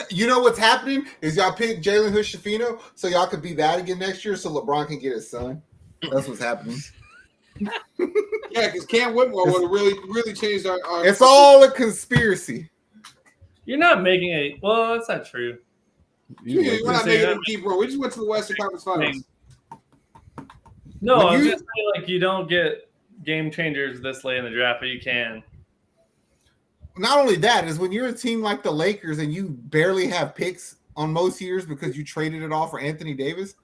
You know what's happening is y'all pick Jalen Hood Schifino so y'all could be that again next year so LeBron can get his son. That's what's happening. Yeah, because Cam Whitmore would have really changed our It's all a conspiracy. You're not making a... Well, that's not true. We're not making a deep run. We just went to the Western Conference Finals. No, I'm just saying, like, you don't get game changers this late in the draft, but you can. Not only that, is when you're a team like the Lakers and you barely have picks on most years because you traded it all for Anthony Davis,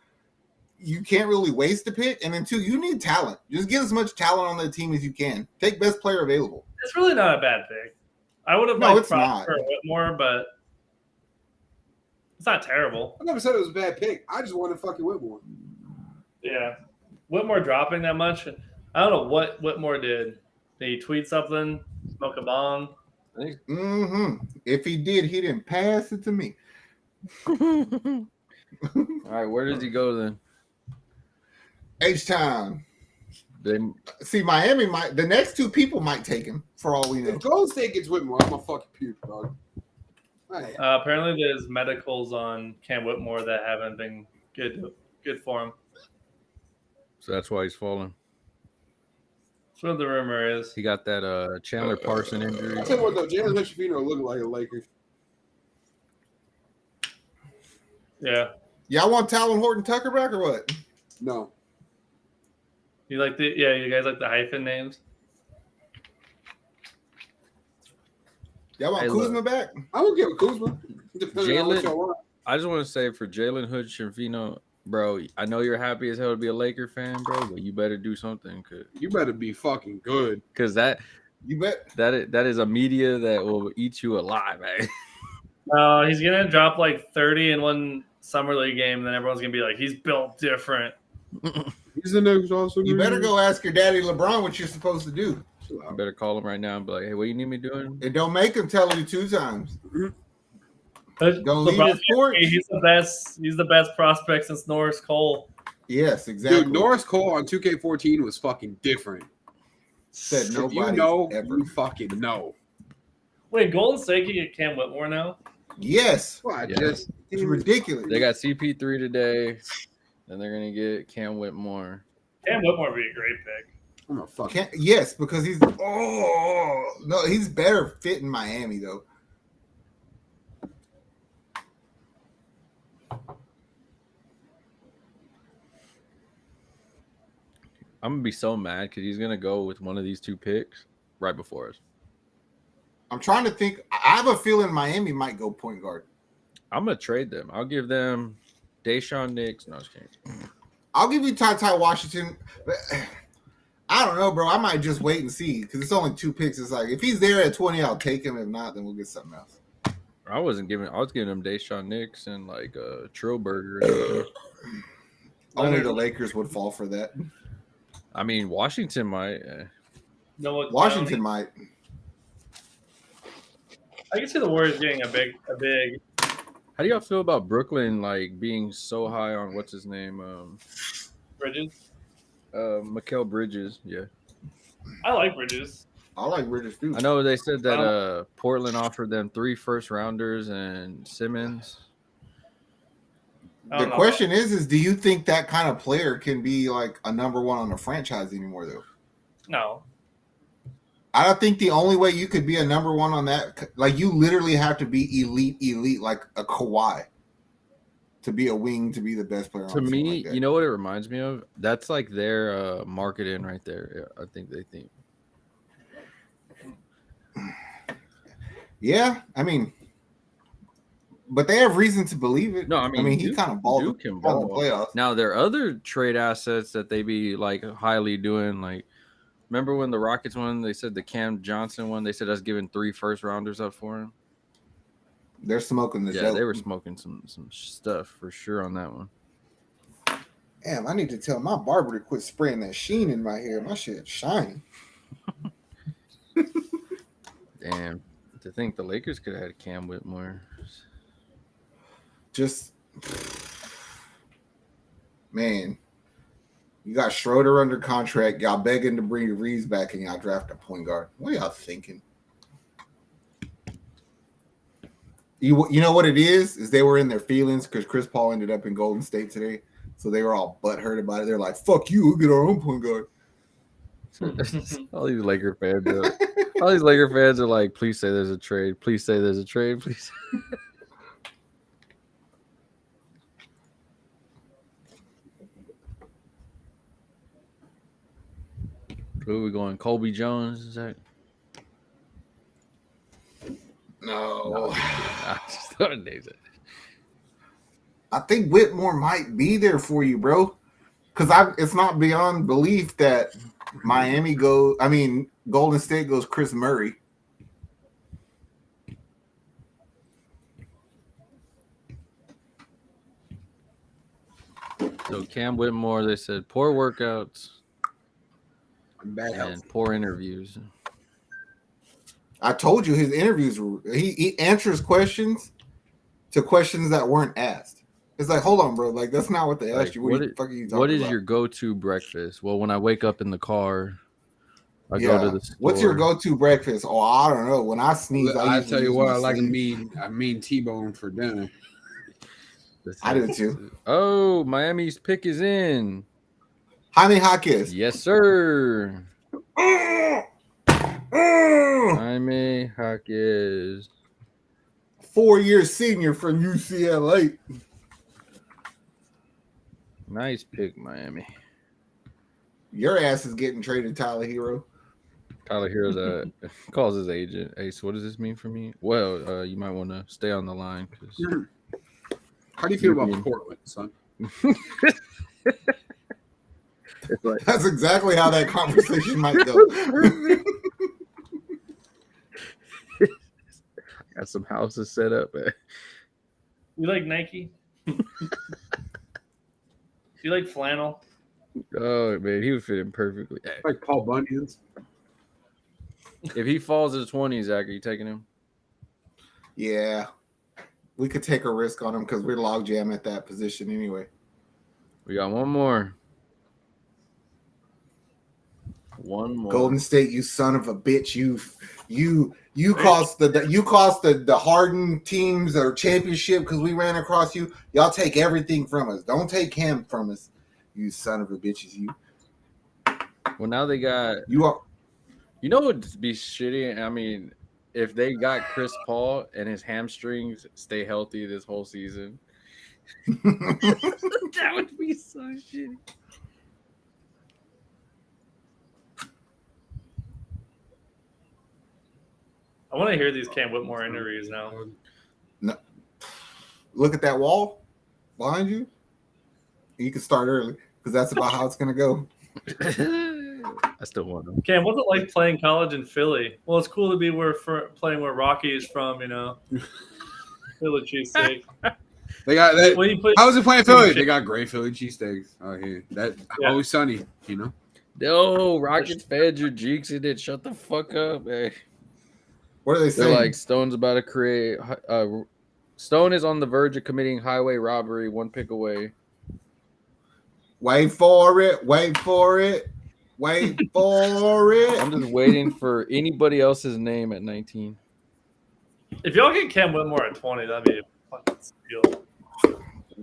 you can't really waste a pick. And then, two, you need talent. Just get as much talent on the team as you can. Take best player available. It's really not a bad pick. I would have liked Prosper or Whitmore, but it's not terrible. I never said it was a bad pick. I just wanted fucking Whitmore. Yeah. Whitmore dropping that much. I don't know what Whitmore did. Did he tweet something? Smoke a bong? Mm-hmm. If he did, he didn't pass it to me. All right, where does he go then? H-Town. See, Miami might. The next two people might take him for all we know. If Golden State gets Whitmore, I'm gonna fucking puke, dog. Right. Apparently, there's medicals on Cam Whitmore that haven't been good for him. So that's why he's falling. That's what the rumor is. He got that Chandler Parson injury. I'll tell you what though, Jalen Schifino looked like a Laker. Yeah. Y'all want Talon Horton Tucker back or what? No. You guys like the hyphen names? Y'all want Kuzma back? I would give Kuzma. Depending on what y'all want. I just want to say for Jalen Hood Schifino, bro, I know you're happy as hell to be a Laker fan, bro, but you better do something. You better be fucking good. Because that is a media that will eat you alive, man. No, he's gonna drop like 30 in one summer league game, and then everyone's gonna be like, he's built different. He's the next awesome. You better go ask your daddy LeBron what you're supposed to do. You better call him right now and be like, hey, what you need me doing? And don't make him tell you 2 times. Don't leave LeBron, his porch. He's the best prospect since Norris Cole. Yes, exactly. Dude, Norris Cole on 2K14 was fucking different. Said nobody. You know, ever. you fucking know. Wait, Golden State can get Cam Whitmore now? Yes. Well, It's ridiculous. They got CP3 today, and they're gonna get Cam Whitmore. Cam Whitmore would be a great pick. I'm gonna fuck. Yes, because he's he's better fit in Miami though. I'm gonna be so mad because he's gonna go with one of these 2 picks right before us. I'm trying to think. I have a feeling Miami might go point guard. I'm gonna trade them. I'll give them Deshaun Nix. No, I just kidding. I'll give you Ty Washington. I don't know, bro. I might just wait and see because it's only 2 picks. It's like if he's there at 20, I'll take him. If not, then we'll get something else. I was giving him Deshaun Nix and like Trillberger. Only the Lakers would fall for that. I mean, Washington might. Noah Washington County. might. I can see the Warriors getting a big. How do y'all feel about Brooklyn like being so high on what's his name? Bridges. Mikal Bridges. Yeah. I like Bridges. I like Bridges too. I know they said that Portland offered them 3 first-rounders and Simmons. The question is do you think that kind of player can be like a number 1 on a franchise anymore, though? No. I don't think the only way you could be a number 1 on that, like you literally have to be elite, like a Kawhi, to be a wing, to be the best player. To me, like you know what it reminds me of? That's like their marketing right there. I think they think. Yeah, I mean, but they have reason to believe it. No, I mean he kind of balled in the playoffs. Now there are other trade assets that they be like highly doing. Like, remember when the Rockets won? They said the Cam Johnson one. They said us giving 3 first-rounders up for him. They're smoking the dope. They were smoking some stuff for sure on that one. Damn, I need to tell my barber to quit spraying that sheen in my hair. My shit's shiny. Damn. To think the Lakers could have had Cam Whitmore. Just, man, you got Schroeder under contract. Y'all begging to bring Reeves back, and y'all draft a point guard. What are y'all thinking? You know what it is they were in their feelings because Chris Paul ended up in Golden State today, so they were all butthurt about it. They're like, "Fuck you, we'll get our own point guard." All these Laker fans are like, please say there's a trade. Please say there's a trade. Please. Who are we going? Colby Jones? Is that? No. I just thought of names. I think Whitmore might be there for you, bro. Because it's not beyond belief that Golden State goes Chris Murray. So Cam Whitmore, they said poor workouts and poor interviews. I told you his interviews were he answers questions that weren't asked. It's like, hold on, bro. Like that's not what they asked you. What the fuck are you talking about? What is your go-to breakfast? Well, when I wake up in the car, I go to the store. What's your go-to breakfast? Oh, I don't know. When I sneeze, I tell you what, I like a mean T-bone for dinner. I do too. Oh, Miami's pick is in. Jaime Jaquez. Yes, sir. Jaime Jaquez. 4-year senior from UCLA. Nice pick, Miami. Your ass is getting traded, Tyler Hero. Tyler Hero's calls his agent. Hey, so what does this mean for me? Well, you might want to stay on the line. How do you feel about Portland, son? That's exactly how that conversation might go. Got some houses set up. You like Nike? You like flannel? Oh man, he would fit in perfectly. Like Paul Bunyan's. If he falls to the 20s, Zach, are you taking him? Yeah, we could take a risk on him because we're logjam at that position anyway. We got one more. One more. Golden State, you son of a bitch! You cost the Harden teams or championship because we ran across you. Y'all take everything from us. Don't take him from us. You son of a bitches! You. Well, now they got you are. You know what would be shitty? I mean, if they got Chris Paul and his hamstrings stay healthy this whole season, that would be so shitty. I want to hear these Cam Whitmore interviews now. No. Look at that wall behind you. You can start early because that's about how it's going to go. I still want him. Cam, what's it like playing college in Philly? Well, it's cool to be playing where Rocky is from, Philly cheesesteak. They got that. When you play, How was it playing Philly? They got great Philly cheesesteaks out here. Always sunny, No, Rockets fans, you're jinxing it. Shut the fuck up, man. What are they They're saying? like, Stone's about to create. Stone is on the verge of committing highway robbery, 1 pick away. Wait for it. Wait for it. Wait for it. I'm just waiting for anybody else's name at 19. if y'all get Cam Whitmore at 20, that'd be a fucking steal.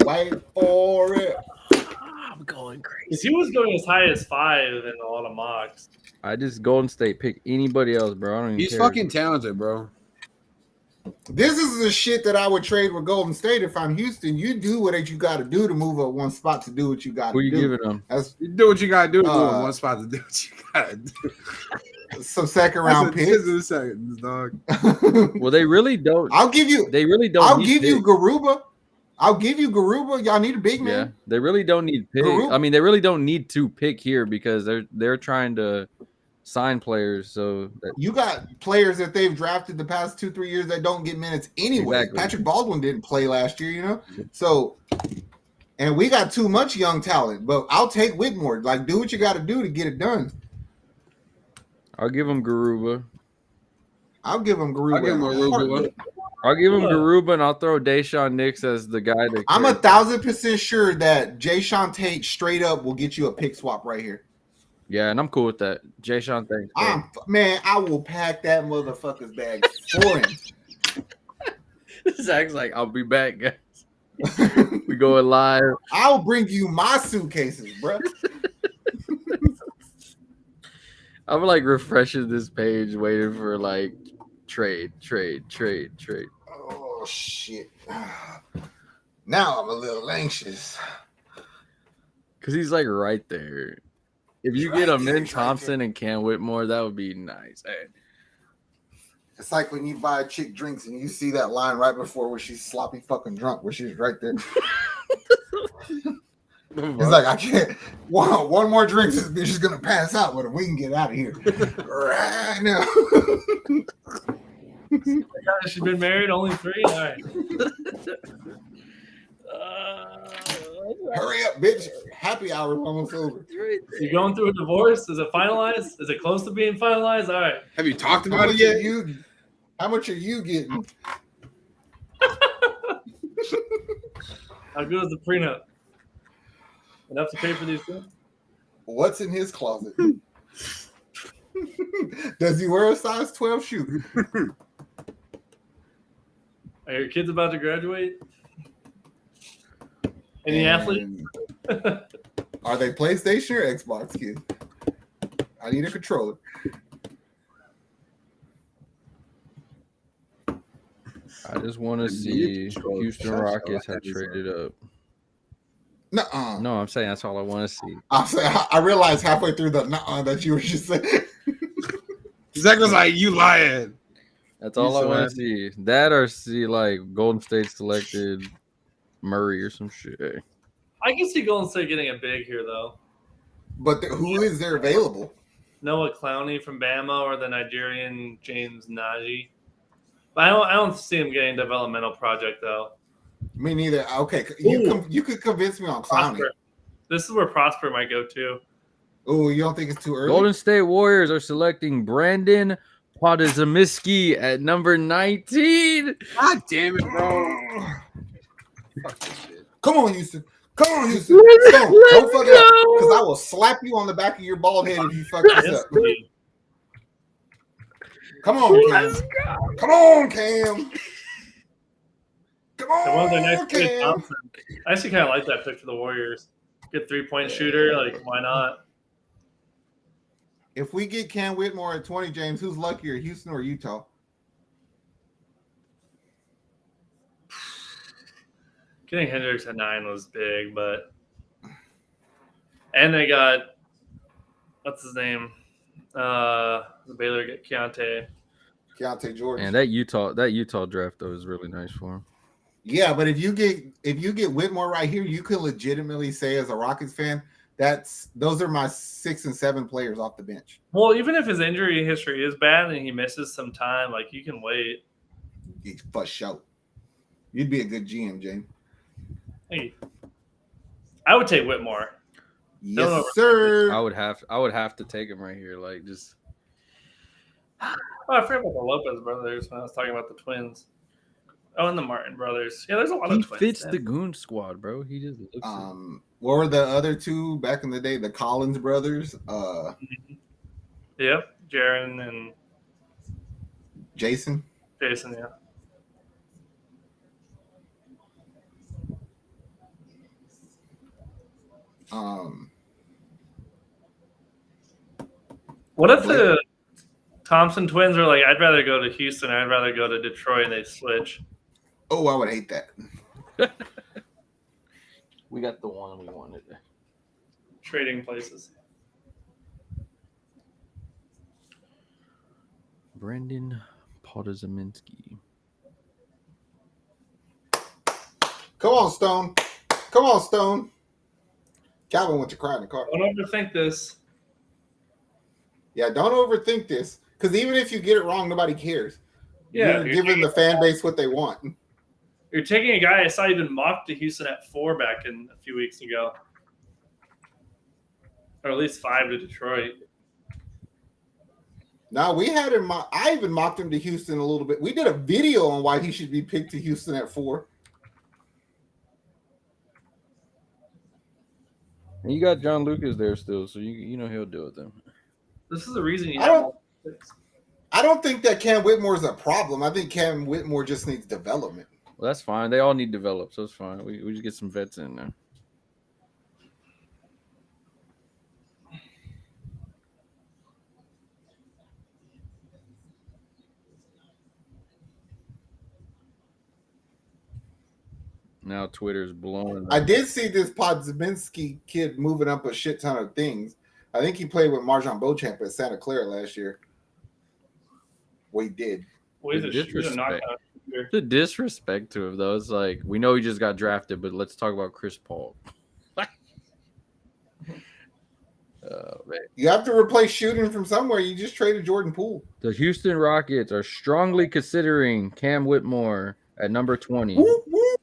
Wait for it. I'm going crazy. Because he was going as high as 5 in a lot of mocks. I just Golden State pick anybody else, bro. I don't even He's care. fucking talented, bro. This is the shit that I would trade with Golden State if I'm Houston. You do what you got to do to move up one spot to do what you got to do. Who you giving them? You do what you gotta do to move in one spot to do what you gotta do. Some second round picks. Dog. Well, they really don't. I'll give you. They really don't. I'll need give you pick. Garuba. I'll give you Garuba. Y'all need a big man. Yeah, they really don't need pick. Garuba. I mean, they really don't need to pick here because they're trying to sign players. So You got players that they've drafted the past 2-3 years that don't get minutes anyway. Exactly. Patrick Baldwin didn't play last year, So, and we got too much young talent. But I'll take Whitmore. Like, do what you got to do to get it done. I'll give them Garuba. I'll give him Garuba. I'll give him a Garuba. I'll give him Garuba, and I'll throw Deshaun Nix as the guy to. I'm 1,000% sure that Jayshawn Tate straight up will get you a pick swap right here. Yeah, and I'm cool with that. Jayshawn, thanks. Man, I will pack that motherfucker's bag for him. Zach's like, I'll be back, guys. We going live. I'll bring you my suitcases, bro. I'm like refreshing this page, waiting for like trade. Oh shit! Now I'm a little anxious. Because he's like right there. If you Right get a there, Min he's Thompson and Cam Whitmore, that would be nice. Hey. It's like when you buy a chick drinks and you see that line right before where she's sloppy fucking drunk, where she's right there. It's like, I can't. One more drink, this bitch is gonna pass out, but we can get out of here right now. She's been married only 3. All right. Hurry up, bitch! Happy hour is almost over. You going through a divorce? Is it finalized? Is it close to being finalized? All right. Have you talked How about much it yet? How much are you getting? How good is the prenup? Enough to pay for these things? What's in his closet? Does he wear a size 12 shoe? Are your kids about to graduate? Any athletes? Are they PlayStation or Xbox kids? I need a controller. I just want to see Houston Rockets have traded up. Nuh-uh. No, I'm saying that's all I want to see. I realized halfway through the nuh-uh that you were just saying. Zach was like, "You lying." That's all I want to see. That or see like Golden State selected Murray or some shit. I can see Golden State getting a big here, though. But who is there available? Noah Clowney from Bama or the Nigerian James Naji. But I don't see him getting a developmental project, though. Me neither. Okay, you could convince me on Clowney. Prosper. This is where Prosper might go, too. Oh, you don't think it's too early? Golden State Warriors are selecting Brandon Podazamiski at number 19. God damn it, bro. Fuck this shit. Come on, Houston. Come on, Houston. Don't fuck it up. Because I will slap you on the back of your bald head if you fuck this up. Come on, Cam. Come on, Cam. Come on, Cam. Thompson. I actually kind of like that pick for the Warriors. Good 3-point shooter. Like, why not? If we get Cam Whitmore at 20, James, who's luckier, Houston or Utah? Getting Hendricks at 9 was big, but and they got what's his name? The Baylor get Keontae George. And that Utah draft though is really nice for him. Yeah, but if you get Whitmore right here, you could legitimately say as a Rockets fan, Those are my 6 and 7 players off the bench. Well, even if his injury history is bad and he misses some time, like you can wait. For sure. You'd be a good GM, James. Hey, I would take Whitmore. Yes, sir. I would have to take him right here. Like just. Oh, I forgot about the Lopez brothers when I was talking about the twins. Oh, and the Martin brothers. Yeah, there's a lot of twins. He fits the goon squad, bro. He just looks. What were the other two back in the day? The Collins brothers. Yep, Jaron and Jason. Jason, yeah. What if the Thompson twins are like, I'd rather go to Houston, I'd rather go to Detroit, and they switch? Oh, I would hate that. We got the one we wanted. Trading places. Brendan Podozminski. Come on, Stone. Come on, Stone. Calvin went to cry in the car. Don't overthink this. Yeah, don't overthink this. Because even if you get it wrong, nobody cares. Yeah, you're giving the fan base what they want. You're taking a guy I saw even mocked to Houston at 4 back in a few weeks ago. Or at least 5 to Detroit. No, we had him. I even mocked him to Houston a little bit. We did a video on why he should be picked to Houston at 4. And you got John Lucas there still, so you know he'll deal with them. This is the reason you have. I don't think that Cam Whitmore is a problem. I think Cam Whitmore just needs development. Well, that's fine. They all need develop, so it's fine. We just get some vets in there. Now Twitter's blowing. I did see this Podzinski kid moving up a shit ton of things. I think he played with Marjan Beauchamp at Santa Clara last year. Well, he did. Well, the disrespect to him, though. It's like, we know he just got drafted, but let's talk about Chris Paul. Man. You have to replace shooting from somewhere. You just traded Jordan Poole. The Houston Rockets are strongly considering Cam Whitmore at number 20. Whoop, whoop,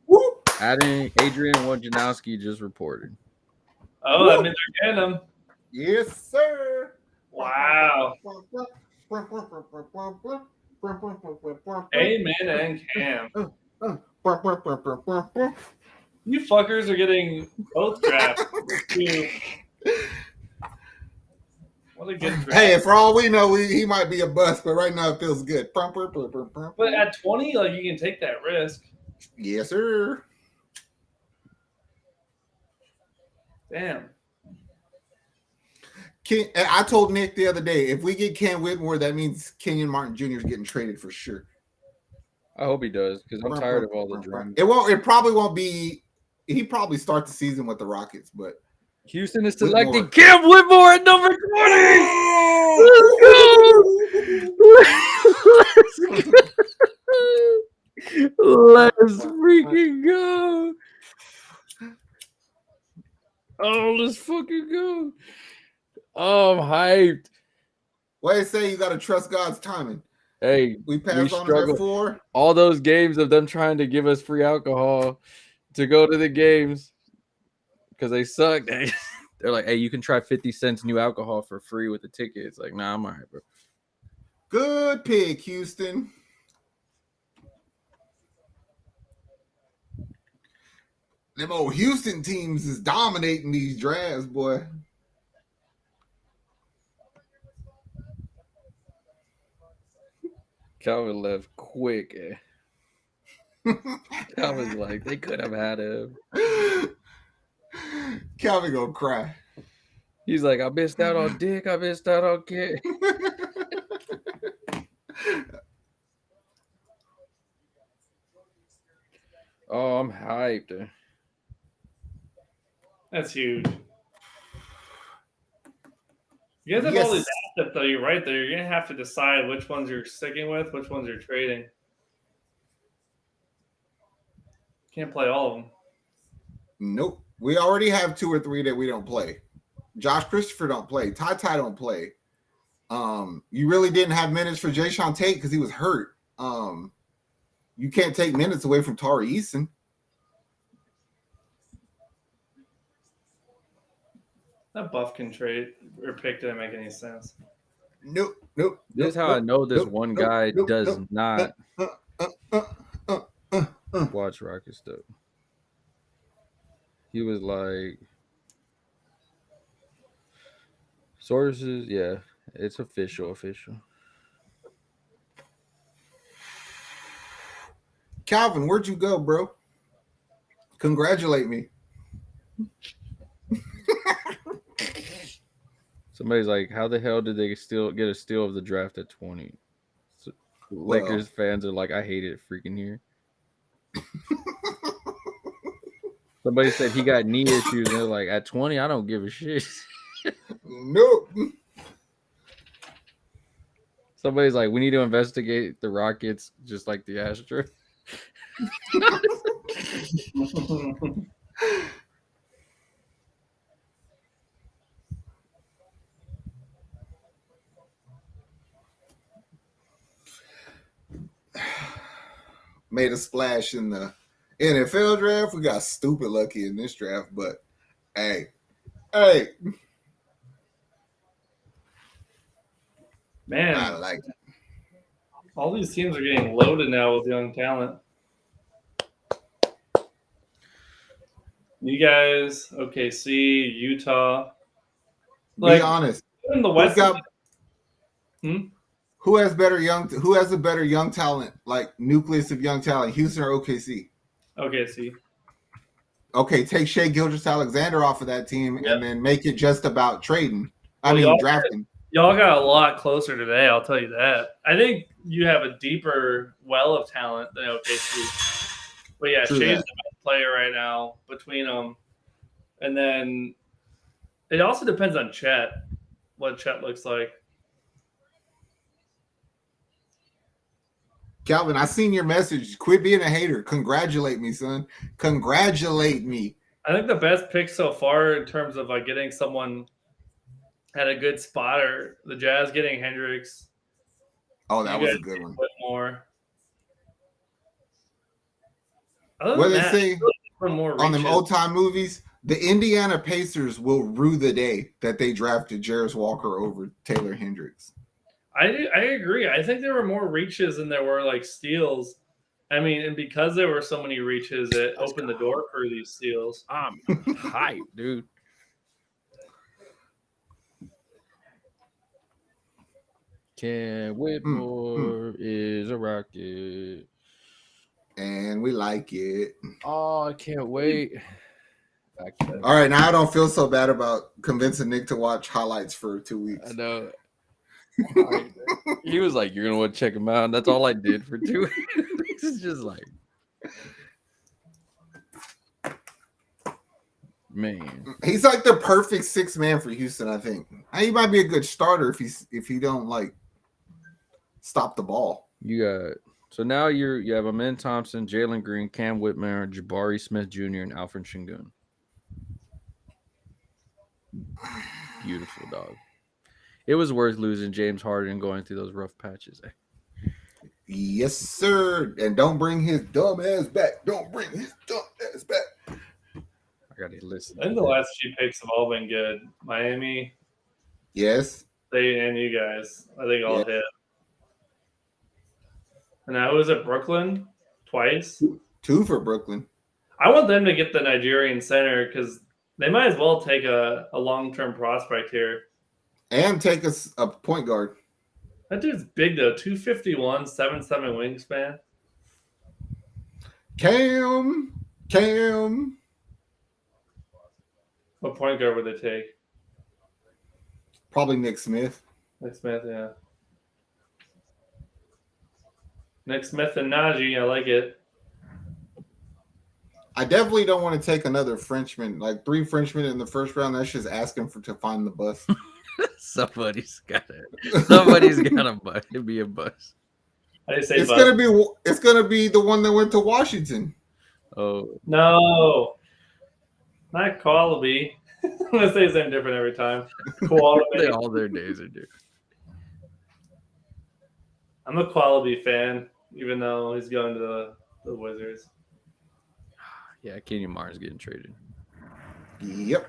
whoop. Adding Adrian Wojnarowski just reported. Oh, that means they're getting him. Yes, sir. Wow. Amen and Cam. You fuckers are getting both drafts. What a good draft. Hey, for all we know, he might be a bust, but right now it feels good. But at 20, like, you can take that risk. Yes, sir. Damn. I told Nick the other day, if we get Cam Whitmore, that means Kenyon Martin Jr. is getting traded for sure. I hope he does, because I'm tired of all the drama. It probably won't be. He probably start the season with the Rockets, but Houston is selecting Cam Whitmore at number 20. Let's freaking go. Oh, let's fucking go. Oh, I'm hyped. What they say, you got to trust God's timing. Hey, we passed on him at 4. All those games of them trying to give us free alcohol to go to the games because they suck. They're like, hey, you can try 50 cents new alcohol for free with the ticket. It's like, nah, I'm all right, bro. Good pick, Houston. Them old Houston teams is dominating these drafts, boy. Calvin left quick. Calvin's like, they could have had him. Calvin gonna cry. He's like, I missed out on Dick. I missed out on Kid. Oh, I'm hyped. That's huge. You guys have all these assets, though. You're right there. You're going to have to decide which ones you're sticking with, which ones you're trading. Can't play all of them. Nope. We already have 2 or 3 that we don't play. Josh Christopher don't play. Ty don't play. You really didn't have minutes for Jayshawn Tate because he was hurt. You can't take minutes away from Tari Eason. That Buffkin trade or pick didn't make any sense. Nope. This is how I know this one guy does not watch Rocket stuff. He was like, sources, yeah, it's official. Calvin, where'd you go, bro? Congratulate me. Somebody's like, how the hell did they still get a steal of the draft at 20? So, Lakers fans are like, I hate it freaking here. Somebody said he got knee issues, and they're like, at 20, I don't give a shit. Nope. Somebody's like, we need to investigate the Rockets just like the Astros. Made a splash in the NFL draft. We got stupid lucky in this draft, but hey. Man, I like it. All these teams are getting loaded now with young talent. You guys, OKC, Utah. Be honest. In the West. Who has a better young talent, like nucleus of young talent, Houston or OKC? OKC. Okay, take Shai Gilgeous-Alexander off of that team and then make it just about trading. Drafting. Y'all got a lot closer today, I'll tell you that. I think you have a deeper well of talent than OKC. But yeah, Shai's the best player right now between them. And then it also depends on Chet, what Chet looks like. Calvin, I seen your message. Quit being a hater. Congratulate me, son. Congratulate me. I think the best pick so far in terms of like getting someone at a good spot are the Jazz getting Hendricks. Oh, that was a good one. More. What they say on them old time movies, the Indiana Pacers will rue the day that they drafted Jarris Walker over Taylor Hendricks. I agree. I think there were more reaches than there were like steals. I mean, and because there were so many reaches, it opened the door for these steals. I'm hyped, dude. Ken Whitmore is a Rocket. And we like it. Oh, I can't wait. All right, now I don't feel so bad about convincing Nick to watch highlights for 2 weeks. I know. He was like, you're going to want to check him out. And that's all I did for 2 weeks. It's just like, man. He's like the perfect 6th man for Houston, I think. He might be a good starter if he don't like stop the ball. You got so now you have Amen Thompson, Jalen Green, Cam Whitmore, Jabari Smith Jr., and Alfred Şengün. Beautiful, dog. It was worth losing James Harden going through those rough patches. Yes, sir. And don't bring his dumb ass back. Don't bring his dumb ass back. I gotta listen. I think the last few picks have all been good. Miami. Yes. They and you guys. I think all hit. And now was it Brooklyn? Twice? 2 for Brooklyn. I want them to get the Nigerian center because they might as well take a long-term prospect here. And take us a point guard. That dude's big, though. 251, 7'7" wingspan. Cam. What point guard would they take? Probably Nick Smith. Nick Smith, yeah. Nick Smith and Najee, I like it. I definitely don't want to take another Frenchman, like 3 Frenchmen in the first round. That's just asking to find the bus. Somebody's got a bus. It'd be a bus. How do you say it's bus? gonna be the one that went to Washington. Oh no. Not Koalaby. I'm gonna say something different every time. Koalaby. All their days are different. I'm a Koalaby fan, even though he's going to the Wizards. Yeah, Kenyon Martin's getting traded. Yep.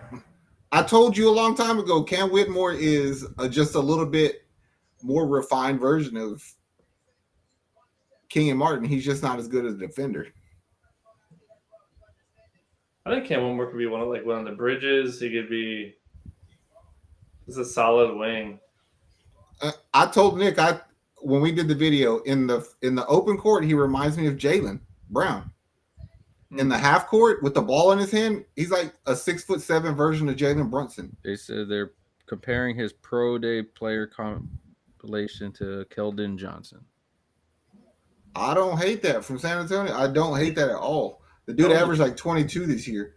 I told you a long time ago, Cam Whitmore is just a little bit more refined version of Kenyon Martin. He's just not as good as a defender. I think Cam Whitmore could be one of the bridges. He could be just a solid wing. I told Nick when we did the video in the open court, he reminds me of Jaylen Brown. In the half court with the ball in his hand, he's like a 6'7" version of Jalen Brunson. They said they're comparing his pro day player compilation to Keldon Johnson. I don't hate that from San Antonio. I don't hate that at all. The dude averaged like 22 this year.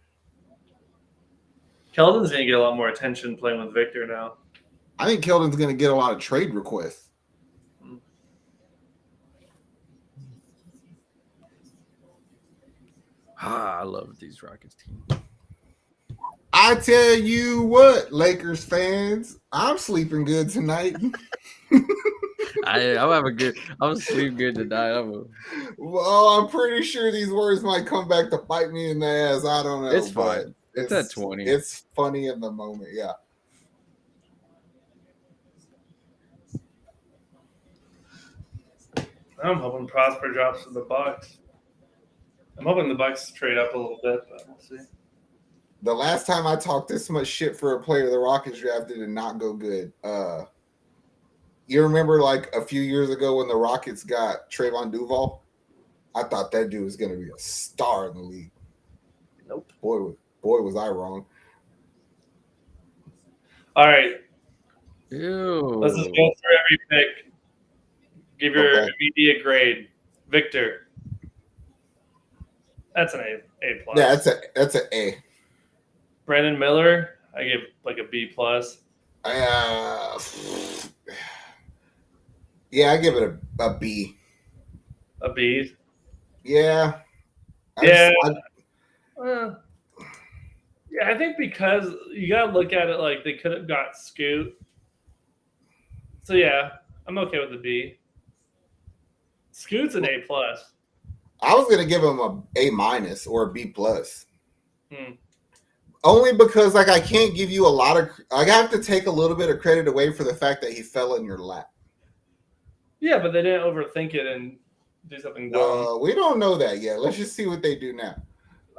Keldon's going to get a lot more attention playing with Victor now. I think Keldon's going to get a lot of trade requests. I love these Rockets teams. I tell you what, Lakers fans, I'm sleeping good tonight. I'm sleeping good tonight. Well, I'm pretty sure these words might come back to bite me in the ass. I don't know. It's fine. It's at 20. It's funny in the moment, yeah. I'm hoping Prosper drops to the Bucks. I'm hoping the Bucks trade up a little bit, but we'll see. The last time I talked this much shit for a player the Rockets drafted did not go good. You remember like a few years ago when the Rockets got Trayvon Duval? I thought that dude was going to be a star in the league. Nope. Boy, was I wrong. All right. Ew. Let's just go through every pick. Give your immediate grade. Victor. That's an A plus. Yeah, that's an A. Brandon Miller, I give like a B plus. Yeah, I give it a B. A B. Yeah. Yeah, I think because you gotta look at it like they could have got Scoot. So yeah, I'm okay with the B. Scoot's an A plus. I was gonna give him a A minus or a B plus. Only because like I can't give you a lot of. I have to take a little bit of credit away for the fact that he fell in your lap. Yeah, but they didn't overthink it and do something dumb. We don't know that yet. Let's just see what they do now.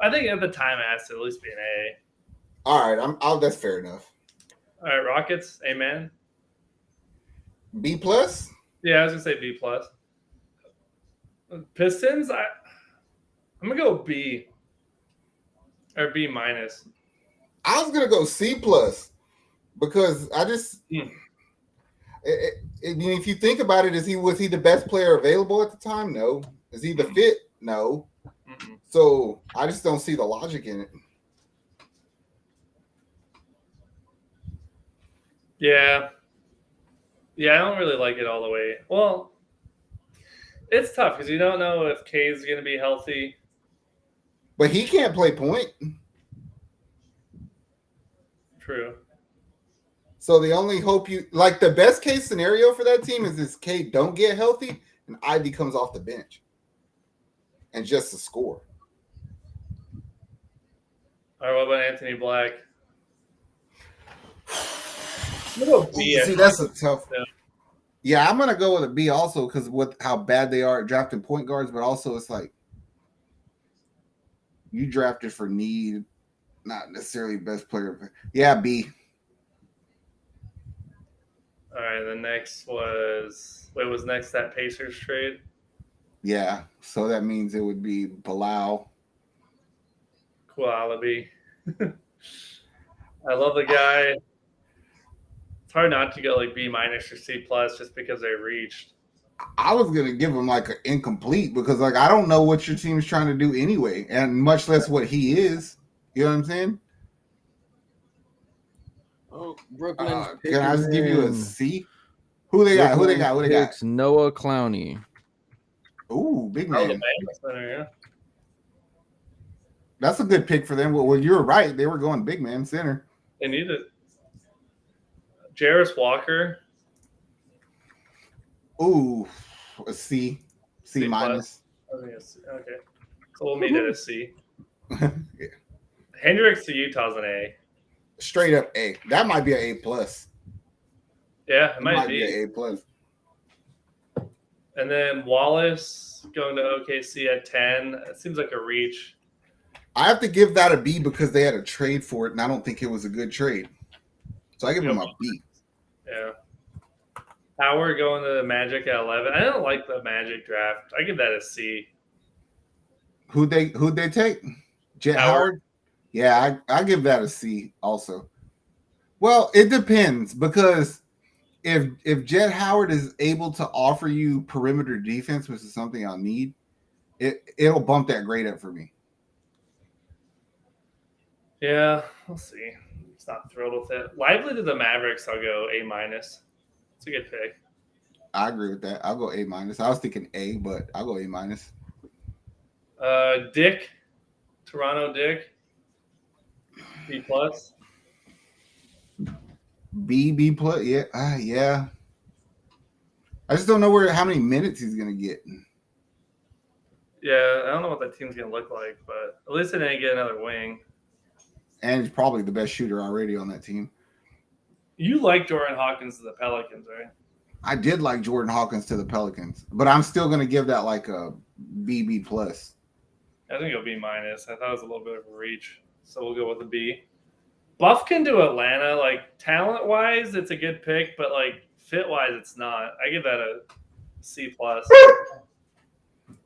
I think at the time it has to at least be an A. All right, that's fair enough. All right, Rockets, amen. B plus? Yeah, I was gonna say B plus. Pistons, I'm gonna go B or B minus. I was gonna go C plus because I just. I mean, if you think about it, was he the best player available at the time? No. Is he the fit? No. So I just don't see the logic in it. Yeah, I don't really like it all the way. Well, it's tough because you don't know if K's going to be healthy. But he can't play point. True. So the only hope the best case scenario for that team is this K don't get healthy and Ivy comes off the bench and just to score. All right, what about Anthony Black? See, that's a tough. Yeah, I'm gonna go with a B also because with how bad they are at drafting point guards, but also it's like you drafted for need, not necessarily best player. Yeah, B. All right, the next was next that Pacers trade? Yeah, so that means it would be Bilal. Koalaby. I love the guy. It's hard not to go like B minus or C plus just because they reached. I was gonna give him like an incomplete because like I don't know what your team is trying to do anyway, and much less what he is. You know what I'm saying? Oh, Brooklyn. Can I just give you a C? Who they got? Who they got? Noah Clowney. Ooh, big Oh, the man. Bengals center, yeah. That's a good pick for them. Well, you were right. They were going big man center. They need it. Jarris Walker. Ooh, a C minus. I think it's okay. So we'll meet at a C. Yeah. Hendricks to Utah's an A. Straight up A. That might be an A plus. Yeah, it might be an A plus. And then Wallace going to OKC at 10. It seems like a reach. I have to give that a B because they had a trade for it, and I don't think it was a good trade. So I give him a B. Yeah. Howard going to the Magic at 11. I don't like the Magic draft. I give that a C. Who'd they take? Jet Howard? Yeah, I give that a C also. Well, it depends because if Jet Howard is able to offer you perimeter defense, which is something I'll need, it'll bump that grade up for me. Yeah, we'll see. It's not thrilled with it. Lively to the Mavericks, I'll go A minus. It's a good pick. I agree with that. I'll go A minus. I was thinking A, but I'll go A minus. Dick, Toronto Dick, B plus. B plus. Yeah, yeah. I just don't know how many minutes he's gonna get. Yeah, I don't know what that team's gonna look like, but at least they didn't get another wing. And he's probably the best shooter already on that team. You like Jordan Hawkins to the Pelicans, right? I did like Jordan Hawkins to the Pelicans, but I'm still going to give that like a B plus. I think it'll be minus. I thought it was a little bit of a reach, so we'll go with a B. Buffkin to Atlanta, like talent-wise, it's a good pick, but like fit-wise, it's not. I give that a C plus.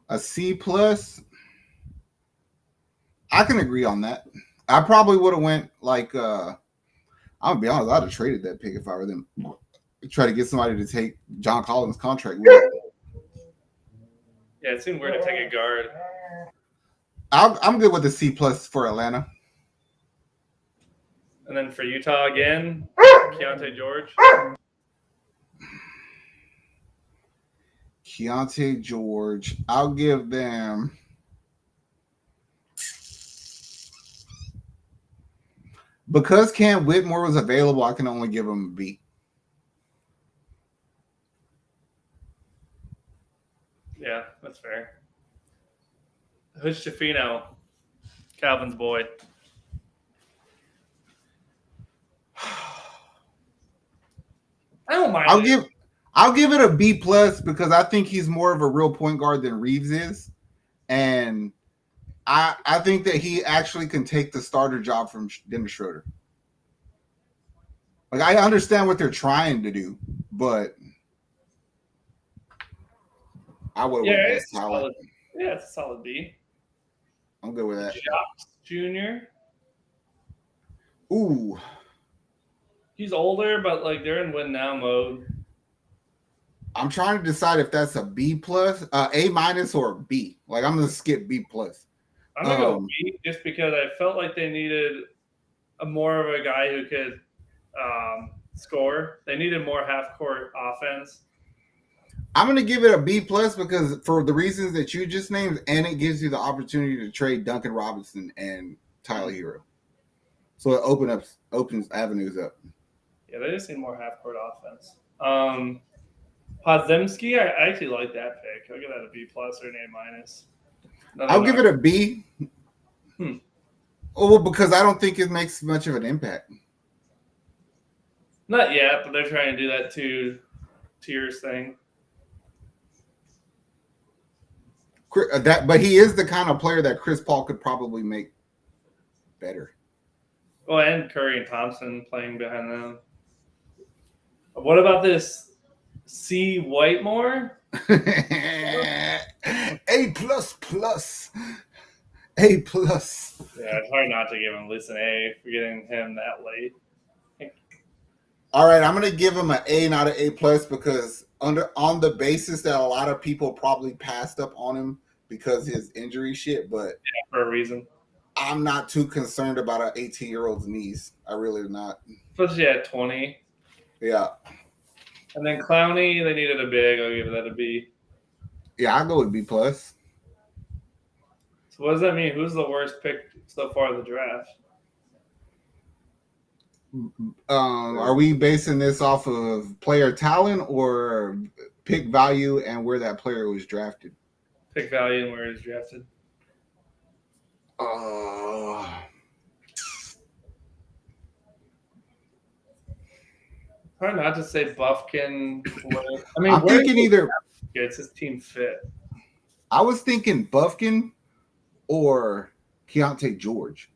A C plus? I can agree on that. I probably would have went like I'm gonna be honest, I'd have traded that pick if I were them. Try to get somebody to take John Collins' contract with it. Yeah, it seemed weird to take a guard. I'm good with the C plus for Atlanta. And then for Utah again, Keontae George. Keontae George. I'll give them. Because Cam Whitmore was available, I can only give him a B. Yeah, that's fair. Who's Schifino? Calvin's boy. I don't mind. I'll give it a B plus because I think he's more of a real point guard than Reeves is, and I think that he actually can take the starter job from Dennis Schroeder. Like I understand what they're trying to do, but I would. Yeah, it's solid. Yeah, it's a solid B. I'm good with that. Jacques Jr. Ooh. He's older, but like they're in win now mode. I'm trying to decide if that's a B plus, A minus, or a B. Like I'm gonna skip B plus. I'm gonna go B just because I felt like they needed more of a guy who could score. They needed more half court offense. I'm gonna give it a B plus because for the reasons that you just named, and it gives you the opportunity to trade Duncan Robinson and Tyler Hero. So it opens avenues up. Yeah, they just need more half court offense. Podziemski, I actually like that pick. I'll give that a B plus or an A minus. I'll give it a B. Oh, because I don't think it makes much of an impact. Not yet, but they're trying to do that two tiers thing. But he is the kind of player that Chris Paul could probably make better. Well, and Curry and Thompson playing behind them. What about this C. Whitemore? A plus plus. A plus. Yeah, it's hard not to give him at least an A for getting him that late. All right, I'm gonna give him an A, not an A plus, because on the basis that a lot of people probably passed up on him because his injury shit, but yeah, for a reason. I'm not too concerned about an 18-year-old's knees. I really am not. Especially at 20. Yeah. And then Clowney, they needed a big. I'll give that a B. Yeah, I'll go with B plus. So what does that mean? Who's the worst pick so far in the draft? Are we basing this off of player talent or pick value and where that player was drafted? Pick value and where he's drafted. Hard not to say Buffkin. I mean, I'm thinking either gets his team fit. I was thinking Buffkin or Keontae George.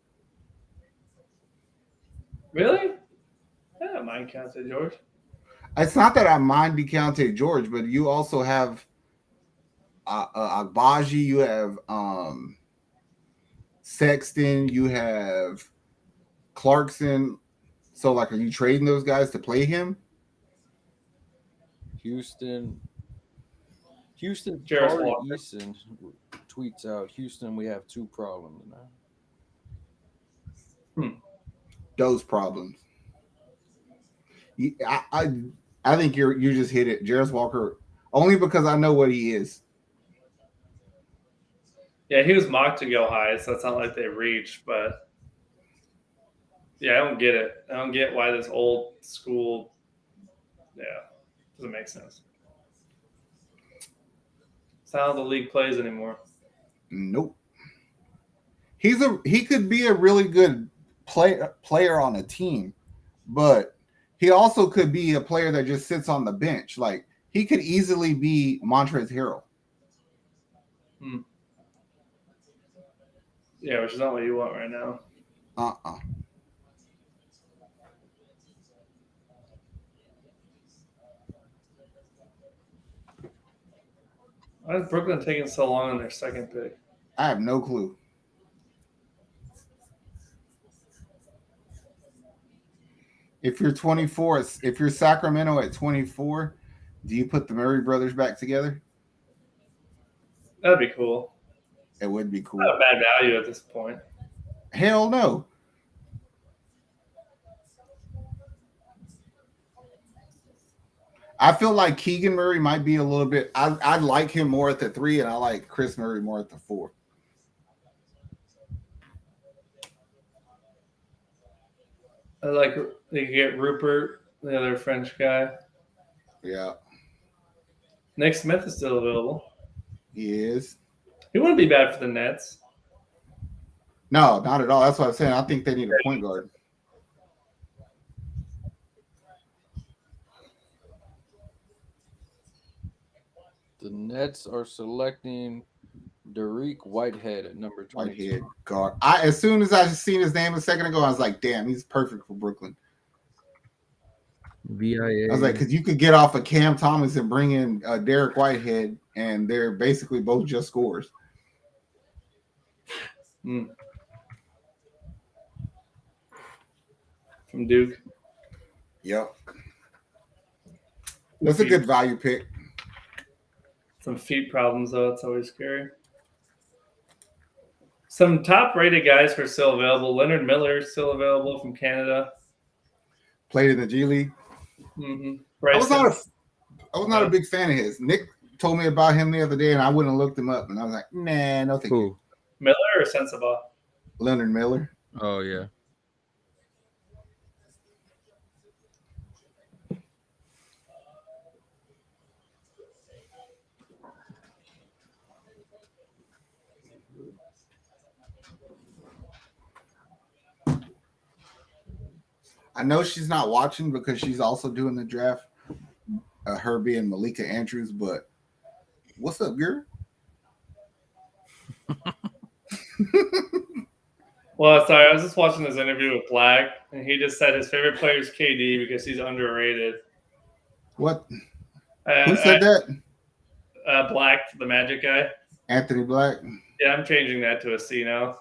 Really? I don't mind Keontae George. It's not that I mind Keontae George, but you also have Agbaji, you have Sexton, you have Clarkson. So, like, are you trading those guys to play him? Houston, Jarvis Charlie Walker. Eason tweets out, Houston, we have 2 problems now. Those problems. I think you just hit it. Jarvis Walker, only because I know what he is. Yeah, he was mocked to go high, so it's not like they reached, but yeah, I don't get it. I don't get why this old school, doesn't make sense. It's not how the league plays anymore. Nope. He could be a really good player on a team, but he also could be a player that just sits on the bench. Like, he could easily be Montrezl Harrell. Yeah, which is not what you want right now. Why is Brooklyn taking so long on their second pick? I have no clue. If you're 24, if you're Sacramento at 24, do you put the Murray brothers back together? That'd be cool. It would be cool. Not a bad value at this point. Hell no. I feel like Keegan Murray might be a little bit. I like him more at the 3, and I like Chris Murray more at the 4. I like they get Rupert, the other French guy. Yeah. Nick Smith is still available. He is. He wouldn't be bad for the Nets. No, not at all. That's what I'm saying. I think they need a point guard. The Nets are selecting Dariq Whitehead at number 22. Whitehead guard. As soon as I seen his name a second ago, I was like, damn, he's perfect for Brooklyn. VIA. I was like, because you could get off of Cam Thomas and bring in Derek Whitehead, and they're basically both just scorers. From Duke. Yep. That's a good value pick. Some feet problems, though. It's always scary. Some top-rated guys are still available. Leonard Miller is still available from Canada. Played in the G League. Mm-hmm. I was not a big fan of his. Nick told me about him the other day, and I wouldn't have looked him up. And I was like, nah, no thank you. Miller or Sensabaugh? Leonard Miller. Oh, yeah. I know she's not watching because she's also doing the draft. Her being Malika Andrews, but what's up, girl? Well, sorry, I was just watching this interview with Black, and he just said his favorite player is KD because he's underrated. What? Who said that? Black, the Magic guy. Anthony Black. Yeah, I'm changing that to a C now.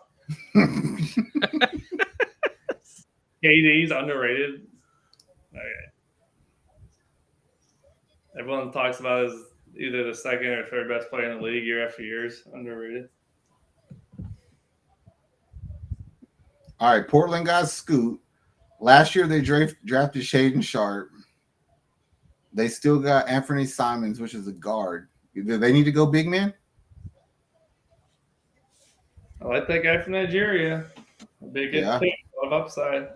KD's underrated. Okay. Everyone talks about as either the second or third best player in the league year after years. Underrated. All right, Portland got Scoot. Last year they drafted Shaedon Sharpe. They still got Anthony Simons, which is a guard. Do they need to go big man? I like that guy from Nigeria. A big pick, a lot of upside.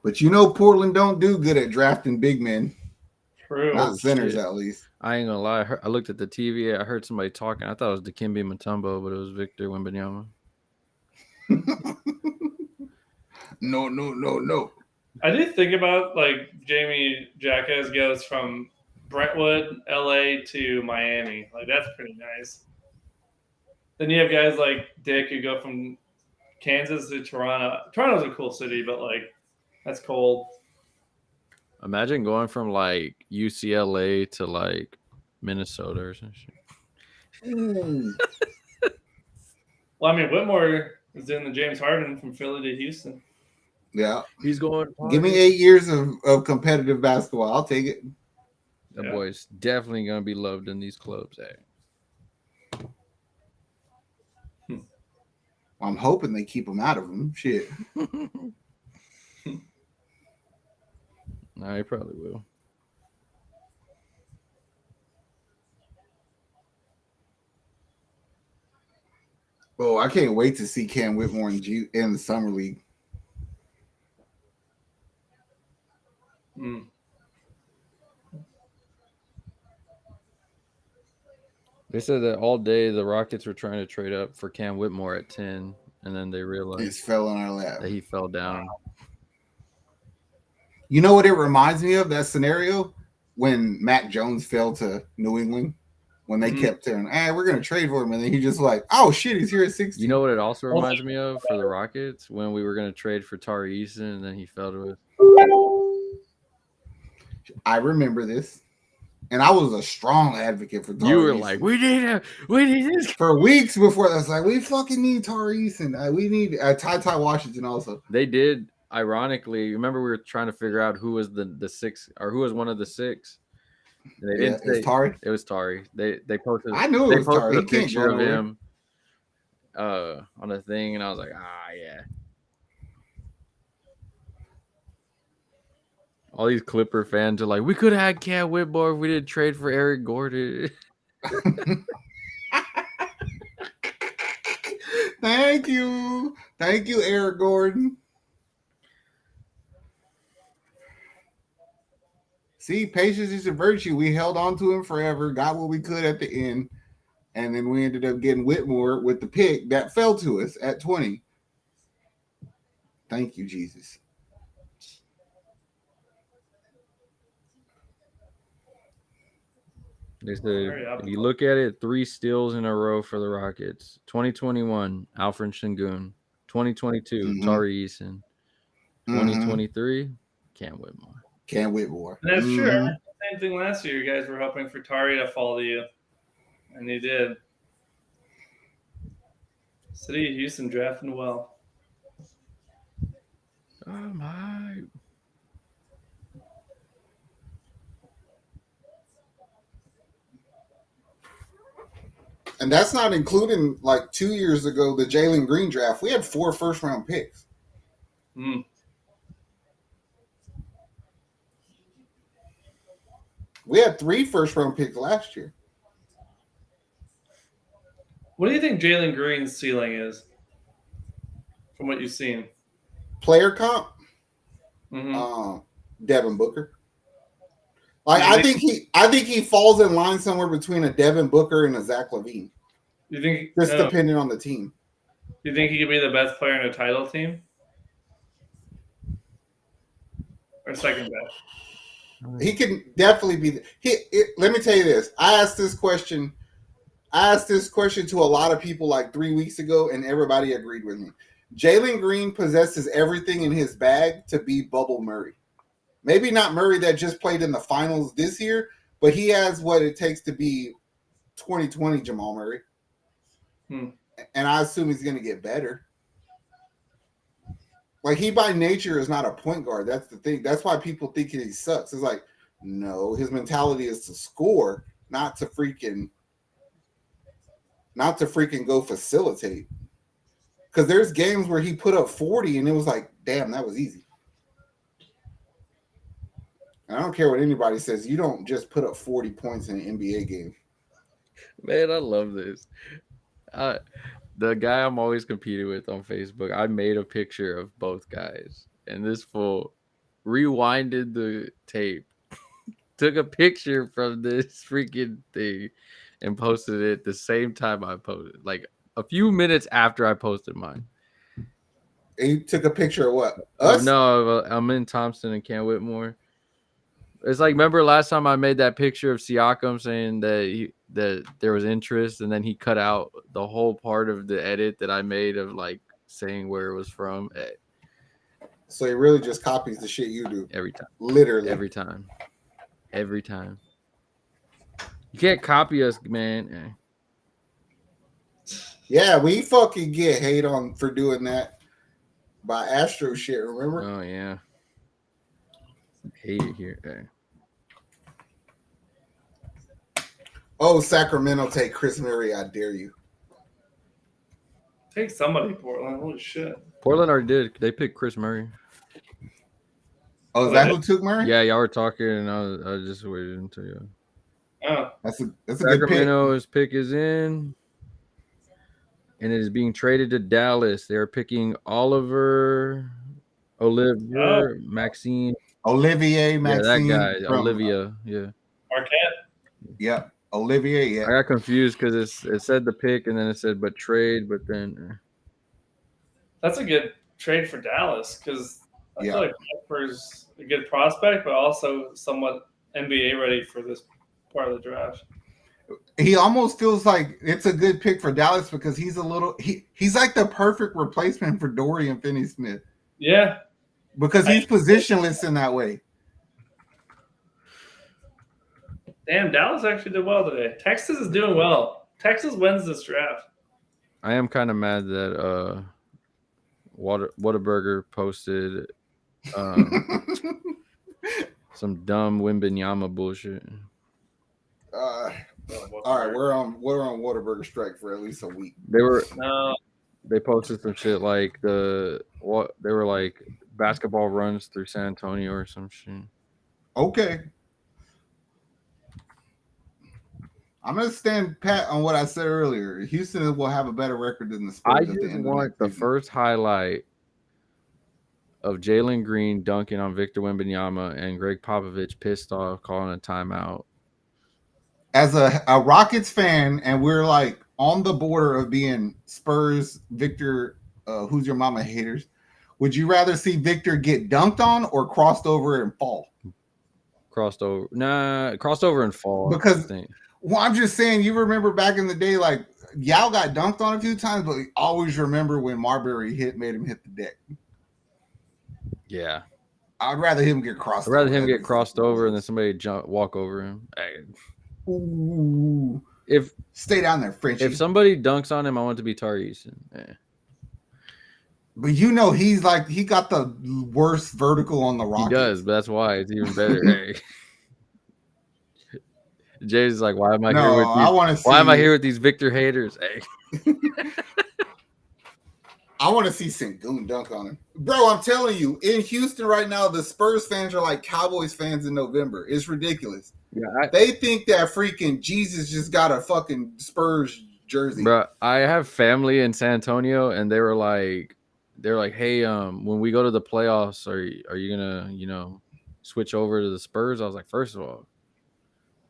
But Portland don't do good at drafting big men. True. Not centers, at least. I ain't gonna lie. I looked at the TV. I heard somebody talking. I thought it was Dikembe Mutombo, but it was Victor Wembanyama. No. I do think about like Jamie Jacquez goes from Brentwood, LA to Miami. Like that's pretty nice. Then you have guys like Dick who go from Kansas to Toronto. Toronto's a cool city, but like that's cold. Imagine going from like UCLA to like Minnesota or some shit. Well, I mean, Whitmore is doing the James Harden from Philly to Houston. Yeah. He's going. Give me 8 years of competitive basketball. I'll take it. That boy's definitely going to be loved in these clubs. I'm hoping they keep him out of them. Shit. No, he probably will. Oh, I can't wait to see Cam Whitmore in the summer league. They said that all day the Rockets were trying to trade up for Cam Whitmore at 10, and then they realized it fell in our lap. That he fell down. You know what it reminds me of, that scenario? When Mac Jones fell to New England, when they kept saying, we're going to trade for him. And then he just like, oh, shit, he's here at 16. You know what it also reminds me of for the Rockets? When we were going to trade for Tari Eason, and then he fell to us. I remember this. And I was a strong advocate for Tari You were Eason. like, we need this. For weeks before that, I was like, we fucking need Tari Eason. We need Ty Washington also. They did. Ironically, remember we were trying to figure out who was the six, or who was one of the six. And they didn't say, it was Tari. It was Tari. They posted. I knew it was Tari. A picture of him on the thing, and I was like, yeah. All these Clipper fans are like, we could have had Cam Whitmore if we didn't trade for Eric Gordon. Thank you, Eric Gordon. See, patience is a virtue. We held on to him forever, got what we could at the end, and then we ended up getting Whitmore with the pick that fell to us at 20. Thank you, Jesus. They said, if you look at it, 3 steals in a row for the Rockets. 2021, Alfred Sengun. 2022, Tari Eason. 2023, Cam Whitmore. Cam Whitmore. And that's true. Same thing last year. You guys were hoping for Tari to fall to you, and he did. City of Houston drafting well. Oh my. And that's not including, like 2 years ago, the Jalen Green draft. We had 4 first-round picks. We had 3 first-round picks last year. What do you think Jalen Green's ceiling is, from what you've seen? Player comp? Devin Booker. Like I think he falls in line somewhere between a Devin Booker and a Zach LaVine. You think just depending on the team? You think he could be the best player in a title team, or second best? He can definitely be. Let me tell you this. I asked this question to a lot of people like 3 weeks ago, and everybody agreed with me. Jalen Green possesses everything in his bag to be Bubble Murray. Maybe not Murray that just played in the finals this year, but he has what it takes to be 2020 Jamal Murray. And I assume he's going to get better. Like, he by nature is not a point guard. That's the thing. That's why people think he sucks. It's like, no, his mentality is to score, not to freaking go facilitate. Because there's games where he put up 40 and it was like, damn, that was easy. I don't care what anybody says. You don't just put up 40 points in an NBA game. Man, I love this. The guy I'm always competing with on Facebook, I made a picture of both guys, and this fool rewinded the tape, took a picture from this freaking thing, and posted it the same time I posted, like a few minutes after I posted mine. He took a picture of what? Us? No, I'm in Thompson and Cam Whitmore. It's like, remember last time I made that picture of Siakam saying that there was interest, and then he cut out the whole part of the edit that I made of like saying where it was from. So he really just copies the shit you do Every time. Literally Every time. You can't copy us, man. Yeah, we fucking get hate on for doing that by Astro shit. Remember? Oh yeah. Hate it here. Oh, Sacramento, take Chris Murray. I dare you. Take somebody, Portland. Holy shit. Portland already did. They picked Chris Murray. Oh, is that who took Murray? Yeah, y'all were talking, and I was just waiting until you. Oh, That's a good pick. Sacramento's pick is in, and it is being traded to Dallas. They're picking Olivier Maxime. Olivier Maxime. Yeah, that guy, Olivia. Yeah. Marquette. Yep. Olivier, yeah. I got confused because it said the pick and then it said but trade, but then That's a good trade for Dallas because I Yeah. feel like Harper's a good prospect, but also somewhat NBA ready for this part of the draft. He almost feels like it's a good pick for Dallas because he's he's like the perfect replacement for Dorian Finney-Smith Yeah. because he's positionless in that way. Damn, Dallas actually did well today. Texas is doing well. Texas wins this draft. I am kind of mad that Whataburger posted some dumb Wembanyama bullshit. All right, we're on Whataburger strike for at least a week. They posted some shit like they were like basketball runs through San Antonio or some shit. Okay. I'm gonna stand pat on what I said earlier. Houston will have a better record than the Spurs. I just want the first highlight of Jalen Green dunking on Victor Wembanyama and Greg Popovich pissed off calling a timeout. As a Rockets fan, and we're like on the border of being Spurs Victor, who's your mama haters. Would you rather see Victor get dunked on or crossed over and fall? Crossed over and fall. Because well, I'm just saying, you remember back in the day, like Yao got dunked on a few times, but always remember when Marbury made him hit the deck. Yeah, I'd rather him get crossed. I'd rather him get crossed over and then somebody walk over him. Ooh. Stay down there, Frenchie. If somebody dunks on him, I want it to be Tari Eason. But you know, he got the worst vertical on the Rockets. He does, but that's why it's even better. Jay's like, why am I here with these? Why am I here with these Victor haters? I want to see Sengun dunk on him, bro. I'm telling you, in Houston right now, the Spurs fans are like Cowboys fans in November. It's ridiculous. Yeah, they think that freaking Jesus just got a fucking Spurs jersey. Bro, I have family in San Antonio, and they're like, hey, when we go to the playoffs, are you gonna, switch over to the Spurs? I was like, first of all,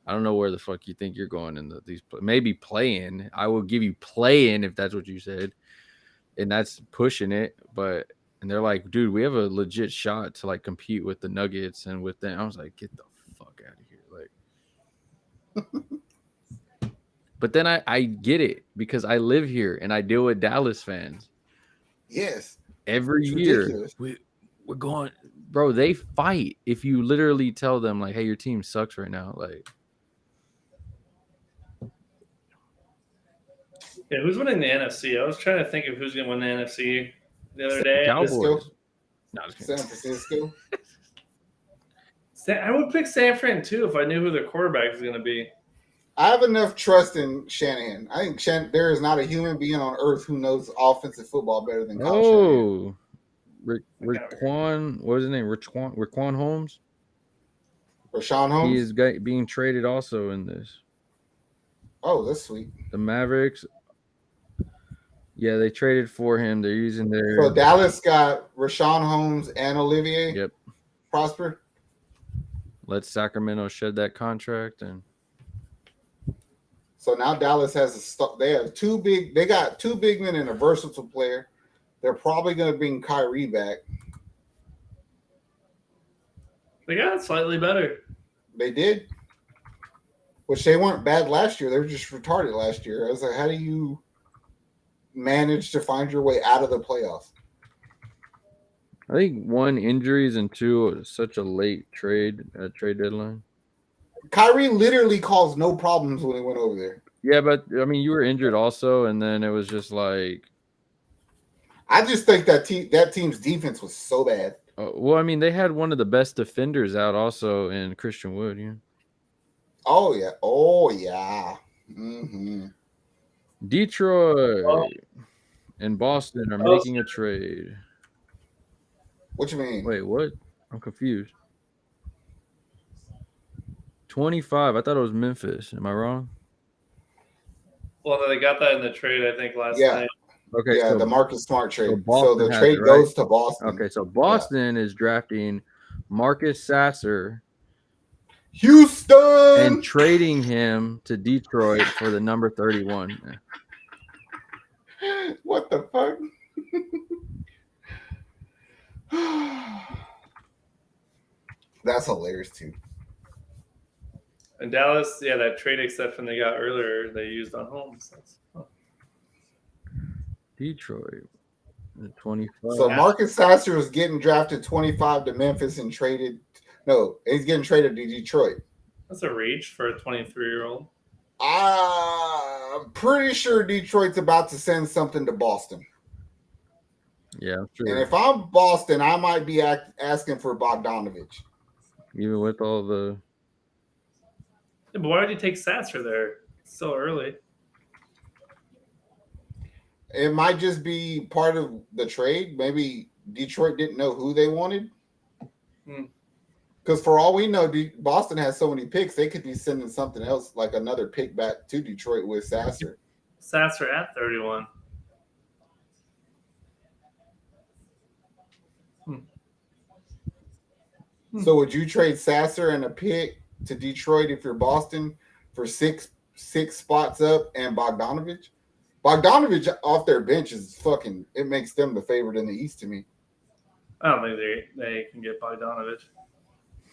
I don't know where the fuck you think you're going in these. Maybe playing. I will give you playing if that's what you said, and that's pushing it. And they're like, dude, we have a legit shot to like compete with the Nuggets and with them. I was like, get the fuck out of here, like. But then I get it because I live here and I deal with Dallas fans. Yes, every year we're going, bro. They fight if you literally tell them like, hey, your team sucks right now, like. Yeah, who's winning the NFC? I was trying to think of who's going to win the NFC the other day. Cowboys. San Francisco. I would pick San Fran too if I knew who their quarterback is going to be. I have enough trust in Shanahan. I think there is not a human being on earth who knows offensive football better than Kyle Shanahan. Raquan, what was his name? Raquan Holmes. Rashawn Holmes? He is being traded also in this. Oh, that's sweet. The Mavericks. Yeah, they traded for him. They're using their. So Dallas got Rashawn Holmes and Olivier Prosper. Let Sacramento shed that contract, and so now Dallas has they got two big men and a versatile player. They're probably going to bring Kyrie back. They got slightly better. They did, which they weren't bad last year. They were just retarded last year. I was like, how do you manage to find your way out of the playoffs? I think 1, injuries, and 2, such a late trade deadline. Kyrie literally caused no problems when he went over there. Yeah, but I mean, you were injured also, and then it was just like. I just think that team's defense was so bad. Well, I mean, they had one of the best defenders out also in Christian Wood. Yeah. Oh yeah. Mm-hmm. Detroit and Boston are making a trade. What you mean? Wait, what? I'm confused. 25. I thought it was Memphis. Am I wrong? Well, they got that in the trade, I think, last night. Okay. Yeah, so, the Marcus Smart trade. So the trade goes to Boston. Okay, so Boston is drafting Marcus Sasser, Houston, and trading him to Detroit for the number 31. What the fuck? That's hilarious too. And Dallas, that trade exception they got earlier, they used on Holmes. Detroit, 25. So Marcus Sasser is getting drafted 25 to Memphis and traded. No, he's getting traded to Detroit. That's a reach for a 23-year-old. I'm pretty sure Detroit's about to send something to Boston. Yeah, true. And if I'm Boston, I might be asking for Bogdanovich. Even with all the. Yeah, but why would you take Sasser there? It's so early. It might just be part of the trade. Maybe Detroit didn't know who they wanted. Because for all we know, Boston has so many picks, they could be sending something else, like another pick back to Detroit with Sasser. Sasser at 31. So would you trade Sasser and a pick to Detroit if you're Boston for six spots up and Bogdanovich? Bogdanovich off their bench is fucking. It makes them the favorite in the East to me. I don't think they can get Bogdanovich.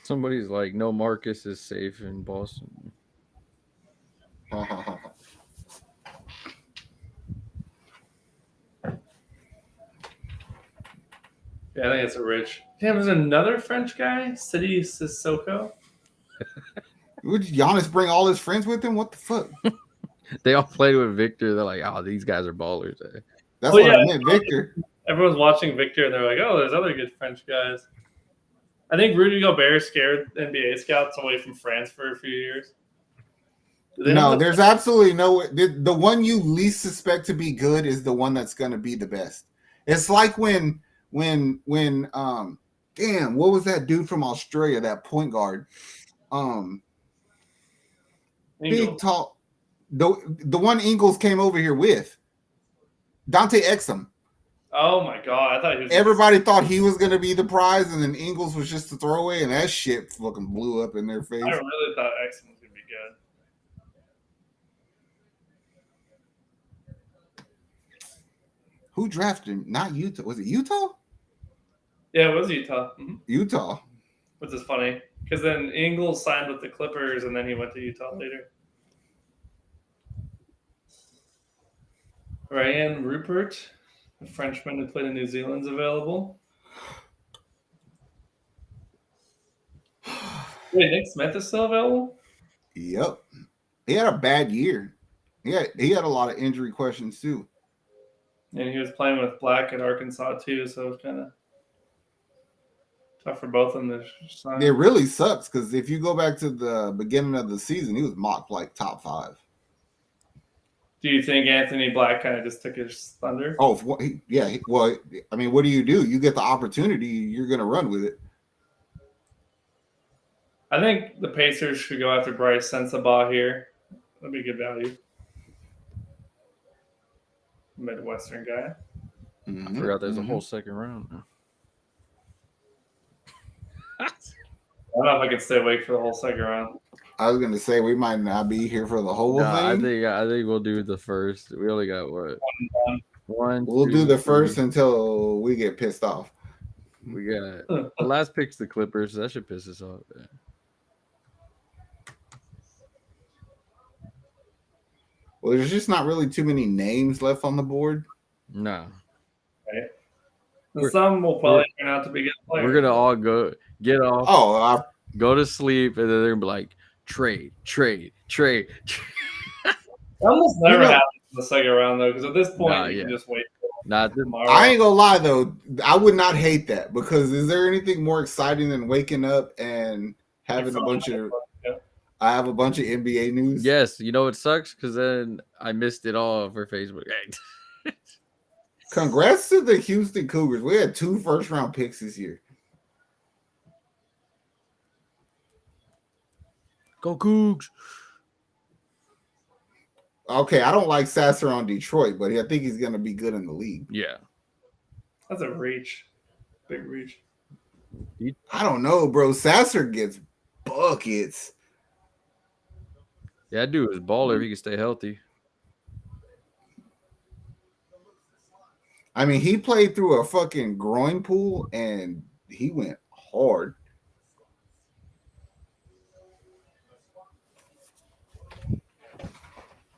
Somebody's like, no, Marcus is safe in Boston. Yeah, I think it's a rich. Damn, there's another French guy, Sidi Sissoko. Would Giannis bring all his friends with him? What the fuck? They all played with Victor. They're like, oh, these guys are ballers. That's what I meant, Victor. Everyone's watching Victor, and they're like, oh, there's other good French guys. I think Rudy Gobert scared NBA scouts away from France for a few years. No, there's absolutely no. The one you least suspect to be good is the one that's going to be the best. It's like when damn, what was that dude from Australia, that point guard? Big tall, the one Ingles came over here with, Dante Exum. Oh my god, I thought he was. Everybody thought he was going to be the prize, and then Ingles was just a throwaway, and that shit fucking blew up in their face. I really thought Exum was going to be good. Who drafted him? Not Utah. Was it Utah? Yeah, it was Utah. Mm-hmm. Utah. Which is funny, because then Ingles signed with the Clippers, and then he went to Utah later. Ryan Rupert, a Frenchman who played in New Zealand's available. Wait, Nick Smith is still available? Yep. He had a bad year. He had a lot of injury questions too. And he was playing with Black at Arkansas too, so it's kind of tough for both of them to sign. It really sucks because if you go back to the beginning of the season, he was mocked like top 5. Do you think Anthony Black kind of just took his thunder? Oh, yeah. Well, I mean, what do? You get the opportunity, you're going to run with it. I think the Pacers should go after Bryce Sensabaugh here. That'd be good value. Midwestern guy. I forgot there's a whole second round now. I don't know if I can stay awake for the whole second round. I was gonna say we might not be here for the whole thing. I think we'll do the first. We only got what? One. We'll do the first until we get pissed off. We got the last pick's the Clippers. So that should piss us off. Yeah. Well, there's just not really too many names left on the board. No. Right. Some will probably turn out to be good players. We're gonna all get off. Oh, go to sleep, and then they're gonna be like, trade. Almost never happens in the second round though, because at this point you can just wait. Not tomorrow. I ain't gonna lie though, I would not hate that because is there anything more exciting than waking up and having a bunch of? I have a bunch of NBA news. Yes, you know it sucks because then I missed it all for Facebook. Congrats to the Houston Cougars. We had 2 first-round picks this year. Go Cougs. Okay, I don't like Sasser on Detroit, but I think he's going to be good in the league. Yeah. That's a reach. Big reach. I don't know, bro. Sasser gets buckets. Yeah, dude is baller if he can stay healthy. I mean, he played through a fucking groin pool and he went hard.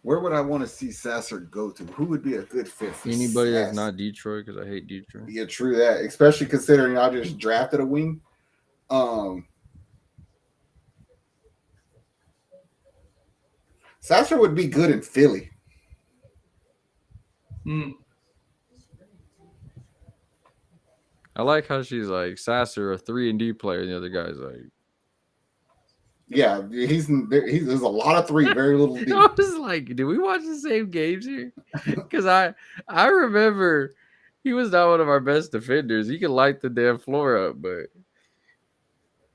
Where would I want to see Sasser go to? Who would be a good fit for anybody Sasser? That's not Detroit? Because I hate Detroit. Yeah, true that. Especially considering I just drafted a wing. Sasser would be good in Philly. I like how she's like Sasser, a 3-and-D player, and the other guy's like, yeah, there's a lot of 3, very little D. I was like, do we watch the same games here? Because I remember he was not one of our best defenders. He could light the damn floor up, but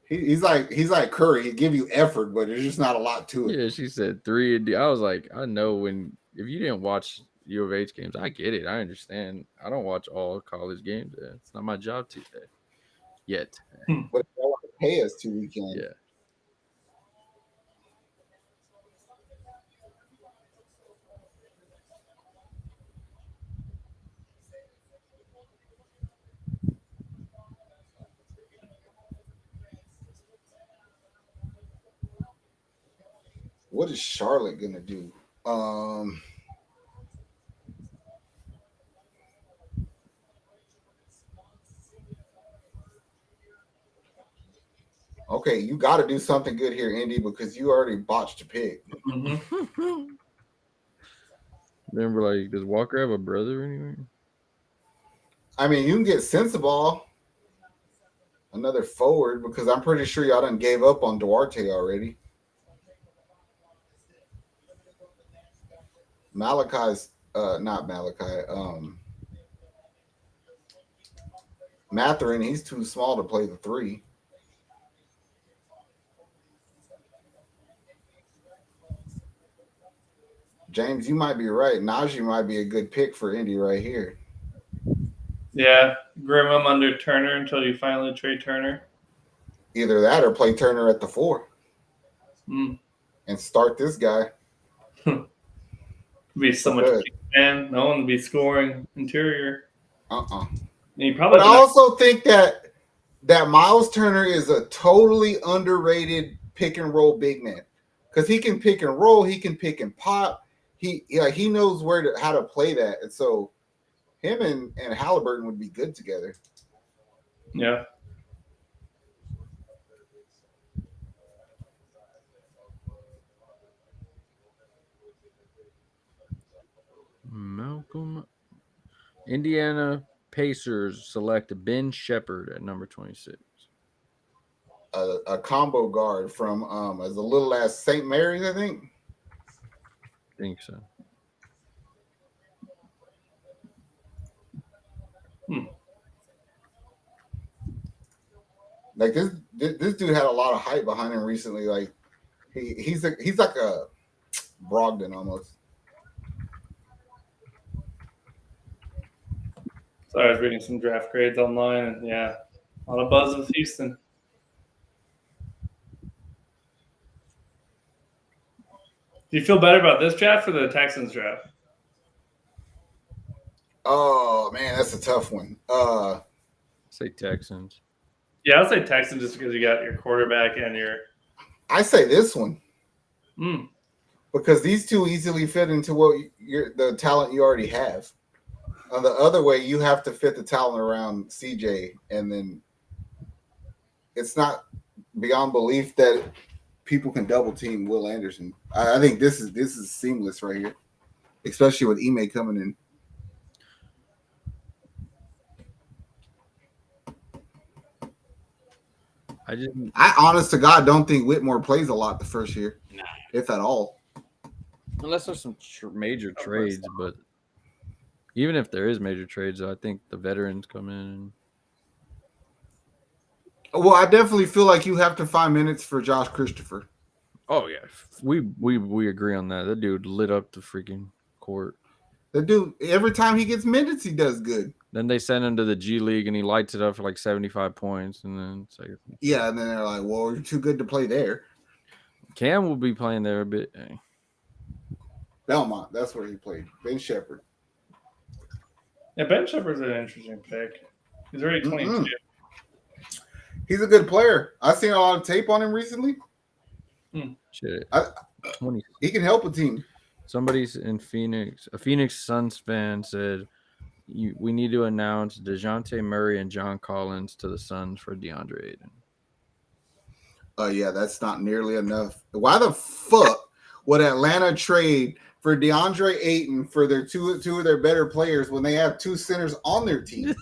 he's like Curry. He give you effort, but there's just not a lot to it. Yeah, she said 3-and-D. I was like, I know if you didn't watch U of H games, I get it. I understand. I don't watch all college games. It's not my job to yet. But they want to pay us 2 weekends. Yeah. What is Charlotte gonna do? Okay, you got to do something good here, Indy, because you already botched a pick. Remember, like, does Walker have a brother anyway? I mean, you can get Sensabaugh, another forward, because I'm pretty sure y'all done gave up on Duarte already. Malachi's not Malachi. Mathurin, he's too small to play the 3. James, you might be right. Najee might be a good pick for Indy right here. Yeah, grim him under Turner until you finally trade Turner. Either that or play Turner at the 4 and start this guy. Be so much man. No one would be scoring interior. You but I also think that Miles Turner is a totally underrated pick and roll big man because he can pick and roll, he can pick and pop. He knows how to play that, and so him and Halliburton would be good together. Yeah. Malcolm. Indiana Pacers select Ben Shepherd at number 26. A combo guard from as a little as St. Mary's, I think. I think so. Like this dude had a lot of hype behind him recently. Like he's like a Brogdon almost. So I was reading some draft grades online, and yeah, a lot of buzz with Houston. Do you feel better about this draft or the Texans draft? Oh man, that's a tough one. Say Texans. Yeah, I'll say Texans just because you got your quarterback and your. I say this one. Mm. Because these two easily fit into the talent you already have. On the other way, you have to fit the talent around CJ, and then it's not beyond belief that people can double team Will Anderson. I think this is seamless right here, especially with Ime coming in. I honest to God don't think Whitmore plays a lot the first year, if at all. Unless there's some major trades, but even if there is major trades, I think the veterans come in. Well, I definitely feel like you have to find minutes for Josh Christopher. Oh yeah, we agree on that. That dude lit up the freaking court. The dude, every time he gets minutes, he does good. Then they send him to the G League, and he lights it up for like 75 points, and then it's like, yeah, and then they're like, "Well, you're too good to play there." Cam will be playing there a bit. Belmont, that's where he played. Ben Shepherd. Yeah, Ben Shepherd's an interesting pick. He's already 22. Mm-hmm. He's a good player. I've seen a lot of tape on him recently. Shit. 20. He can help a team. Somebody's in Phoenix. A Phoenix Suns fan said, we need to announce DeJounte Murray and John Collins to the Suns for DeAndre Ayton. Yeah, that's not nearly enough. Why the fuck would Atlanta trade for DeAndre Ayton for their two of their better players when they have two centers on their team?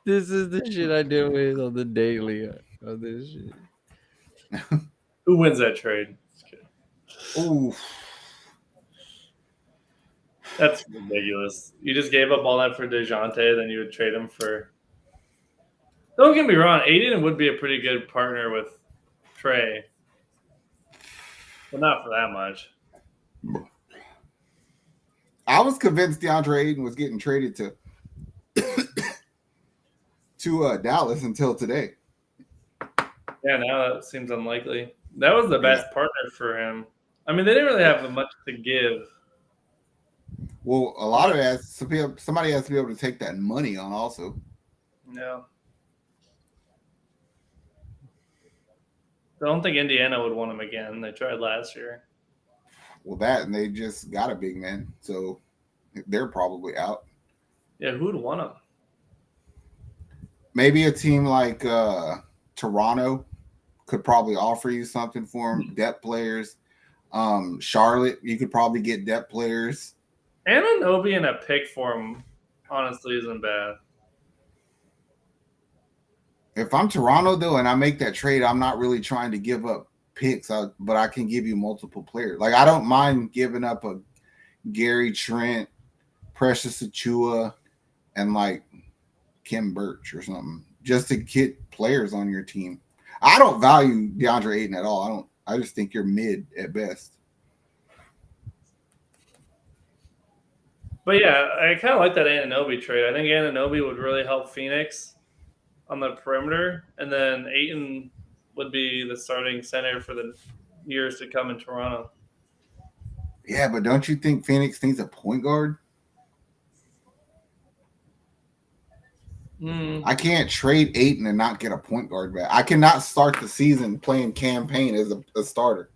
This is the shit I deal with on the daily. On this shit. Who wins that trade? Ooh. That's ridiculous. You just gave up all that for DeJounte, then you would trade him for. Don't get me wrong, Ayton would be a pretty good partner with Trey, but not for that much. I was convinced DeAndre Ayton was getting traded to Dallas until today. Yeah, now that seems unlikely. That was the best partner for him. I mean, they didn't really have much to give. Well, a lot of it somebody has to be able to take that money on also. No. I don't think Indiana would want him again. They tried last year. Well, and they just got a big man, so they're probably out. Yeah, who would want him? Maybe a team like Toronto could probably offer you something for him. Depth players. Charlotte, you could probably get depth players. Anunoby and a pick for him, honestly, isn't bad. If I'm Toronto, though, and I make that trade, I'm not really trying to give up picks, but I can give you multiple players. Like, I don't mind giving up a Gary Trent, Precious Achiuwa, and, like, Kim Birch or something, just to get players on your team. I don't value DeAndre Ayton at all. I just think you're mid at best. But yeah, I kind of like that Anunoby trade. I think Anunoby would really help Phoenix on the perimeter, and then Ayton would be the starting center for the years to come in Toronto. Yeah, but don't you think Phoenix needs a point guard? I can't trade Ayton and not get a point guard back. I cannot start the season playing campaign as a starter.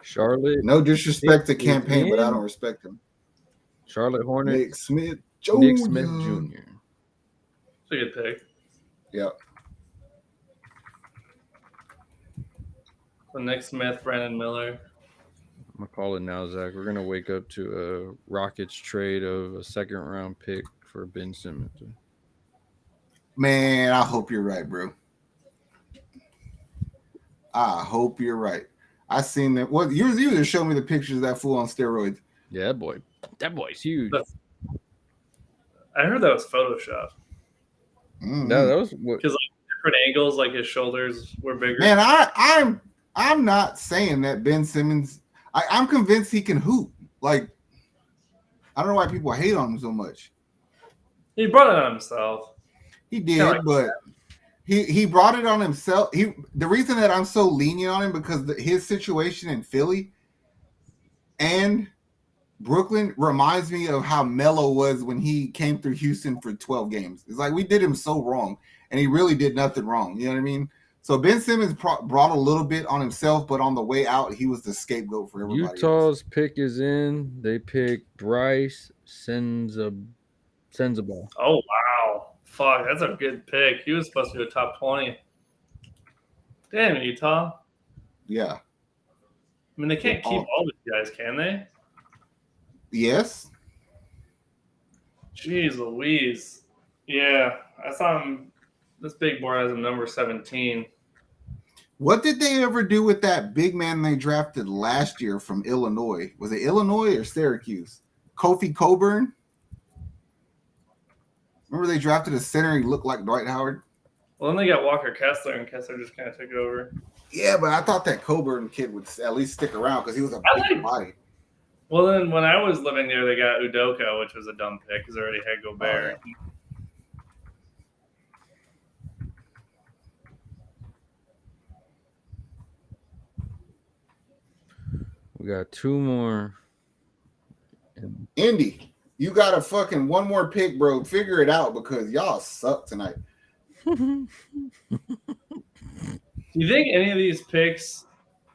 Charlotte. No disrespect to campaign, but I don't respect him. Charlotte Hornets. Nick Smith Jr. It's a good pick. Yep. So Nick Smith, Brandon Miller. I'm gonna call it now, Zach. We're gonna wake up to a Rockets trade of a second-round pick for Ben Simmons. Man, I hope you're right, bro. I hope you're right. I seen that. What you just showed me the pictures of that fool on steroids. Yeah, that boy's huge. I heard that was Photoshop. No, that was because different angles, like his shoulders were bigger. Man, I'm not saying that Ben Simmons. I'm convinced he can hoop. Like, I don't know why people hate on him so much. He brought it on himself. He did, but he brought it on himself. The reason that I'm so lenient on him because his situation in Philly and Brooklyn reminds me of how Melo was when he came through Houston for 12 games. It's like we did him so wrong, and he really did nothing wrong. You know what I mean? So Ben Simmons brought a little bit on himself, but on the way out, he was the scapegoat for everybody. Utah's pick is in. They picked Bryce Sensabaugh. Oh, wow. Fuck, that's a good pick. He was supposed to be a top 20. Damn, Utah. Yeah. I mean, they can't keep all these guys, can they? Yes. Jeez Louise. Yeah, I saw him. This big board has him number 17. What did they ever do with that big man they drafted last year from Illinois? Was it Illinois or Syracuse? Kofi Coburn? Remember they drafted a center. He looked like Dwight Howard. Well, then they got Walker Kessler, and Kessler just kind of took over. Yeah, but I thought that Coburn kid would at least stick around because he was a big body. Well, then when I was living there, they got Udoka, which was a dumb pick because they already had Gobert. Oh, yeah. We got two more. Indy, you got a fucking one more pick, bro. Figure it out because y'all suck tonight. Do you think any of these picks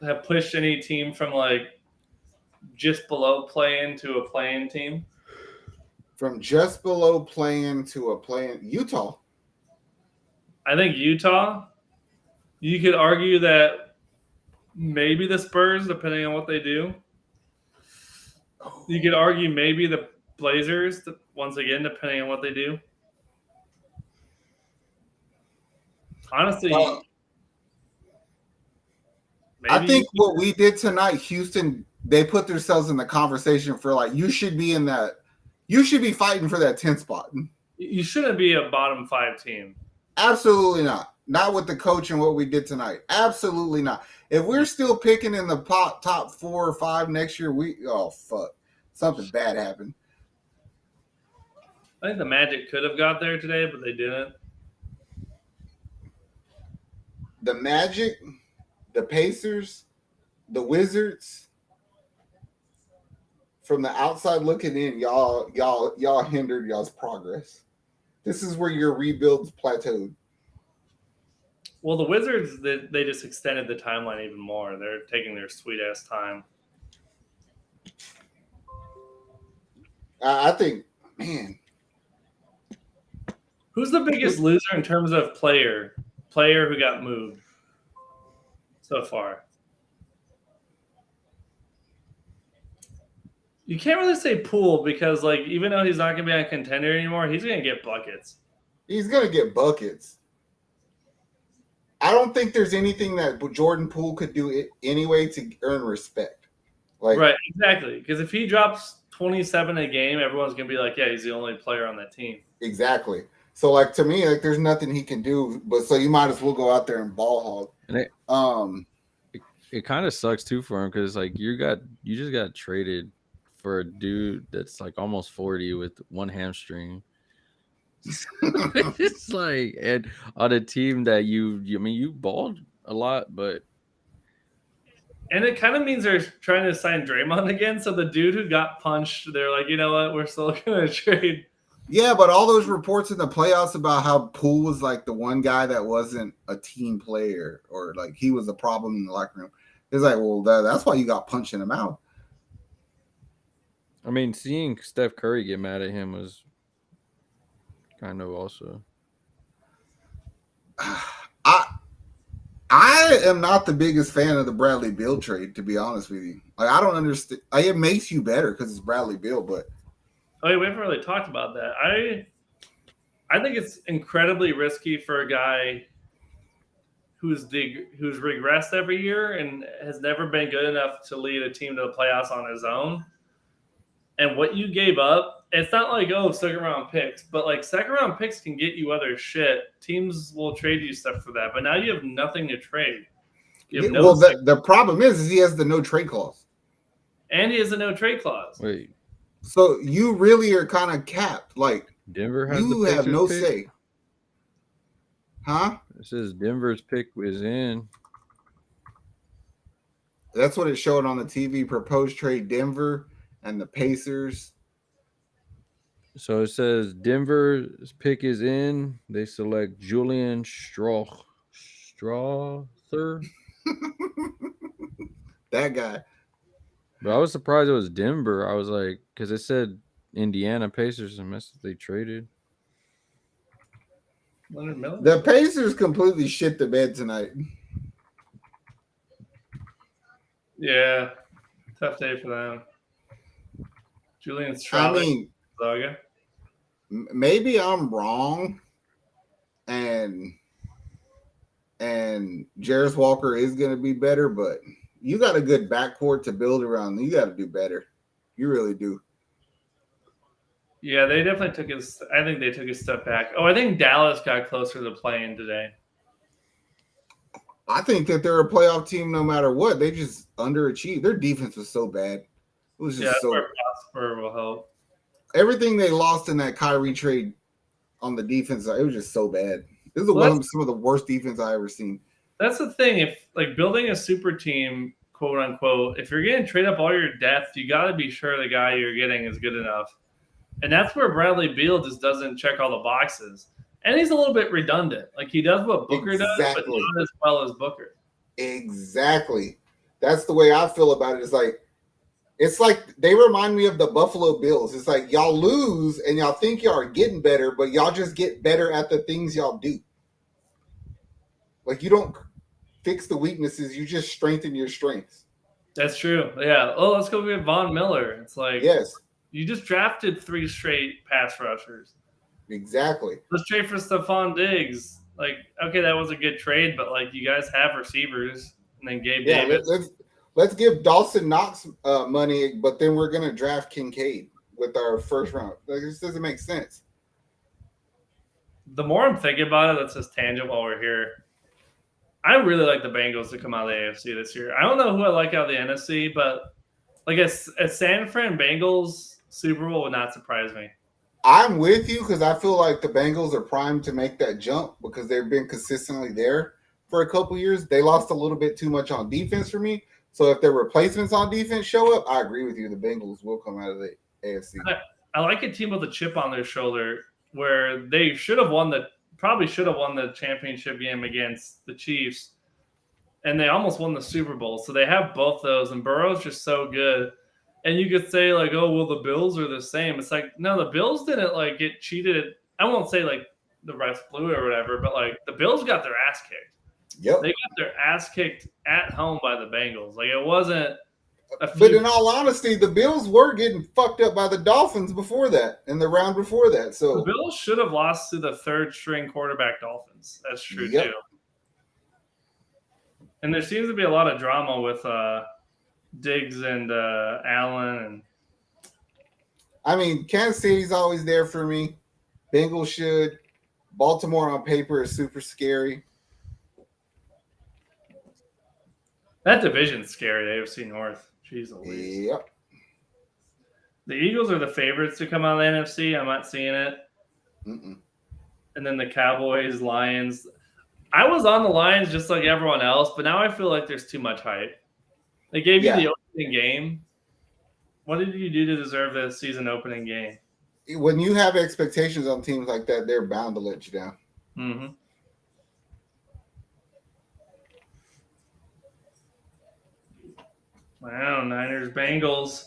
have pushed any team from like just below play-in to a play-in team? From just below play-in to a play-in, Utah. I think Utah. You could argue that maybe the Spurs, depending on what they do. You could argue maybe the Blazers, once again, depending on what they do. Honestly, I think what we did tonight, Houston, they put themselves in the conversation for like, you should be in that. You should be fighting for that 10th spot. You shouldn't be a bottom 5 team. Absolutely not. Not with the coach and what we did tonight. Absolutely not. If we're still picking in the top 4 or 5 next year, fuck. Something bad happened. I think the Magic could have got there today, but they didn't. The Magic, the Pacers, the Wizards, from the outside looking in, y'all hindered y'all's progress. This is where your rebuilds plateaued. Well, the Wizards, they just extended the timeline even more. They're taking their sweet-ass time. I think, man. Who's the biggest loser in terms of player who got moved so far? You can't really say Poole because, like, even though he's not going to be on contender anymore, he's going to get buckets. He's going to get buckets. I don't think there's anything that Jordan Poole could do anyway to earn respect. Like, right, exactly. Because if he drops 27 a game, everyone's going to be like, yeah, he's the only player on that team. Exactly. So, like, to me, like, there's nothing he can do. But so you might as well go out there and ball hog. And it kind of sucks, too, for him because, like, you just got traded for a dude that's, like, almost 40 with one hamstring. It's like, and on a team that you balled a lot, but and it kind of means they're trying to sign Draymond again. So the dude who got punched, they're like, you know what, we're still gonna trade. Yeah, but all those reports in the playoffs about how Poole was like the one guy that wasn't a team player or like he was a problem in the locker room. It's like, well, that's why you got punched in the mouth. I mean, seeing Steph Curry get mad at him was kind of also. I am not the biggest fan of the Bradley Beal trade, to be honest with you. Like, I don't understand. Like, it makes you better because it's Bradley Beal, but we haven't really talked about that. I think it's incredibly risky for a guy who's regressed every year and has never been good enough to lead a team to the playoffs on his own. And what you gave up it's not like second round picks, but like second round picks can get you other shit. Teams will trade you stuff for that, but now you have nothing to trade. You have the problem is he has the no trade clause, and he has a no trade clause. Wait, so you really are kind of capped. Like Denver has you the have no pick? say, huh? It says Denver's pick is in. That's what it showed on the TV. Proposed trade Denver and the Pacers. So it says Denver's pick is in. They select Julian Strother. That guy. But I was surprised it was Denver. I was like, because it said Indiana Pacers, unless they traded. Leonard Miller? The Pacers completely shit the bed tonight. Yeah, tough day for them. Julian I Strother. mean, Zaga. maybe I'm wrong, and Jarris Walker is going to be better, but you got a good backcourt to build around. You got to do better. You really do. Yeah, they definitely I think they took a step back. Oh, I think Dallas got closer to playing today. I think that they're a playoff team no matter what. They just underachieved. Their defense was so bad. It was just so. Where Prosper will help. Everything they lost in that Kyrie trade on the defense, it was just so bad. This is some of the worst defense I ever seen. That's the thing. If like building a super team, quote unquote, if you're getting to trade up all your depth, you got to be sure the guy you're getting is good enough. And that's where Bradley Beal just doesn't check all the boxes. And he's a little bit redundant. Like he does what Booker does, but not as well as Booker. Exactly. That's the way I feel about it. It's like they remind me of the Buffalo Bills. It's like y'all lose and y'all think y'all are getting better, but y'all just get better at the things y'all do. Like you don't fix the weaknesses, you just strengthen your strengths. That's true. Yeah. Oh, let's go get Von Miller. It's like, yes, you just drafted 3 straight pass rushers. Exactly. Let's trade for Stephon Diggs. Like, okay, that was a good trade, but like you guys have receivers, and then Gabe Davis. Let's give Dawson Knox money, but then we're gonna draft Kincaid with our first round. Like, this doesn't make sense. The more I'm thinking about it, let's just tangent while we're here. I really like the Bengals to come out of the AFC this year. I don't know who I like out of the NFC, but like a San Fran Bengals Super Bowl would not surprise me. I'm with you because I feel like the Bengals are primed to make that jump because they've been consistently there for a couple years. They lost a little bit too much on defense for me. So if their replacements on defense show up, I agree with you. The Bengals will come out of the AFC. I like a team with a chip on their shoulder where they probably should have won the championship game against the Chiefs, and they almost won the Super Bowl. So they have both those, and Burrow's just so good. And you could say like, oh, well, the Bills are the same. It's like, no, the Bills didn't like get cheated. I won't say like the refs blew it or whatever, but like the Bills got their ass kicked. Yep. They got their ass kicked at home by the Bengals. Like it wasn't. But in all honesty, the Bills were getting fucked up by the Dolphins before that, in the round before that. So the Bills should have lost to the third string quarterback Dolphins. That's true too. And there seems to be a lot of drama with Diggs and Allen. And I mean, Kansas City's always there for me. Bengals should. Baltimore on paper is super scary. That division's scary, the AFC North. Jeez Louise. Yep. The Eagles are the favorites to come out of the NFC. I'm not seeing it. Mm-mm. And then the Cowboys, Lions. I was on the Lions just like everyone else, but now I feel like there's too much hype. They gave you the opening game. What did you do to deserve the season opening game? When you have expectations on teams like that, they're bound to let you down. Mm-hmm. Wow, Niners, Bengals.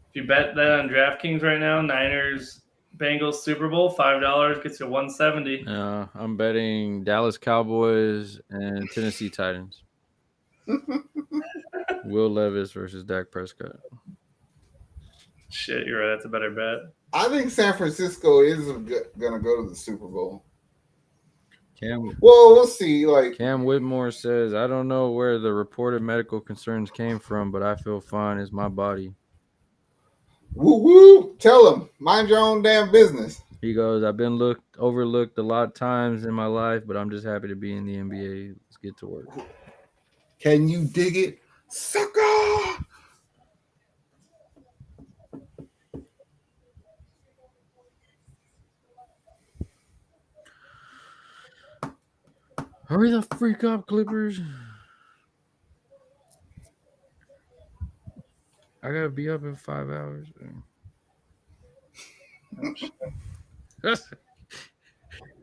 If you bet that on DraftKings right now, Niners, Bengals Super Bowl, $5 gets you $170. I'm betting Dallas Cowboys and Tennessee Titans. Will Levis versus Dak Prescott. Shit, you're right. That's a better bet. I think San Francisco is going to go to the Super Bowl. Well, we'll see. Like Cam Whitmore says, I don't know where the reported medical concerns came from, but I feel fine. It's my body. Woo woo! Tell him, mind your own damn business. He goes, I've been overlooked a lot of times in my life, but I'm just happy to be in the NBA. Let's get to work. Can you dig it, sucker? Hurry the freak up, Clippers. I gotta be up in 5 hours.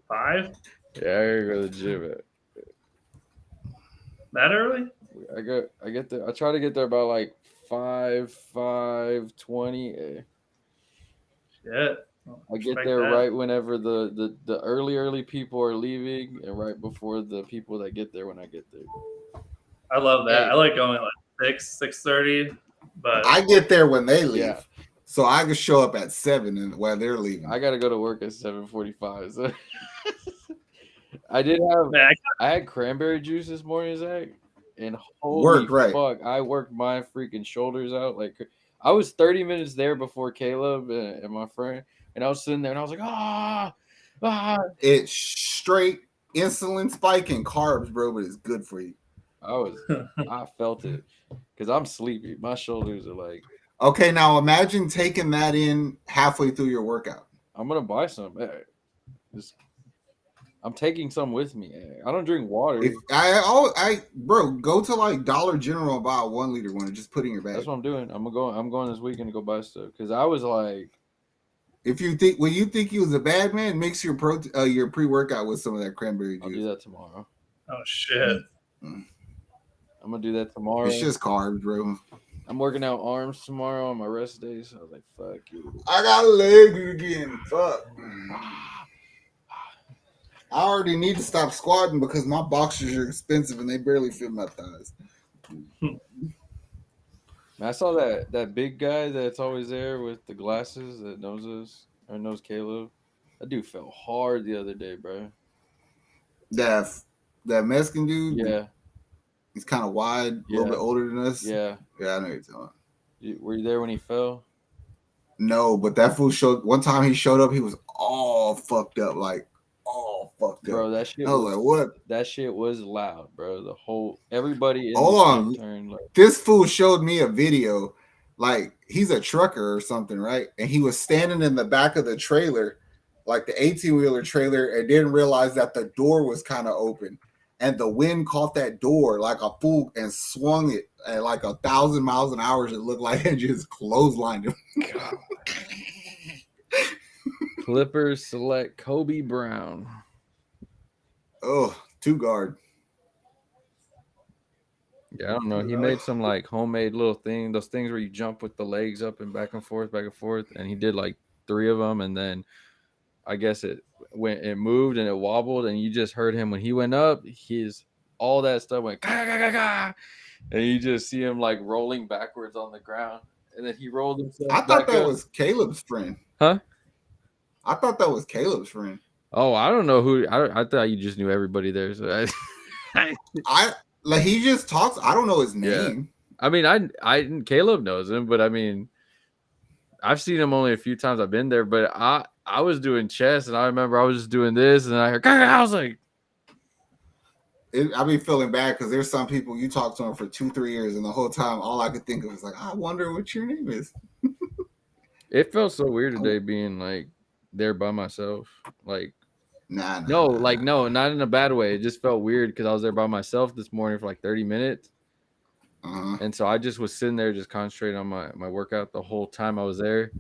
Five? Yeah, I gotta go to the gym. That early? I get there. I try to get there about like 5:20. Shit. I get there right whenever the early people are leaving, and right before the people that get there when I get there. I love that. Hey. I like going at like 6:30, but I get there when they leave, Yeah. so I can show up at 7 and while they're leaving. I gotta go to work at 7:45. So I did have. man, I had cranberry juice this morning, Zach, and holy Worked, right. fuck, I worked my freaking shoulders out. Like I was 30 minutes there before Caleb and my friend, and I was sitting there and I was like, ah. It's straight insulin spike and carbs, bro, but it's good for you. I felt it because I'm sleepy. My shoulders are like. Okay, now imagine taking that in halfway through your workout. I'm gonna buy some. I'm taking some with me. I don't drink water. Bro, go to like Dollar General and buy a 1 liter one and just put it in your bag. That's what I'm doing. I'm going this weekend to go buy stuff because I was like, when you think you was a bad man, mix your pre-workout with some of that cranberry juice. I'll do that tomorrow. oh shit. I'm gonna do that tomorrow. It's just carbs, bro. I'm working out arms tomorrow on my rest day, so I was like, fuck you. I got legs again. Fuck. I already need to stop squatting because my boxers are expensive and they barely fit my thighs. I saw that big guy that's always there with the glasses that knows us or knows Caleb. That dude fell hard the other day, bro. That Mexican dude? Yeah. He's kind of wide, a little bit older than us. Yeah. Yeah, I know you're talking. Were you there when he fell? No, but that fool one time he showed up, he was all fucked up, like all fucked up. Bro, that shit. I was like, what? That shit was loud, bro. Everybody in Hold on. turned like, This fool showed me a video, like he's a trucker or something, right? And he was standing in the back of the trailer, like the 18-wheeler trailer, and didn't realize that the door was kind of open. And the wind caught that door like a fool and swung it at like 1,000 miles an hour. It looked like it just clotheslined him. Clippers select Kobe Brown. Oh, 2 guard. Yeah, I don't know. He made some like homemade little thing, those things where you jump with the legs up and back and forth, and he did like 3 of them, and then I guess it moved and it wobbled, and you just heard him when he went up. All that stuff went gah, gah, gah, gah, and you just see him like rolling backwards on the ground, and then he rolled himself. I thought that was Caleb's friend. Huh? I thought that was Caleb's friend. Oh, I don't know who. I thought you just knew everybody there. So I like he just talks. I don't know his name. Yeah. I mean, Caleb knows him, but I mean, I've seen him only a few times. I've been there, but I was doing chess, and I remember I was just doing this, and I heard, I was like, I be feeling bad because there's some people you talk to them for 2-3 years, and the whole time all I could think of was like, I wonder what your name is. It felt so weird today being like there by myself. Like, nah, no, not in a bad way. It just felt weird because I was there by myself this morning for like 30 minutes. And so I just was sitting there just concentrating on my workout the whole time I was there.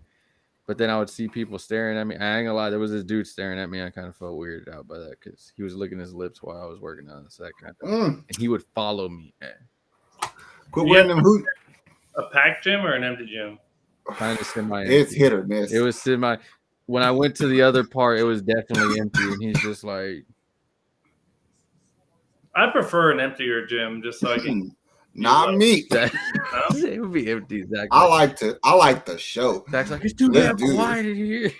But then I would see people staring at me. I ain't gonna lie, there was this dude staring at me. I kind of felt weirded out by that because he was licking his lips while I was working on this, that kind of thing. And he would follow me. Quit wearing them hoots. A packed gym or an empty gym? Kind of semi. It's hit or miss. It was semi. When I went to the other part, it was definitely empty, and he's just like. I prefer an emptier gym just so I can. Not me. It would be empty. Exactly. I like the show. Zach's like, it's too damn quiet in here.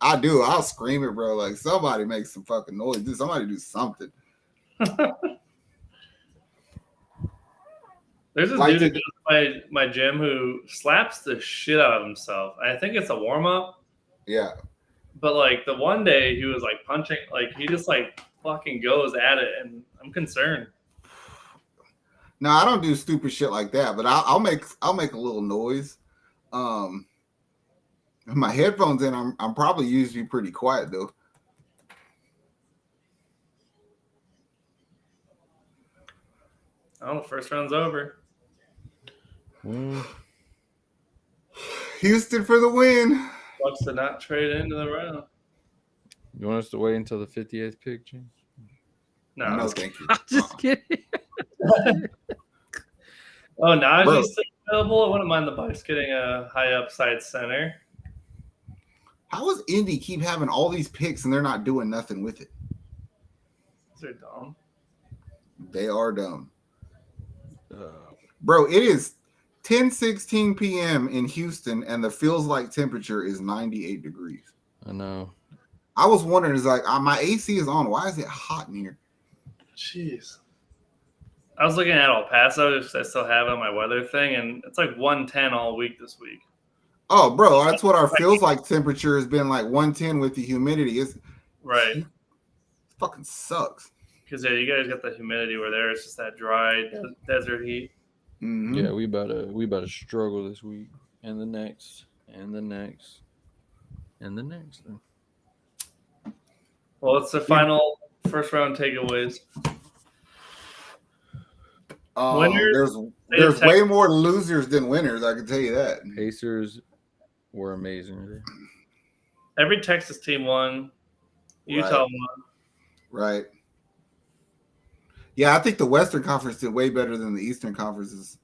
I do. I'll scream it, bro. Like somebody make some fucking noise. Somebody do something. There's this Like dude who goes to my gym who slaps the shit out of himself. I think it's a warm up. Yeah. But like the one day he was like punching, like he just like fucking goes at it, and I'm concerned. No, I don't do stupid shit like that, but I'll make a little noise. With my headphones in, I'm probably usually pretty quiet though. Oh, the first round's over. Houston for the win. Bucks did not trade into the round. You want us to wait until the 58th pick, James? No, thank you. I'm just kidding. Oh, Najee's still available. I wouldn't mind the Bucks getting a high upside center. How does Indy keep having all these picks and they're not doing nothing with it? They're dumb. They are dumb. Bro, it is 10:16 p.m. in Houston, and the feels like temperature is 98 degrees. I know. I was wondering, it's like my AC is on. Why is it hot in here? Jeez. I was looking at El Paso. I still have it on my weather thing, and it's like 110 all week this week. Oh, bro, that's what our feels like temperature has been, like 110 with the humidity. It's right. It fucking sucks. Because yeah, you guys got the humidity where there it's just that dry desert heat. Mm-hmm. Yeah, we about to struggle this week and the next and the next and the next. Well, it's the final first round takeaways. Winners, there's way more losers than winners. I can tell you that. Pacers were amazing. Every Texas team won. Utah won. Right. Yeah, I think the Western Conference did way better than the Eastern Conferences.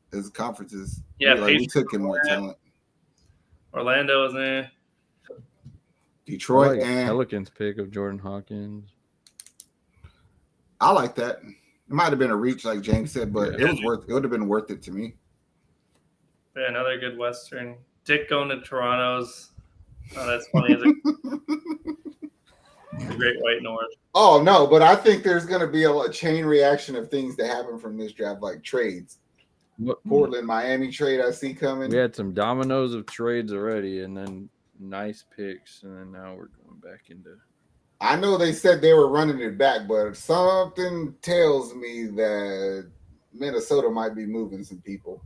Yeah, like, we took in more talent. Orlando was in. Detroit and Pelicans pick of Jordan Hawkins. I like that. It might have been a reach, like James said, but it would have been worth it to me. Yeah, another good Western. Dick going to Toronto's. Oh, that's funny. The Great White North. Oh no, but I think there's going to be a chain reaction of things that happen from this draft, like trades. Portland, Miami trade I see coming. We had some dominoes of trades already, and then nice picks, and then now we're going back into. I know they said they were running it back, but something tells me that Minnesota might be moving some people.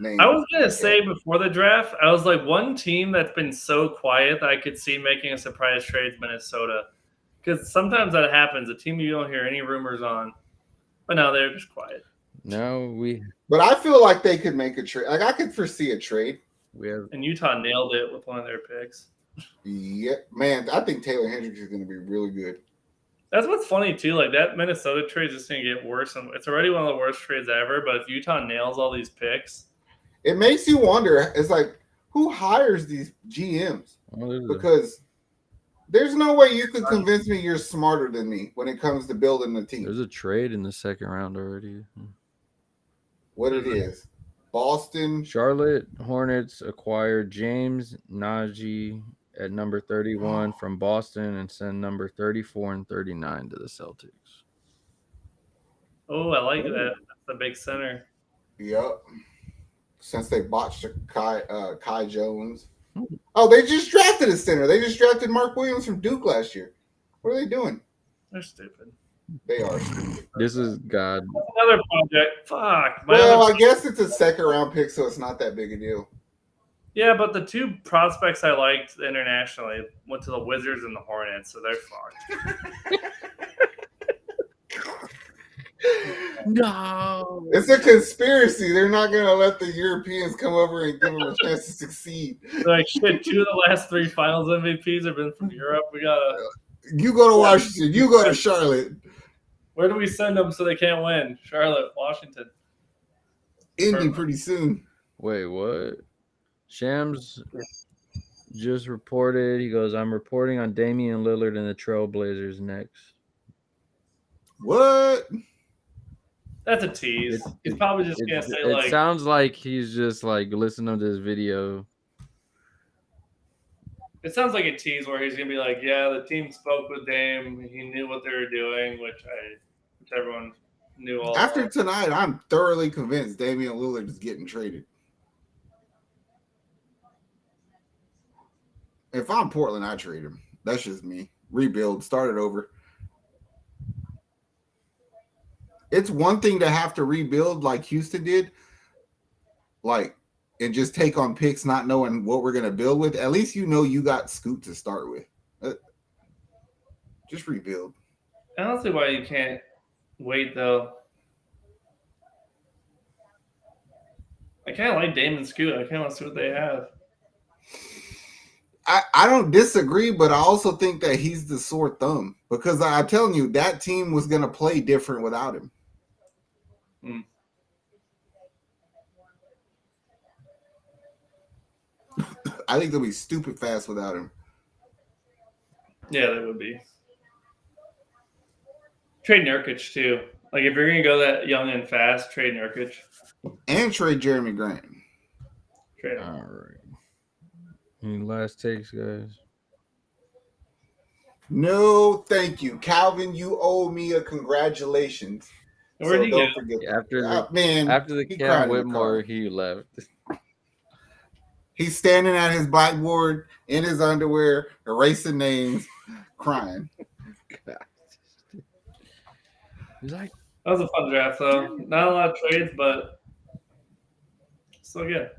I was going to say before the draft, I was like, one team that's been so quiet that I could see making a surprise trade is Minnesota. Because sometimes that happens, a team you don't hear any rumors on. But now they're just quiet. But I feel like they could make a trade. Like, I could foresee a trade. And Utah nailed it with one of their picks. Yeah, man, I think Taylor Hendricks is going to be really good. That's what's funny, too. Like, that Minnesota trade is just going to get worse. And it's already one of the worst trades ever. But if Utah nails all these picks, it makes you wonder. It's like, who hires these GMs? Because there's no way you could convince me you're smarter than me when it comes to building a team. There's a trade in the second round already. What it is? Boston. Charlotte Hornets acquired James Najee at number 31 from Boston and send number 34 and 39 to the Celtics. Oh, I like that. That's the big center. Yep. Since they botched Kai Jones. Oh, they just drafted a center. They just drafted Mark Williams from Duke last year. What are they doing? They're stupid. They are stupid. This is God. Another project. Fuck. Well, I guess it's a second round pick, so it's not that big a deal. Yeah, but the two prospects I liked internationally went to the Wizards and the Hornets, so they're fucked. No. It's a conspiracy. They're not going to let the Europeans come over and give them a chance to succeed. Like, shit, 2 of the last 3 finals MVPs have been from Europe. We got to... You go to Washington. You go to Charlotte. Where do we send them so they can't win? Charlotte, Washington. Indy pretty soon. Wait, what? Shams just reported. He goes, I'm reporting on Damian Lillard and the Trailblazers next. What? That's a tease. He's probably just going to say, like... It sounds like he's just, like, listening to this video. It sounds like a tease where he's going to be like, yeah, the team spoke with Dame. He knew what they were doing, which everyone knew all. After that. tonight, I'm thoroughly convinced Damian Lillard is getting traded. If I'm Portland, I trade him. That's just me. Rebuild, start it over. It's one thing to have to rebuild like Houston did, and just take on picks, not knowing what we're gonna build with. At least you know you got Scoot to start with. Just rebuild. I don't see why you can't wait though. I kind of like Damon Scoot. I kind of want to see what they have. I don't disagree, but I also think that he's the sore thumb because I'm telling you that team was gonna play different without him. I think they'll be stupid fast without him. Yeah, they would be. Trade Nurkic too. Like if you're gonna go that young and fast, trade Nurkic. And trade Jeremy Grant. Trade him. All right. Any last takes, guys? No, thank you, Calvin. You owe me a congratulations. Where'd he don't go? forget After the after after the he Cam cried in the Whitmore, car. he left. He's standing at his blackboard in his underwear, erasing names, crying. He's like, That was a fun draft though. Not a lot of trades, but still good.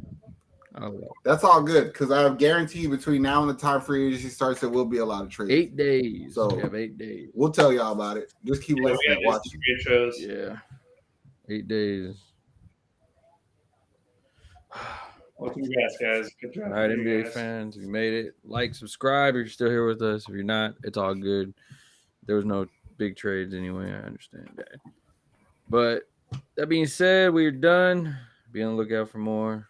oh, That's all good because I guarantee you between now and the time free agency starts, there will be a lot of trades. 8 days. So- we have 8 days. We'll tell y'all about it. Just keep Yeah, we listening, got watch. some great shows. Yeah. 8 days. Well, congrats, guys. Good job. All right, for you NBA guys. fans, you made it. Like, subscribe if you're still here with us. If you're not, it's all good. There was no big trades anyway. I understand that. But that being said, we're done. Be on the lookout for more.